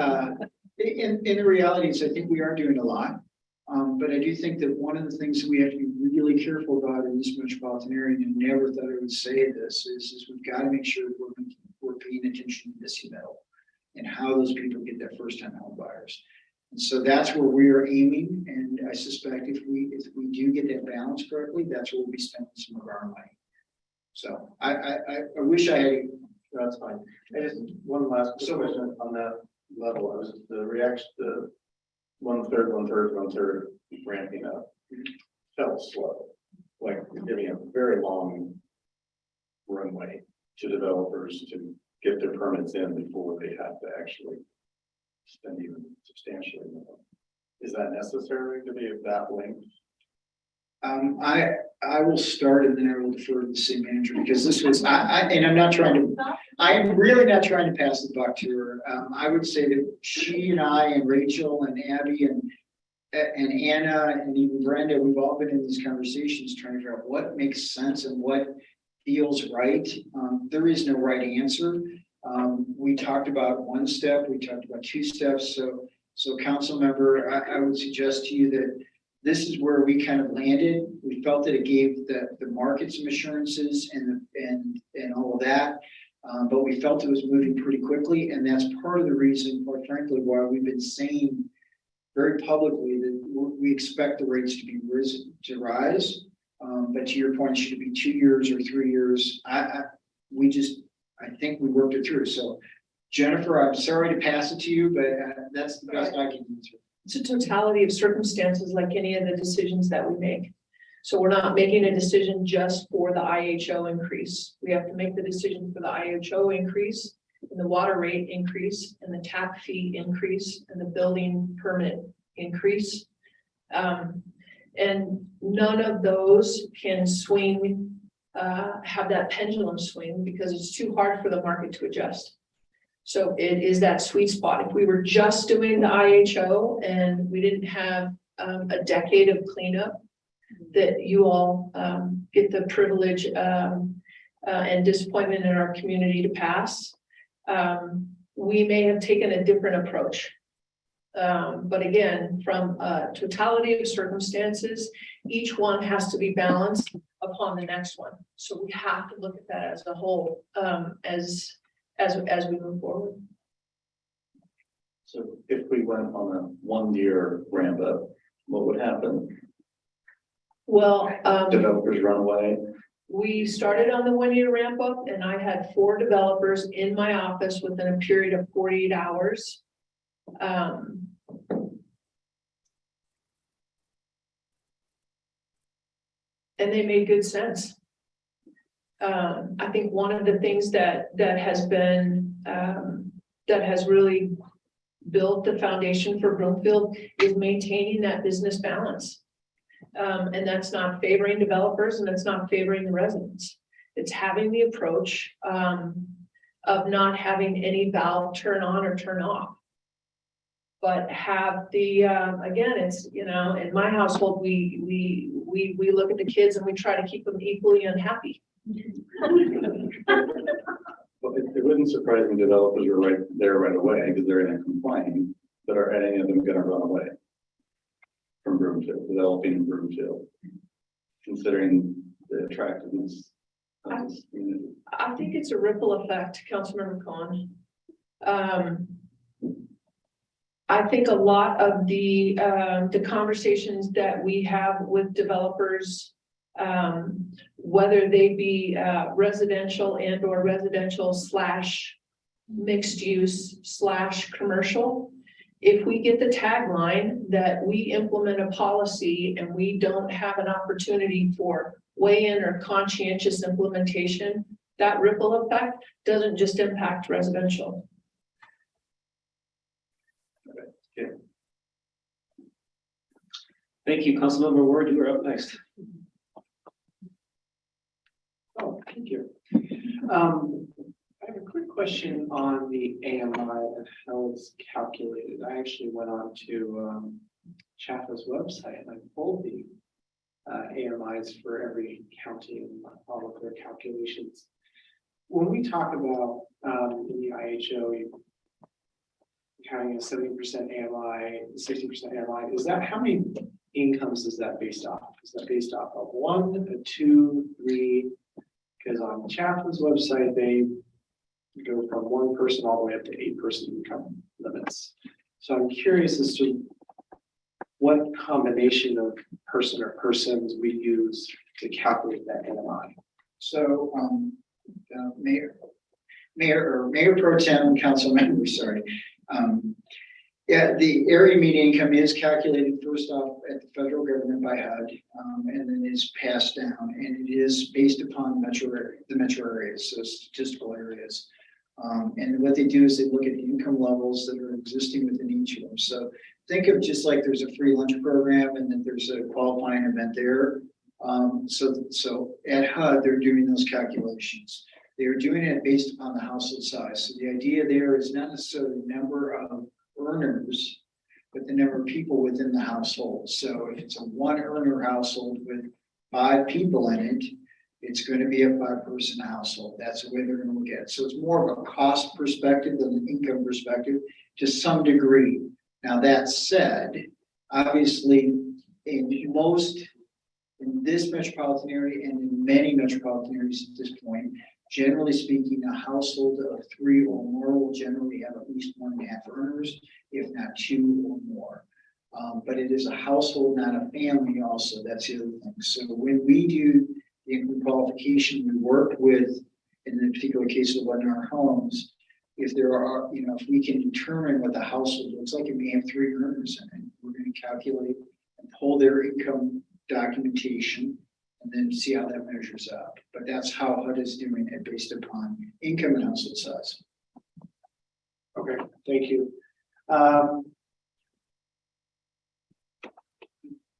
in the reality is I think we are doing a lot. But I do think that one of the things that we have to be really careful about in this metropolitan area, and I never thought I would say this, is we've got to make sure that we're paying attention to this metal and how those people get their first-time home buyers. And so that's where we are aiming. And I suspect if we do get that balance correctly, that's where we'll be spending some of our money. So I wish I had. That's fine. I just, one last question on that level, is the reaction, the one third ramping up felt slow. Like you're giving a very long runway to developers to get their permits in before they have to actually spend even substantially more. Is that necessary to be of that length? I will start and then I will defer to the city manager, because this was, and I'm not trying to, I am really not trying to pass the buck to her. I would say that she and I and Rachel and Abby and Anna and even Brenda, we've all been in these conversations trying to figure out what makes sense and what feels right. There is no right answer. We talked about one step, we talked about two steps. So council member, I would suggest to you that this is where we kind of landed. We felt that it gave the market some assurances and all of that. But we felt it was moving pretty quickly. And that's part of the reason, quite frankly, why we've been saying very publicly that we expect the rates to rise. But to your point, should it be 2 years or 3 years? I think we worked it through. So Jennifer, I'm sorry to pass it to you, but that's the best I can answer. It's a totality of circumstances like any of the decisions that we make. So we're not making a decision just for the IHO increase. We have to make the decision for the IHO increase and the water rate increase and the tap fee increase and the building permit increase. And none of those can swing, have that pendulum swing, because it's too hard for the market to adjust. So it is that sweet spot. If we were just doing the IHO and we didn't have a decade of cleanup that you all get the privilege and disappointment in our community to pass, we may have taken a different approach. But again, from a totality of circumstances, each one has to be balanced upon the next one. So we have to look at that as a whole, as we move forward. So if we went on a 1 year ramp up, what would happen? Well, Developers run away? we started on the 1 year ramp up, and I had 4 developers in my office within a period of 48 hours. And they made good sense. I think one of the things that has been, that has really built the foundation for Broomfield is maintaining that business balance. And that's not favoring developers and it's not favoring the residents. It's having the approach of not having any valve turn on or turn off. But have the, again, it's, you know, in my household, we look at the kids and we try to keep them equally unhappy. Well, it wouldn't surprise me developers are right there right away because they're in a complaining, but are any of them going to run away from Broomfield, developing in Broomfield, considering the attractiveness of this community? I think it's a ripple effect, Councilmember Khan. I think a lot of the conversations that we have with developers, whether they be residential and or residential / mixed use / commercial, if we get the tagline that we implement a policy and we don't have an opportunity for weigh-in or conscientious implementation, that ripple effect doesn't just impact residential. Thank you, Councilmember Ward. You are up next. Thank you. I have a quick question on the AMI and how it's calculated. I actually went on to Chafa's website and I pulled the AMIs for every county and all of their calculations. When we talk about in the IHO, counting a 70% AMI, 60% AMI, is that how many incomes is that based off? Is that based off of 1, a 2, 3? Because on Chafa's website, they go from 1 person all the way up to 8-person income limits. So I'm curious as to what combination of person or persons we use to calculate that AMI. So, Mayor Pro Tem, council members, sorry. Yeah, the area median income is calculated first off at the federal government by HUD, and then is passed down, and it is based upon the metro areas, so statistical areas. And what they do is they look at the income levels that are existing within each of them. So think of just like there's a free lunch program and then there's a qualifying event there. So at HUD, they're doing those calculations. They're doing it based upon the household size. So the idea there is not necessarily the number of earners, but the number of people within the household. So if it's a 1-earner household with 5 people in it, it's going to be a 5-person household. That's the way they're going to look at it. So it's more of a cost perspective than an income perspective to some degree. Now that said, obviously in this metropolitan area and in many metropolitan areas at this point, generally speaking, a household of 3 or more will generally have at least 1.5 earners, if not 2 or more. But it is a household, not a family also. That's the other thing. So when we do the income qualification, we work with, in the particular case of one in our homes, if there are, if we can determine what the household looks like, and we have 3 earners in it, we're going to calculate and pull their income documentation and then see how that measures up. But that's how HUD is doing it based upon income and household size. Okay, thank you.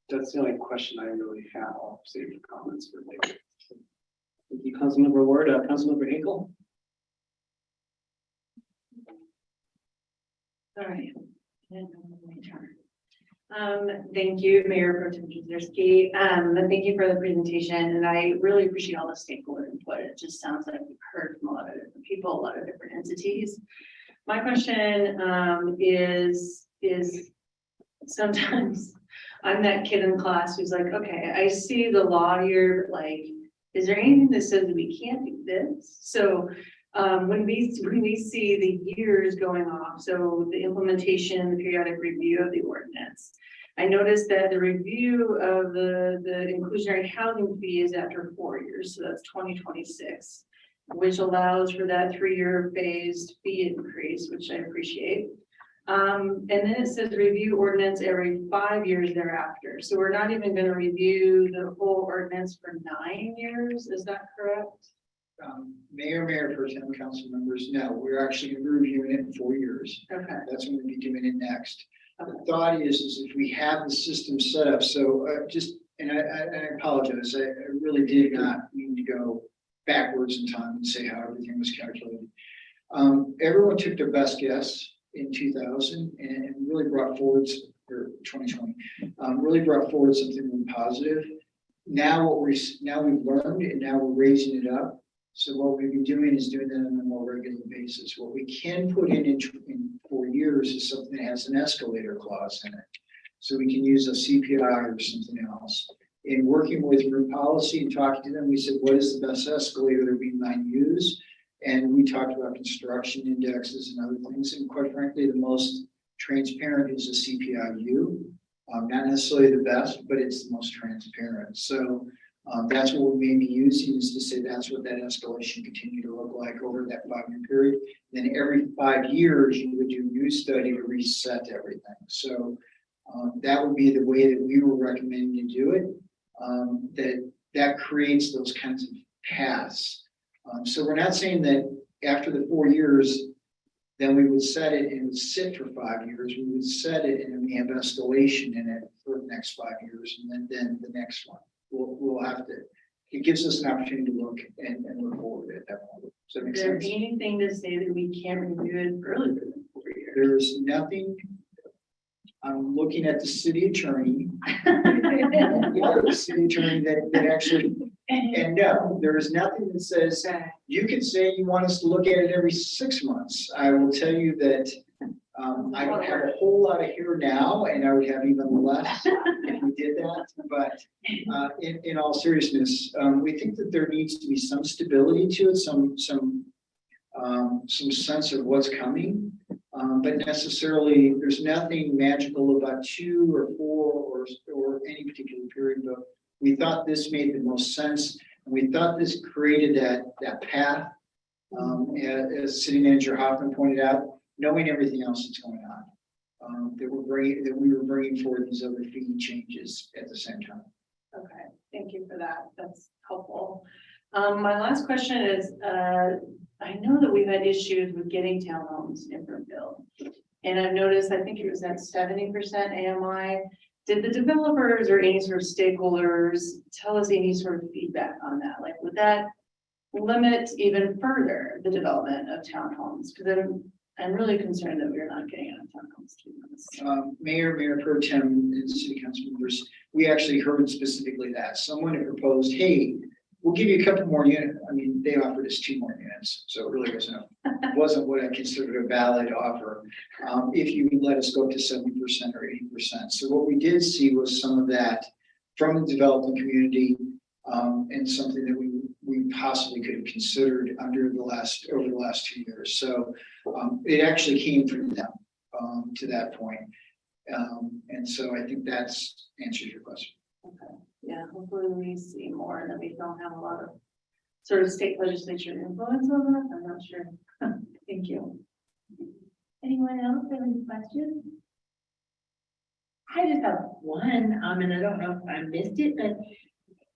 That's the only question I really have. I'll save your comments for later. Thank you, Councilmember Ward. Councilmember Hinkle. All right. Thank you, Mayor Pro Tem Kizerski. Thank you for the presentation, and I really appreciate all the stakeholder input. It just sounds like we've heard from a lot of different people, a lot of different entities. My question is sometimes I'm that kid in class who's like, okay, I see the law here, but like, is there anything that says that we can't do this? So when we see the years going off, so the implementation, the periodic review of the ordinance, I noticed that the review of the inclusionary housing fee is after 4 years, so that's 2026, which allows for that 3-year phased fee increase, which I appreciate. And then it says review ordinance every 5 years thereafter. So we're not even going to review the whole ordinance for 9 years. Is that correct? Mayor Pro Tem, council members, no, we're actually going to be reviewing it in 4 years. Okay. That's when we'll be doing it next. The thought is if we have the system set up, so and I apologize, I really did not mean to go backwards in time and say how everything was calculated. Everyone took their best guess in 2000 and really brought forward, or 2020, really brought forward something really positive. Now we've learned and now we're raising it up. So what we've been doing is doing that on a more regular basis. What we can put in 4 years is something that has an escalator clause in it. So we can use a CPI or something else. In working with root policy and talking to them, we said, what is the best escalator that we might use? And we talked about construction indexes and other things. And quite frankly, the most transparent is a CPI-U. Not necessarily the best, but it's the most transparent. So that's what we may be using, is to say that's what that escalation continue to look like over that 5-year period. Then every 5 years, you would do a new study to reset everything. So that would be the way that we were recommending to do it. That creates those kinds of paths. So we're not saying that after the 4 years, then we would set it and it would sit for 5 years. We would set it and then we have escalation in it for the next 5 years, and then the next one. We'll have to it gives us an opportunity to look and move forward at that point. Does that make Is there sense? anything to say that we can't review it earlier than 4 years? There's nothing. I'm looking at the city attorney. The city attorney that actually, and no, there is nothing that says, you can say you want us to look at it every 6 months. I will tell you that I don't have a whole lot of here now, and I would have even less if we did that. But in all seriousness, we think that there needs to be some stability to it, some sense of what's coming. But necessarily, there's nothing magical about 2 or 4 or any particular period. But we thought this made the most sense, and we thought this created that path. As City Manager Hoffman pointed out, knowing everything else that's going on, that we were bringing forward these other fee changes at the same time. Okay, thank you for that. That's helpful. My last question is, I know that we've had issues with getting townhomes in Broomfield. And I've noticed, I think it was at 70% AMI. Did the developers or any sort of stakeholders tell us any sort of feedback on that? Like, would that limit even further the development of townhomes? Because I'm really concerned that we're not getting enough townhomes to this. Mayor Pro Tem, and City Council members, we actually heard specifically that someone had proposed, hey, we'll give you a couple more units. I mean, they offered us 2 more units, so it really wasn't what I considered a valid offer. If you would let us go up to 70% or 80%. So what we did see was some of that from the developing community, and something that we possibly could have considered over the last 2 years. So it actually came from them to that point. And so I think that's answers your question. Okay, yeah, hopefully we see more and that we don't have a lot of sort of state legislature influence on that. I'm not sure. Thank you. Anyone else have any questions? I just have one, and I don't know if I missed it, but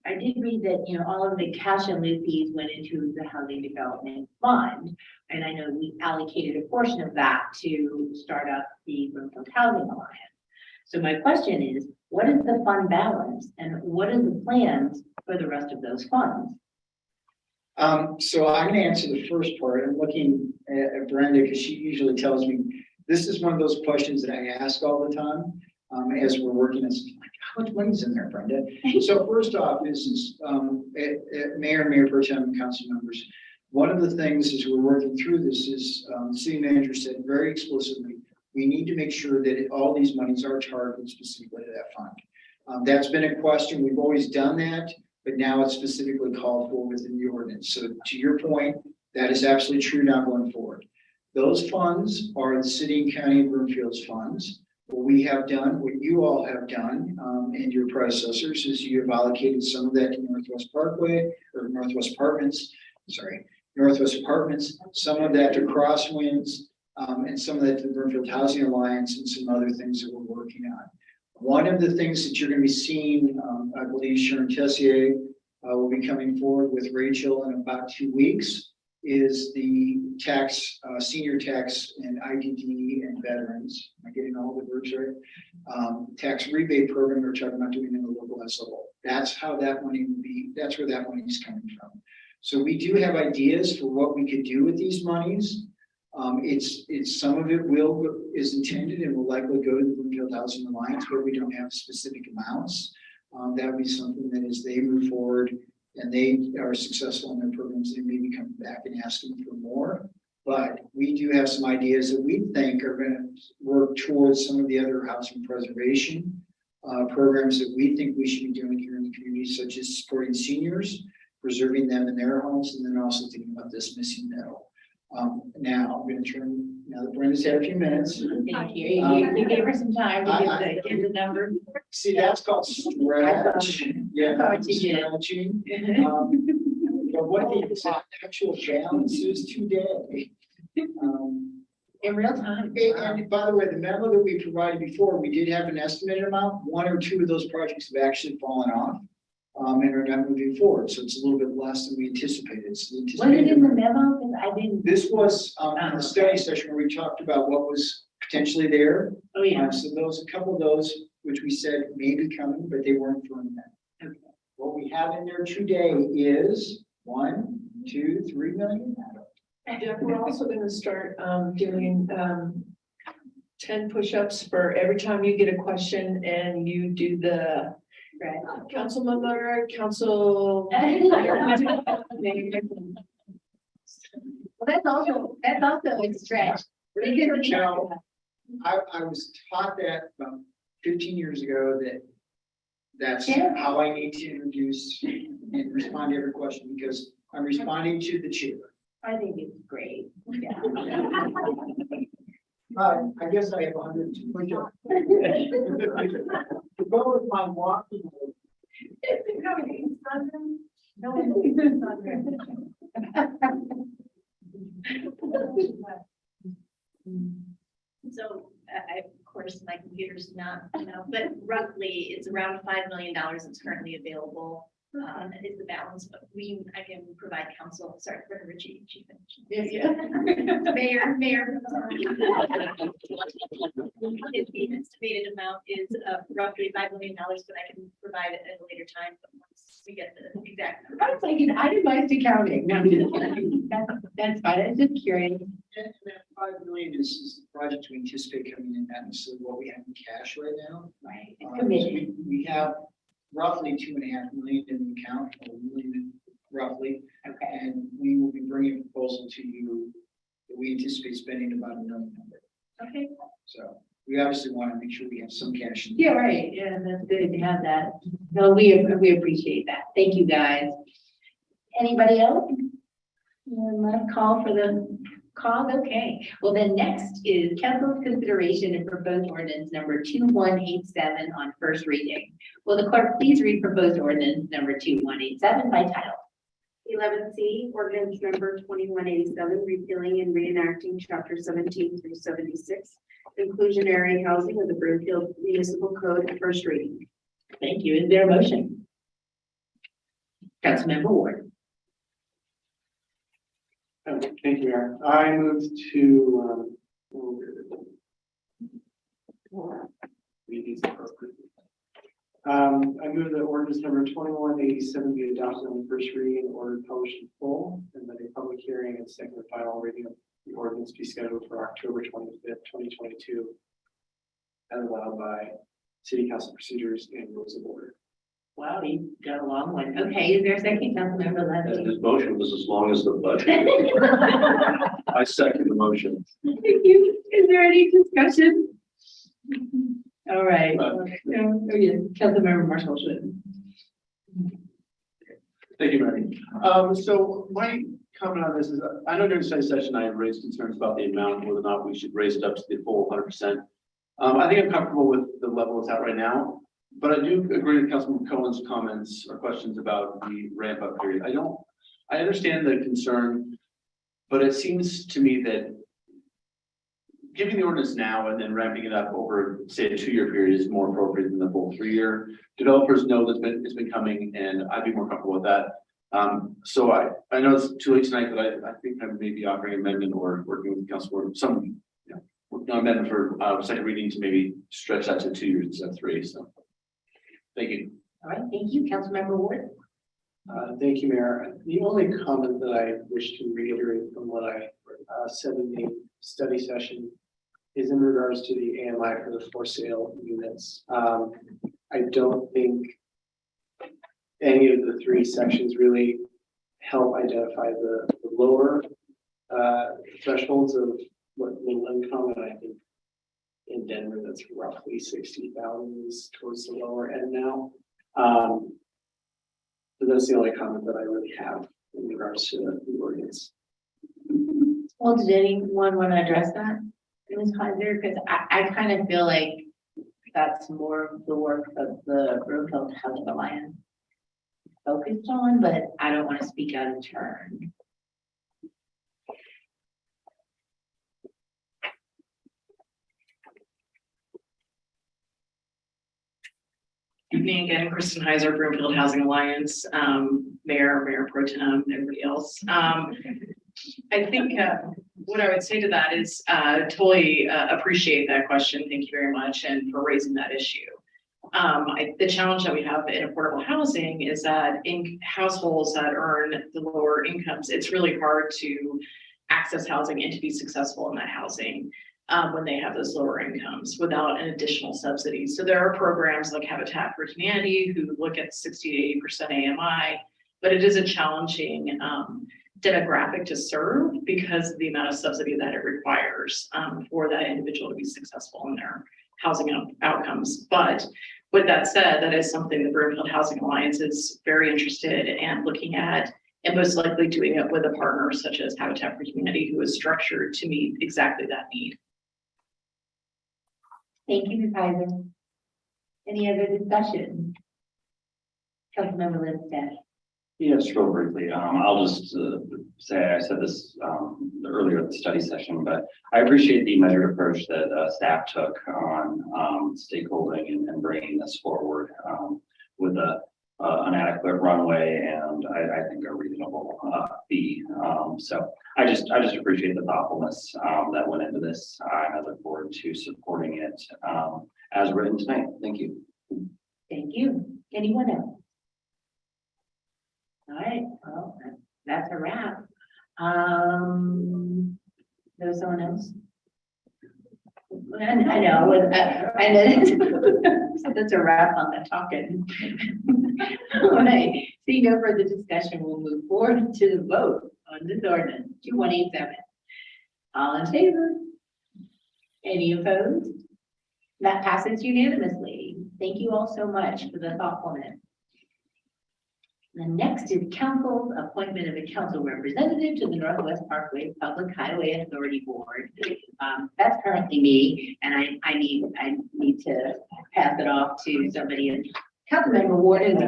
I did read that, all of the cash and lieu fees went into the Housing Development Fund. And I know we allocated a portion of that to start up the Broomfield Housing Alliance. So my question is, what is the fund balance and what are the plans for the rest of those funds? So I'm going to answer the first part. I'm looking at Brenda because she usually tells me, this is one of those questions that I ask all the time as we're working. It's like, how much money's in there, Brenda? So first off is Mayor Pro Tem and council members. One of the things as we're working through this is the city manager said very explicitly, we need to make sure that all these monies are targeted specifically to that fund. That's been a question. We've always done that, but now it's specifically called for within the ordinance. So to your point, that is absolutely true now going forward. Those funds are the city and county of Broomfield's funds. What we have done, what you all have done, and your predecessors, is you have allocated some of that to Northwest Parkway or Northwest Apartments, some of that to Crosswinds, and some of that to the Broomfield Housing Alliance and some other things that we're working on. One of the things that you're going to be seeing, I believe Sharon Tessier will be coming forward with Rachel in about 2 weeks, is the tax, senior tax and IDD and veterans. Am I getting all the groups right? Tax rebate program we're talking about doing in the local level. That's how that money would be, that's where that money is coming from. So we do have ideas for what we could do with these monies. It's some of it is intended and will likely go to the Broomfield Housing Alliance, where we don't have specific amounts. That would be something that as they move forward and they are successful in their programs, they may be coming back and asking for more. But we do have some ideas that we think are going to work towards some of the other housing preservation programs that we think we should be doing here in the community, such as supporting seniors, preserving them in their homes, and then also thinking about this missing middle. Now I'm going to turn, now that Brenda's had a few minutes. Thank you. You gave her some time to give the number. See, that's called stretch. Yeah, stretching. But what the actual balance is today. In real time. And by the way, the memo that we provided before, we did have an estimated amount. 1 or 2 of those projects have actually fallen off. And are not moving forward, so it's a little bit less than we anticipated. So Was it in the memo? Because I didn't. This was in the study session where we talked about what was potentially there. Oh, yeah. So those, a couple of those, which we said may be coming, but they weren't firm yet. Okay. What we have in there today is 1, 2, 3 million. Jeff, we're also gonna start doing 10 push-ups for every time you get a question and you do the council member, council. Well, that's also a stretch. Now, I was taught that about 15 years ago that that's Yeah. how I need to introduce and respond to every question because I'm responding to the chair. I think it's great. Yeah. But I guess I have 102 push-ups. To go with my walking. So of course, my computer's not, but roughly it's around $5 million that's currently available. Is the balance, but I can provide counsel, sorry, for Richie. Mayor. The estimated amount is roughly $5 million, but I can provide it at a later time, but once we get the exact. I was thinking itemized accounting. No, I'm just kidding. That's fine. I was just curious. And that 5 million is the project we anticipate coming in at, so what we have in cash right now. Right. So we have roughly 2.5 million in the account, or 1 million roughly. Okay. And we will be bringing a proposal to you that we anticipate spending about $1 million. Okay. So we obviously want to make sure we have some cash. In Yeah, right. Yeah, that's good to have that. No, we appreciate that. Thank you, guys. Anybody else? Last call for the cause? Okay. Well, then next is council's consideration and proposed ordinance number 2187 on first reading. Will the clerk please read proposed ordinance number 2187 by title? 11C, ordinance number 2187, repealing and reenacting chapter 17 through 76, inclusionary housing of the Broomfield Municipal Code, first reading. Thank you. Is there a motion? Councilmember Ward. Thank you, Mayor. I move to, read these appropriately. I move that ordinance number 2187 be adopted on first reading, ordered, published in full, and that a public hearing and second and final reading of the ordinance be scheduled for October 25th, 2022, as allowed by city council procedures and rules of order. Wow, you got a long one. Okay, is there a second, Councilmember And Levy? his motion was as long as the budget. I second the motion. Thank you. Is there any discussion? All right. Oh, yeah, Councilmember Marshall should. Thank you, Mary. So my comment on this is, I know during study session, I raised concerns about the amount, whether or not we should raise it up to the full 100%. I think I'm comfortable with the level it's at right now, but I do agree with Councilman Cohen's comments or questions about the ramp up period. I understand the concern, but it seems to me that giving the ordinance now and then ramping it up over, say, a 2-year period is more appropriate than the full 3-year. Developers know that it's been coming, and I'd be more comfortable with that. So I know it's too late tonight, but I think I may be offering an amendment or working with the council or some, working on amendment for second reading to maybe stretch that to 2 years instead of 3. So, thank you. All right, thank you, Councilmember Ward. Thank you, Mayor. The only comment that I wish to reiterate from what I said in the study session is in regards to the AMI for the for sale units. I don't think any of the 3 sections really help identify the lower thresholds of what middle income, and I think in Denver, that's roughly 60,000 is towards the lower end now. But that's the only comment that I really have in regards to the ordinance. Well, did anyone want to address that, Ms. Kaiser? Because I kind of feel like that's more of the work of the Broomfield Housing Alliance focused on, but I don't want to speak out of turn. Evening again, Kristen Heiser, Broomfield Housing Alliance, Mayor Pro Tem, everybody else. I think what I would say to that is totally appreciate that question. Thank you very much and for raising that issue. The challenge that we have in affordable housing is that in households that earn the lower incomes, it's really hard to access housing and to be successful in that housing when they have those lower incomes without an additional subsidy. So there are programs like Habitat for Humanity who look at 60 to 80% AMI, but it is a challenging demographic to serve because of the amount of subsidy that it requires for that individual to be successful in their housing outcomes. But with that said, that is something the Broomfield Housing Alliance is very interested in looking at, and most likely doing it with a partner such as Habitat for Humanity, who is structured to meet exactly that need. Thank you, Ms. Heiser. Any other discussion? Councilmember Lindstedt. Yes, real briefly, I'll just say, I said this earlier at the study session, but I appreciate the measured approach that staff took on stakeholding and bringing this forward with an adequate runway and I think a reasonable fee. So I just appreciate the thoughtfulness that went into this. I look forward to supporting it as written tonight. Thank you. Thank you. Anyone else? All right, well, that's a wrap. There's someone else? I know, I know. So that's a wrap on the talking. All right, seeing no further discussion, we'll move forward to the vote on this ordinance 2187. All in favor? Any opposed? That passes unanimously. Thank you all so much for the thoughtfulness. The next is council's appointment of a council representative to the Northwest Parkway Public Highway Authority Board. That's currently me, and I need to pass it off to somebody. And Councilmember Ward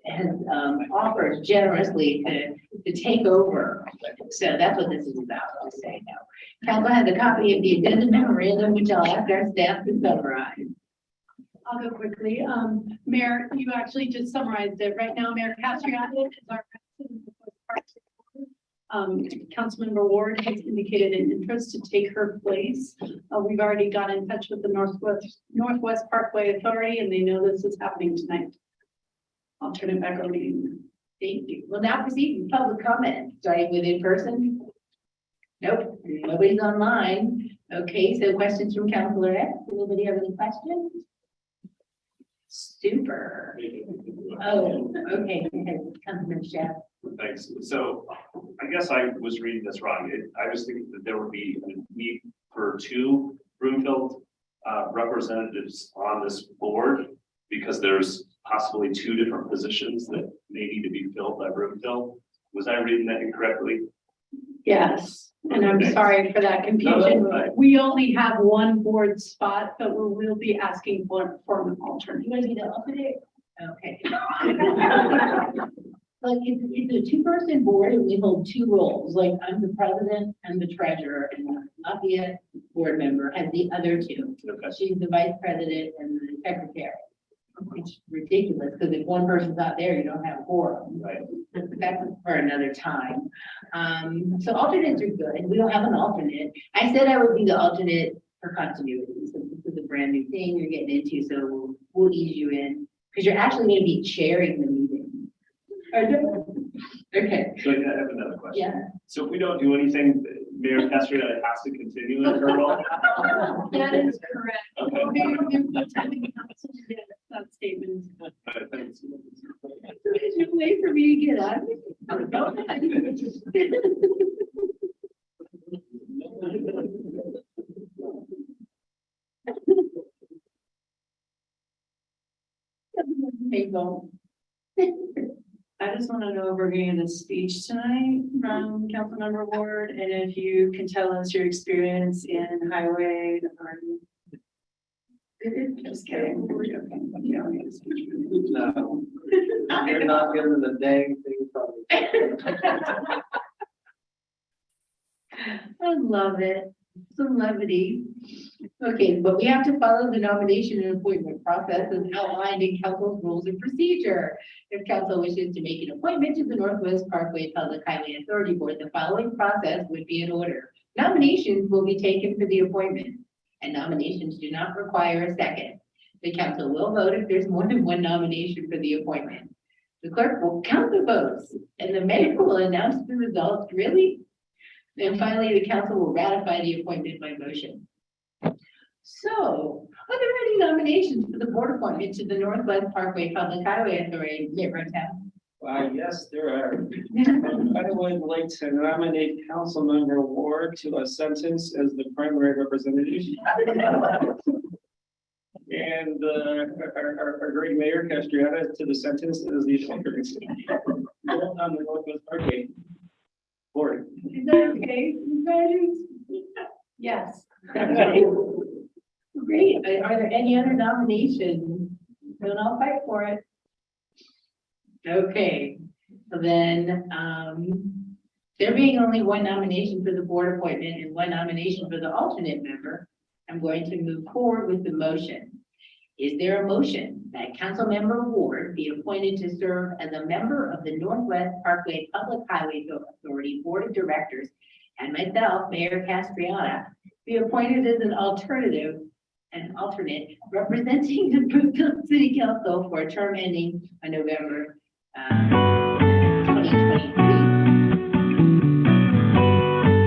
has offered generously to take over. So that's what this is about, I'll say now. Council has a copy of the addendum memorandum, which I'll ask our staff to summarize. I'll go quickly. Mayor, you actually just summarized it. Right now, Mayor Castriot is our president of the Parks. Councilmember Ward has indicated an interest to take her place. We've already got in touch with the Northwest Parkway Authority, and they know this is happening tonight. I'll turn it back over to you. Thank you. We'll now proceed with public comment, starting with in person. Nope, nobody's online. Okay, so questions from Councilor X. Anybody have any questions? Super. Oh, okay. Councilman Chef. Thanks. So I guess I was reading this wrong. I was thinking that there would be a need for 2 Broomfield representatives on this board because there's possibly 2 different positions that may need to be filled by Broomfield. Was I reading that incorrectly? Yes, and I'm sorry for that confusion. We only have 1 board spot, but we will be asking for an alternate. You want to be the alternate? Okay. Like it's a 2-person board and we hold 2 roles. Like I'm the president and the treasurer, and Lafayette board member has the other 2. Okay. She's the vice president and the secretary. It's ridiculous because if one person's not there, you don't have a quorum. Right. That's for another time. So alternates are good. We don't have an alternate. I said I would be the alternate for continuity. So this is a brand new thing you're getting into, so we'll ease you in because you're actually going to be chairing the meeting. Okay. So I have another question. Yeah. So if we don't do anything, Mayor Castriot has to continue in her role? That is correct. Okay. That statement. Thanks. There's no way for me to get out of I just want to know if we're getting a speech tonight from Councilmember Ward, and if you can tell us your experience in highway department. Just kidding. No. You're not giving the dang thing from me. I love it. Some levity. Okay, but we have to follow the nomination and appointment process as outlined in council's rules and procedure. If council wishes to make an appointment to the Northwest Parkway Public Highway Authority Board, the following process would be in order. Nominations will be taken for the appointment, and nominations do not require a second. The council will vote if there's more than one nomination for the appointment. The clerk will count the votes and the mayor will announce the results, really? Then finally, the council will ratify the appointment by motion. So, are there any nominations for the board appointment to the Northwest Parkway Public Highway Authority, Mayor Pro Tem? Why, yes, there are. I would like to nominate Councilmember Ward to a sentence as the primary representative. And our great Mayor Castriata to the sentence as the alternate. On the Northwest Parkway Board. Is that okay? Yes. Great. Are there any other nominations? Then I'll fight for it. Okay, so then, there being only one nomination for the board appointment and one nomination for the alternate member, I'm going to move forward with the motion. Is there a motion that Councilmember Ward be appointed to serve as a member of the Northwest Parkway Public Highway Authority Board of Directors, and myself, Mayor Castriata, be appointed as an alternate representing the Brookfield City Council for a term ending on November 2023.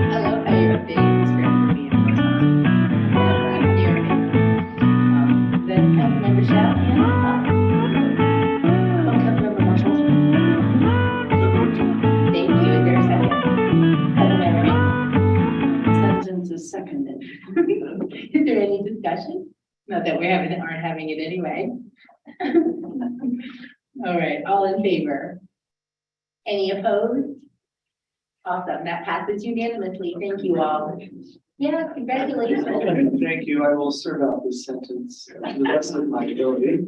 I love how you're updating the script for me. I'm hearing it. Then Councilmember Stout, Councilmember Marshall. Thank you. Is there a second? Councilmember Sentence is seconded. Is there any discussion? Not that we aren't having it anyway. All right, all in favor? Any opposed? Awesome, that passes unanimously. Thank you all. Yeah, congratulations. Thank you. I will serve out this sentence to the best of my ability.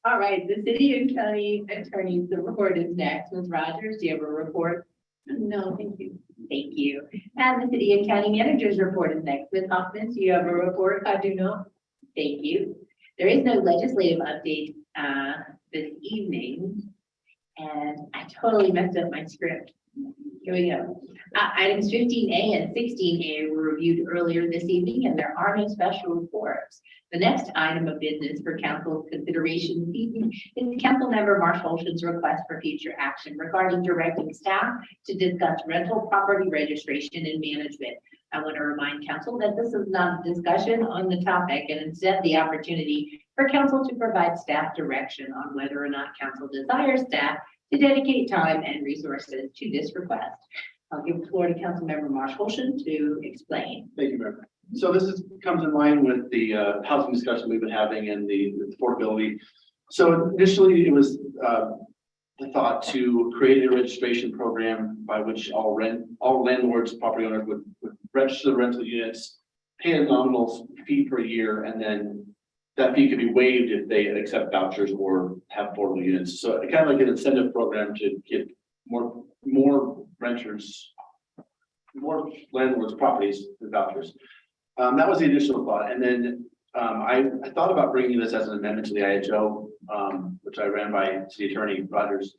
All right, the city and county attorney's report is next. Ms. Rogers, do you have a report? No, thank you. Thank you. And the city and county manager's report is next. Ms. Hoffman, do you have a report? I do not. Thank you. There is no legislative update this evening. And I totally messed up my script. Here we go. Items 15A and 16A were reviewed earlier this evening, and there are no special reports. The next item of business for council's consideration this evening is Councilmember Marshall's request for future action regarding directing staff to discuss rental property registration and management. I want to remind council that this is not a discussion on the topic, and instead the opportunity for council to provide staff direction on whether or not council desires staff to dedicate time and resources to this request. I'll give the floor to Councilmember Marshall to explain. Thank you, Mayor. So comes in line with the housing discussion we've been having and the affordability. So initially it was the thought to create a registration program by which all landlords, property owners would register the rental units, pay a nominal fee per year, and then that fee could be waived if they accept vouchers or have affordable units. So kind of like an incentive program to get more renters, more landlords' properties with vouchers. That was the initial thought. And then I thought about bringing this as an amendment to the IHO, which I ran by City Attorney Rogers.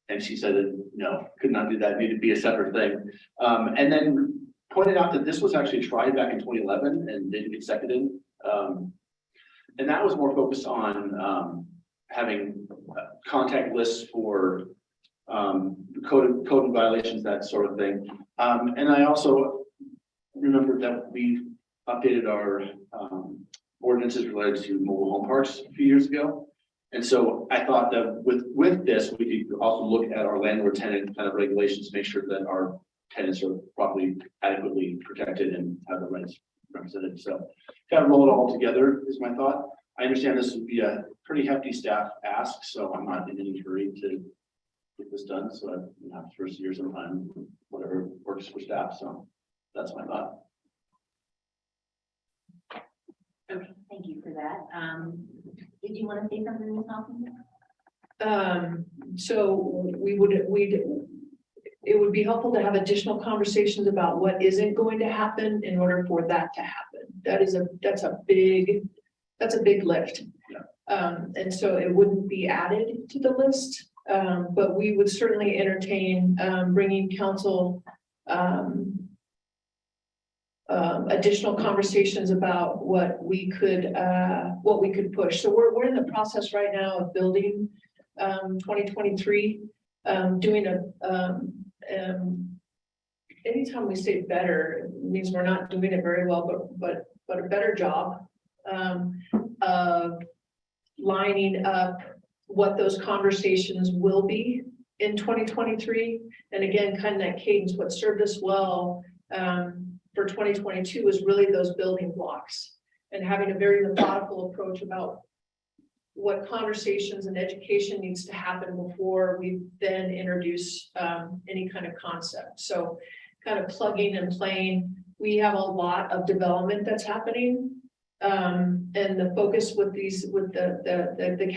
And she said that, no, could not do that, it needed to be a separate thing. And then pointed out that this was actually tried back in 2011 and didn't get seconded. And that was more focused on having contact lists for code violations, that sort of thing. And I also remembered that we updated our ordinances related to mobile home parks a few years ago. And so I thought that with this, we could also look at our landlord tenant kind of regulations, make sure that our tenants are properly adequately protected and have the rights represented. So kind of roll it all together is my thought. I understand this would be a pretty hefty staff ask, so I'm not in any hurry to get this done. So I have first year sometime, whatever works for staff. So that's my thought. Okay, thank you for that. Did you want to say something, Ms. Hoffman? So it would be helpful to have additional conversations about what isn't going to happen in order for that to happen. That's a big lift. Yeah. And so it wouldn't be added to the list, but we would certainly entertain bringing council additional conversations about what we could push. So we're in the process right now of building 2023, doing anytime we say better, it means we're not doing it very well, but a better job of lining up what those conversations will be in 2023. And again, kind of that cadence, what served us well for 2022 is really those building blocks and having a very methodical approach about what conversations and education needs to happen before we then introduce any kind of concept. So kind of plugging and playing. We have a lot of development that's happening. And the focus with the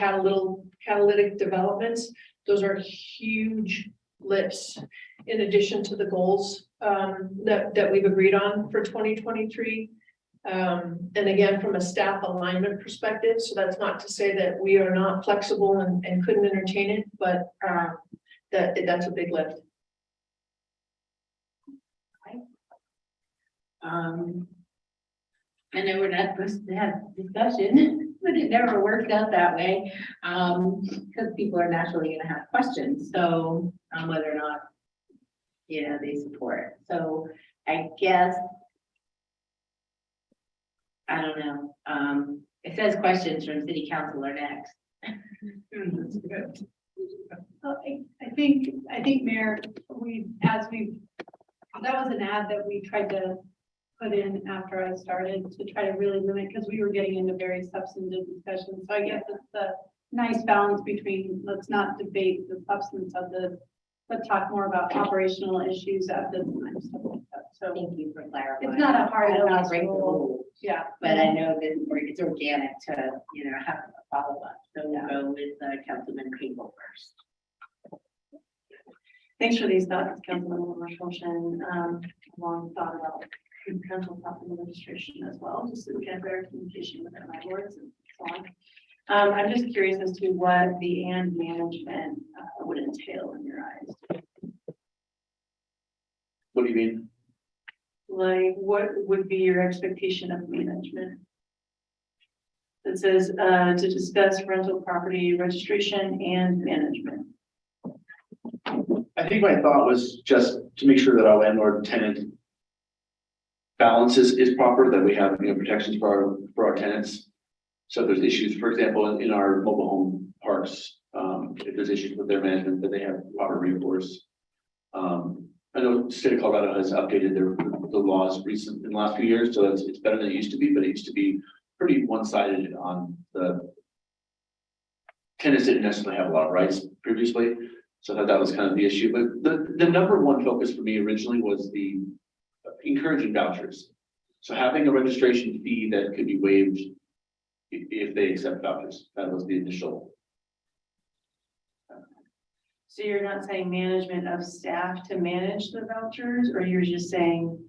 catalytic developments, those are huge lifts in addition to the goals that we've agreed on for 2023. And again, from a staff alignment perspective, so that's not to say that we are not flexible and couldn't entertain it, but that's a big lift. I know we're not supposed to have discussion, but it never works out that way. Because people are naturally gonna have questions, so whether or not, they support. So I guess, I don't know, it says questions from city council are next. I think, Mayor, that was an ad that we tried to put in after I started to try to really limit, because we were getting into very substantive discussions. So I guess it's a nice balance between, let's not debate the substance of let's talk more about operational issues at this time, stuff like that. So Thank you for clarifying. it's not a hard. I don't want to break the rules, Yeah. but I know that it's organic to, have a follow-up. So we'll go with Councilman Pingle first. Thanks for these thoughts, Councilman Marshall. Long thought about potential property registration as well, just so we can have better communication with our landlords and so on. I'm just curious as to what the and management would entail in your eyes. What do you mean? Like, what would be your expectation of management? It says to discuss rental property registration and management. I think my thought was just to make sure that our landlord tenant balance is proper, that we have, protections for our tenants. So if there's issues, for example, in our mobile home parks, if there's issues with their management, that they have proper recourse. I know the state of Colorado has updated the laws in the last few years, so it's better than it used to be, but it used to be pretty one-sided on the tenants didn't necessarily have a lot of rights previously. So I thought that was kind of the issue, but the number one focus for me originally was the encouraging vouchers. So having a registration fee that could be waived if they accept vouchers, that was the initial. So you're not saying management of staff to manage the vouchers, or you're just saying?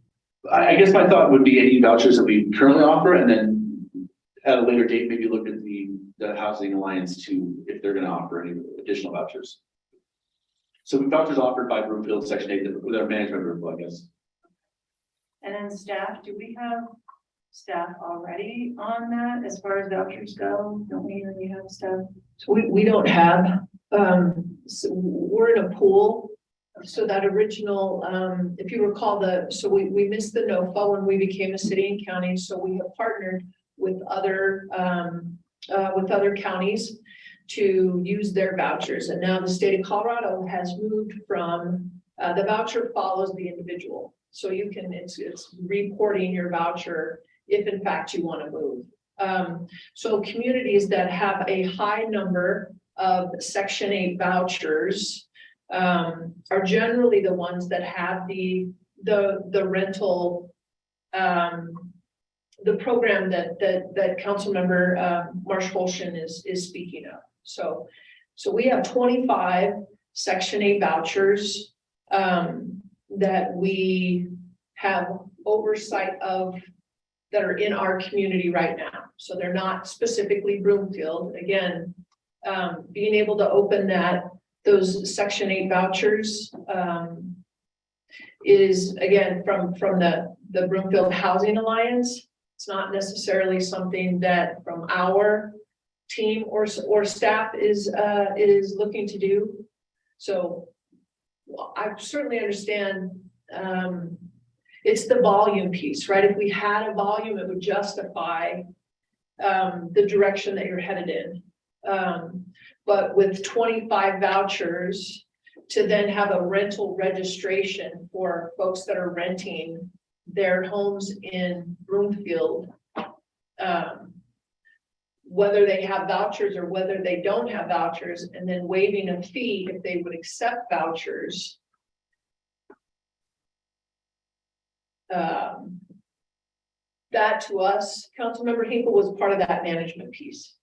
I guess my thought would be any vouchers that we currently offer, and then at a later date, maybe look at the Housing Alliance to, if they're gonna offer any additional vouchers. So vouchers offered by Broomfield Section 8 with our management group, I guess. And then staff, do we have staff already on that as far as vouchers go? Don't we already have staff? So we don't have, so we're in a pool. So that original, if you recall so we missed the NOFA when we became a city and county. So we have partnered with other counties to use their vouchers. And now the state of Colorado has moved from, the voucher follows the individual. So you can, it's reporting your voucher if in fact you want to move. So communities that have a high number of Section 8 vouchers are generally the ones that have the rental, the program that Councilmember Marsh Holshan is speaking of. So we have 25 Section 8 vouchers that we have oversight of that are in our community right now. So they're not specifically Broomfield. Again, being able to open those Section 8 vouchers is again from the Broomfield Housing Alliance. It's not necessarily something that from our team or staff is looking to do. So well, I certainly understand, it's the volume piece, right? If we had a volume, it would justify the direction that you're headed in. But with 25 vouchers to then have a rental registration for folks that are renting their homes in Broomfield, whether they have vouchers or whether they don't have vouchers, and then waiving a fee if they would accept vouchers. That to us, Councilmember Hinkle was part of that management piece.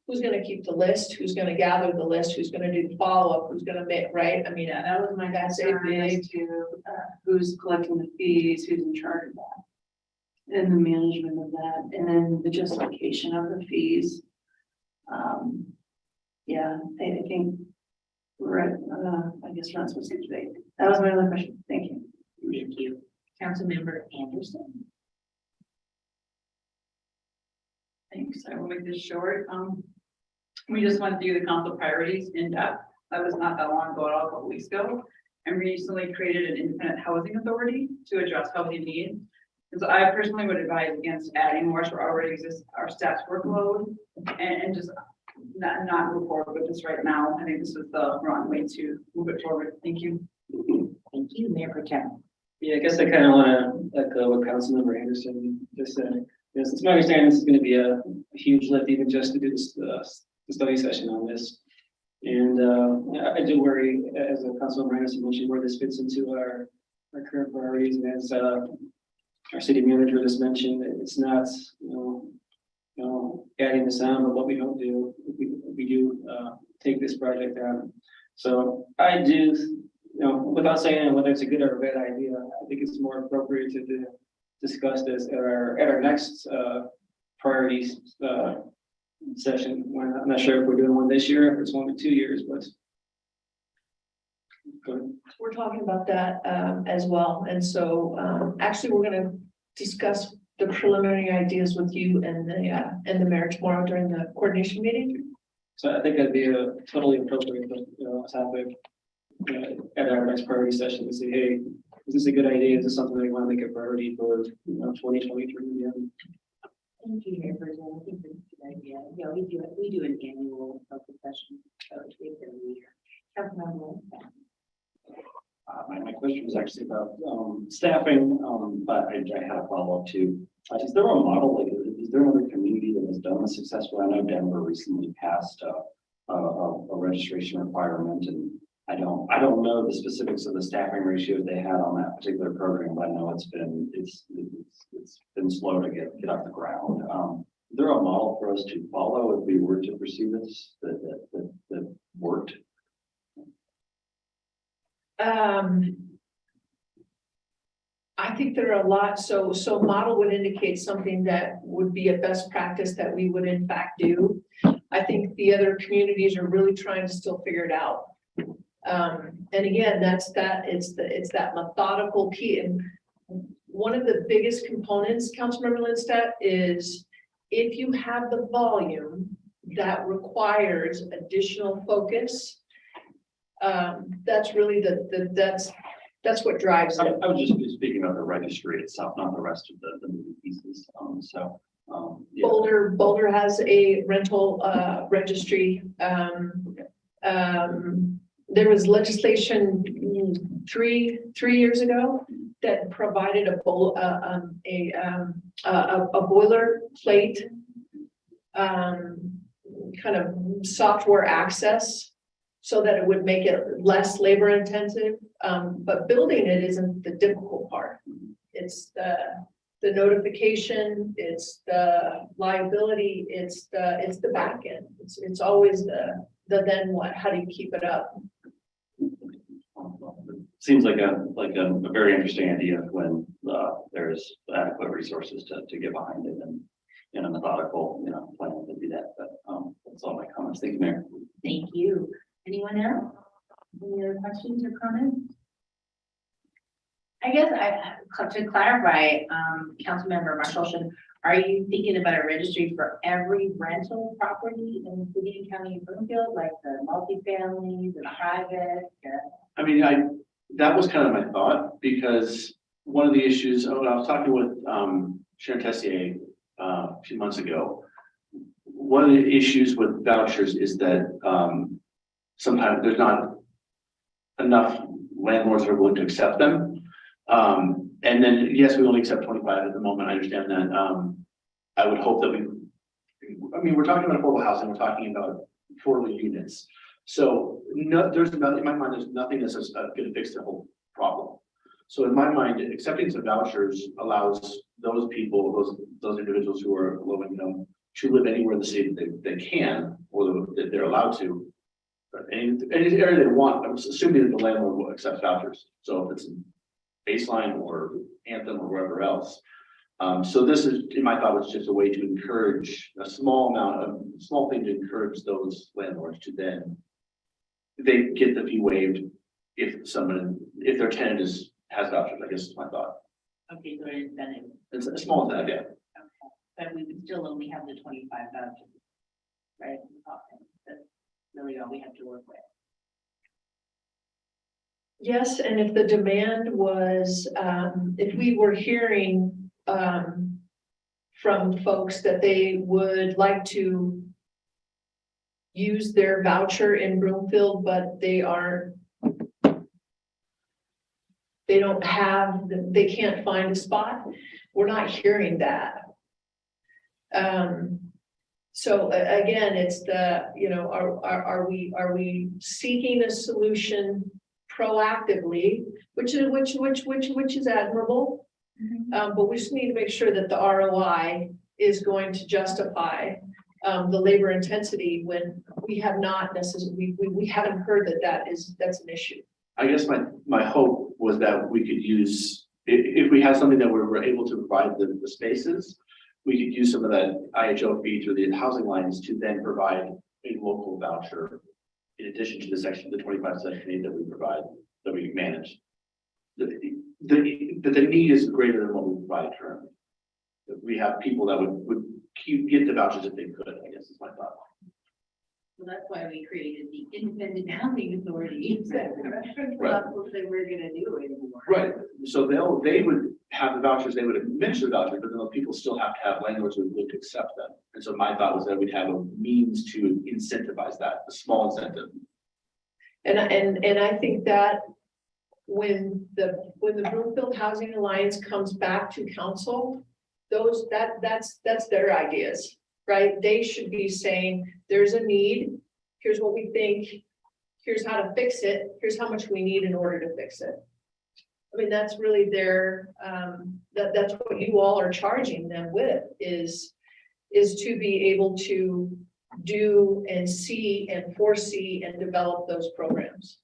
Who's gonna keep the list? Who's gonna gather the list? Who's gonna do the follow-up? Who's gonna make, right? I mean, That was my that's a concern big, as to who's collecting the fees, who's in charge of that. And the management of that, and then the justification of the fees. Yeah, I think we're at, I guess we're not supposed to debate. That was my only question. Thank you. Thank you. Councilmember Anderson. Thanks. I will make this short. We just went through the council priorities in depth. That was not that long ago, a couple weeks ago. And recently created an independent housing authority to address housing needs. And so I personally would advise against adding more to our staff's workload and just not move forward with this right now. I think this is the wrong way to move it forward. Thank you. Thank you, Mayor Pro Tem. Yeah, I guess I kind of want to echo what Councilmember Anderson just said. Yes, it's my understanding this is going to be a huge lift even just to do this, the study session on this. And I do worry, as a Councilmember Anderson mentioned, where this fits into our current priorities. And as our city manager just mentioned, it's not, you know, adding this on, but what we don't do, we do take this project on. So I do, you know, without saying whether it's a good or a bad idea, I think it's more appropriate to discuss this at our next priorities session. I'm not sure if we're doing one this year, if it's 1 to 2 years, but. Go ahead. we're talking about that as well. And so actually, we're gonna discuss the preliminary ideas with you and the mayor tomorrow during the coordination meeting. So I think that'd be a totally appropriate, topic at our next priority session to say, hey, is this a good idea? Is this something we want to make a priority for, 2023? Yeah. Thank you, Mayor Pro Tem. I think that's a good idea. Yeah, we do an annual focus session, so it's every year. Councilmember Lindstad. My question was actually about staffing, but I had a follow-up too. Is there a model, like, is there another community that has done this successfully? I know Denver recently passed a registration requirement, and I don't know the specifics of the staffing ratios they had on that particular program, but I know it's been slow to get off the ground. Is there a model for us to follow if we were to pursue this that worked? I think there are a lot, so model would indicate something that would be a best practice that we would in fact do. I think the other communities are really trying to still figure it out. And again, it's that methodical key. And one of the biggest components, Councilmember Lindstad, is if you have the volume that requires additional focus, that's really that's what drives it. I was just speaking about the registry itself, not the rest of the moving pieces. Yeah. Boulder has a rental registry. There was legislation 3 years ago that provided a boilerplate kind of software access so that it would make it less labor intensive. But building it isn't the difficult part. It's the notification, it's the liability, it's the back end. It's always the then what, how do you keep it up? Seems like a very interesting idea when there's adequate resources to get behind it and in a methodical, plan to do that. But that's all my comments. Thank you, Mayor. Thank you. Anyone else? Any other questions or comments? I guess to clarify, Councilmember Marshall, are you thinking about a registry for every rental property in the city and county of Broomfield, like the multifamily, the private? I mean, that was kind of my thought, because one of the issues, when I was talking with, Sharon Tessier, a few months ago, one of the issues with vouchers is that, sometimes there's not enough landlords who are willing to accept them. And then, yes, we only accept 25 at the moment, I understand that. I would hope that we're talking about affordable housing, we're talking about affordable units. So there's nothing, in my mind, there's nothing that's going to fix the whole problem. So in my mind, accepting some vouchers allows those people, those individuals who are low income to live anywhere in the city that they can, or that they're allowed to. Any area they want, I'm assuming that the landlord will accept vouchers. So if it's Baseline or Anthem or wherever else. So this is, in my thought, was just a way to encourage a small thing to encourage those landlords to then, they get the fee waived if their tenant has vouchers, I guess is my thought. Okay, so it's incentive. It's a small incentive, yeah. Okay, but we would still only have the 25 vouchers, right? That's really all we have to work with. Yes, and if the demand was, if we were hearing from folks that they would like to use their voucher in Broomfield, but they can't find a spot, we're not hearing that. So again, it's are we seeking a solution proactively, which is admirable. But we just need to make sure that the ROI is going to justify the labor intensity when we have not necessarily, we haven't heard that's an issue. I guess my hope was that we could use, if we had something that we were able to provide the spaces, we could use some of that IHO fee through the housing lines to then provide a local voucher in addition to the 25 section 8 that we provide, that we manage. The need is greater than what we provide currently. We have people that would get the vouchers if they could, I guess is my thought. Well, that's why we created the Independent Housing Authority. Right. What they were gonna do anymore. Right, so they would have the vouchers, they would administer the vouchers, but then the people still have to have landlords who would accept them. And so my thought was that we'd have a means to incentivize that, a small incentive. And I think that when the Broomfield Housing Alliance comes back to council, that's their ideas, right? They should be saying, there's a need, here's what we think, here's how to fix it, here's how much we need in order to fix it. I mean, that's really their, that's what you all are charging them with, is to be able to do and see and foresee and develop those programs.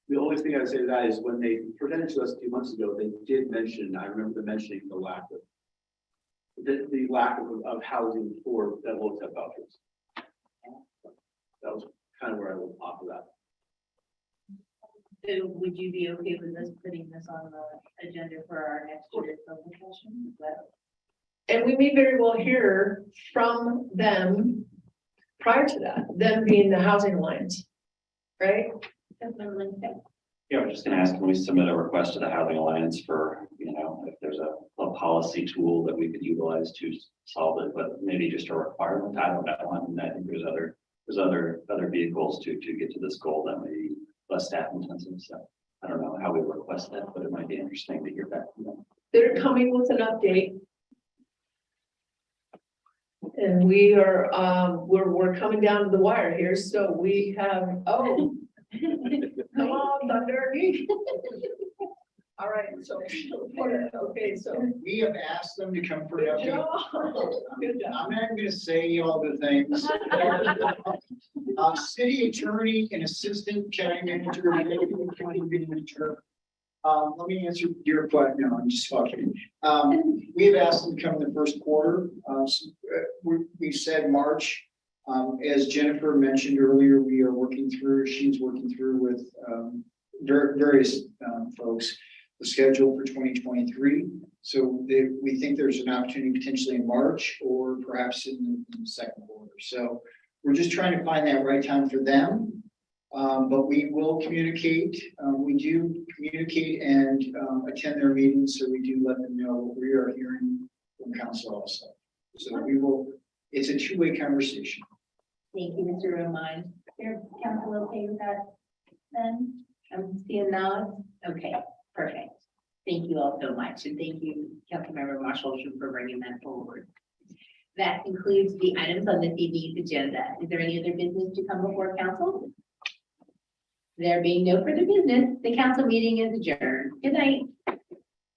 The only thing I would say to that is when they presented to us a few months ago, they did mention, I remember them mentioning the lack of housing for that will accept vouchers. That was kind of where I was off of that. So would you be okay with us putting this on the agenda for our next year's public session? And we may very well hear from them prior to that, them being the Housing Alliance, right? Yeah, I'm just gonna ask, can we submit a request to the Housing Alliance for, if there's a policy tool that we could utilize to solve it, but maybe just a requirement, I don't know, and I think there's other vehicles to get to this goal that may be less staff intensive, so I don't know how we request that, but it might be interesting to hear back from them. They're coming with an update. And we are, we're coming down to the wire here, so we have, come on, Thunder. All right, so, okay, so. We have asked them to come for it. Good job. I'm not gonna say all the things. City attorney and assistant county manager, county manager. Let me answer your question. No, I'm just fucking. We have asked them to come in the first quarter. We said March. As Jennifer mentioned earlier, we are working through, she's working through with various folks the schedule for 2023. So we think there's an opportunity potentially in March or perhaps in the second quarter. So we're just trying to find that right time for them. But we will communicate. We do communicate and attend their meetings, so we do let them know what we are hearing from council also. So we will, it's a two-way conversation. Thank you, Mr. Romine. Your council okay with that then? I'm seeing nods. Okay, perfect. Thank you all so much, and thank you, Councilmember Marshall, for bringing that forward. That concludes the items on this evening's agenda. Is there any other business to come before council? There being no further business, the council meeting is adjourned. Good night.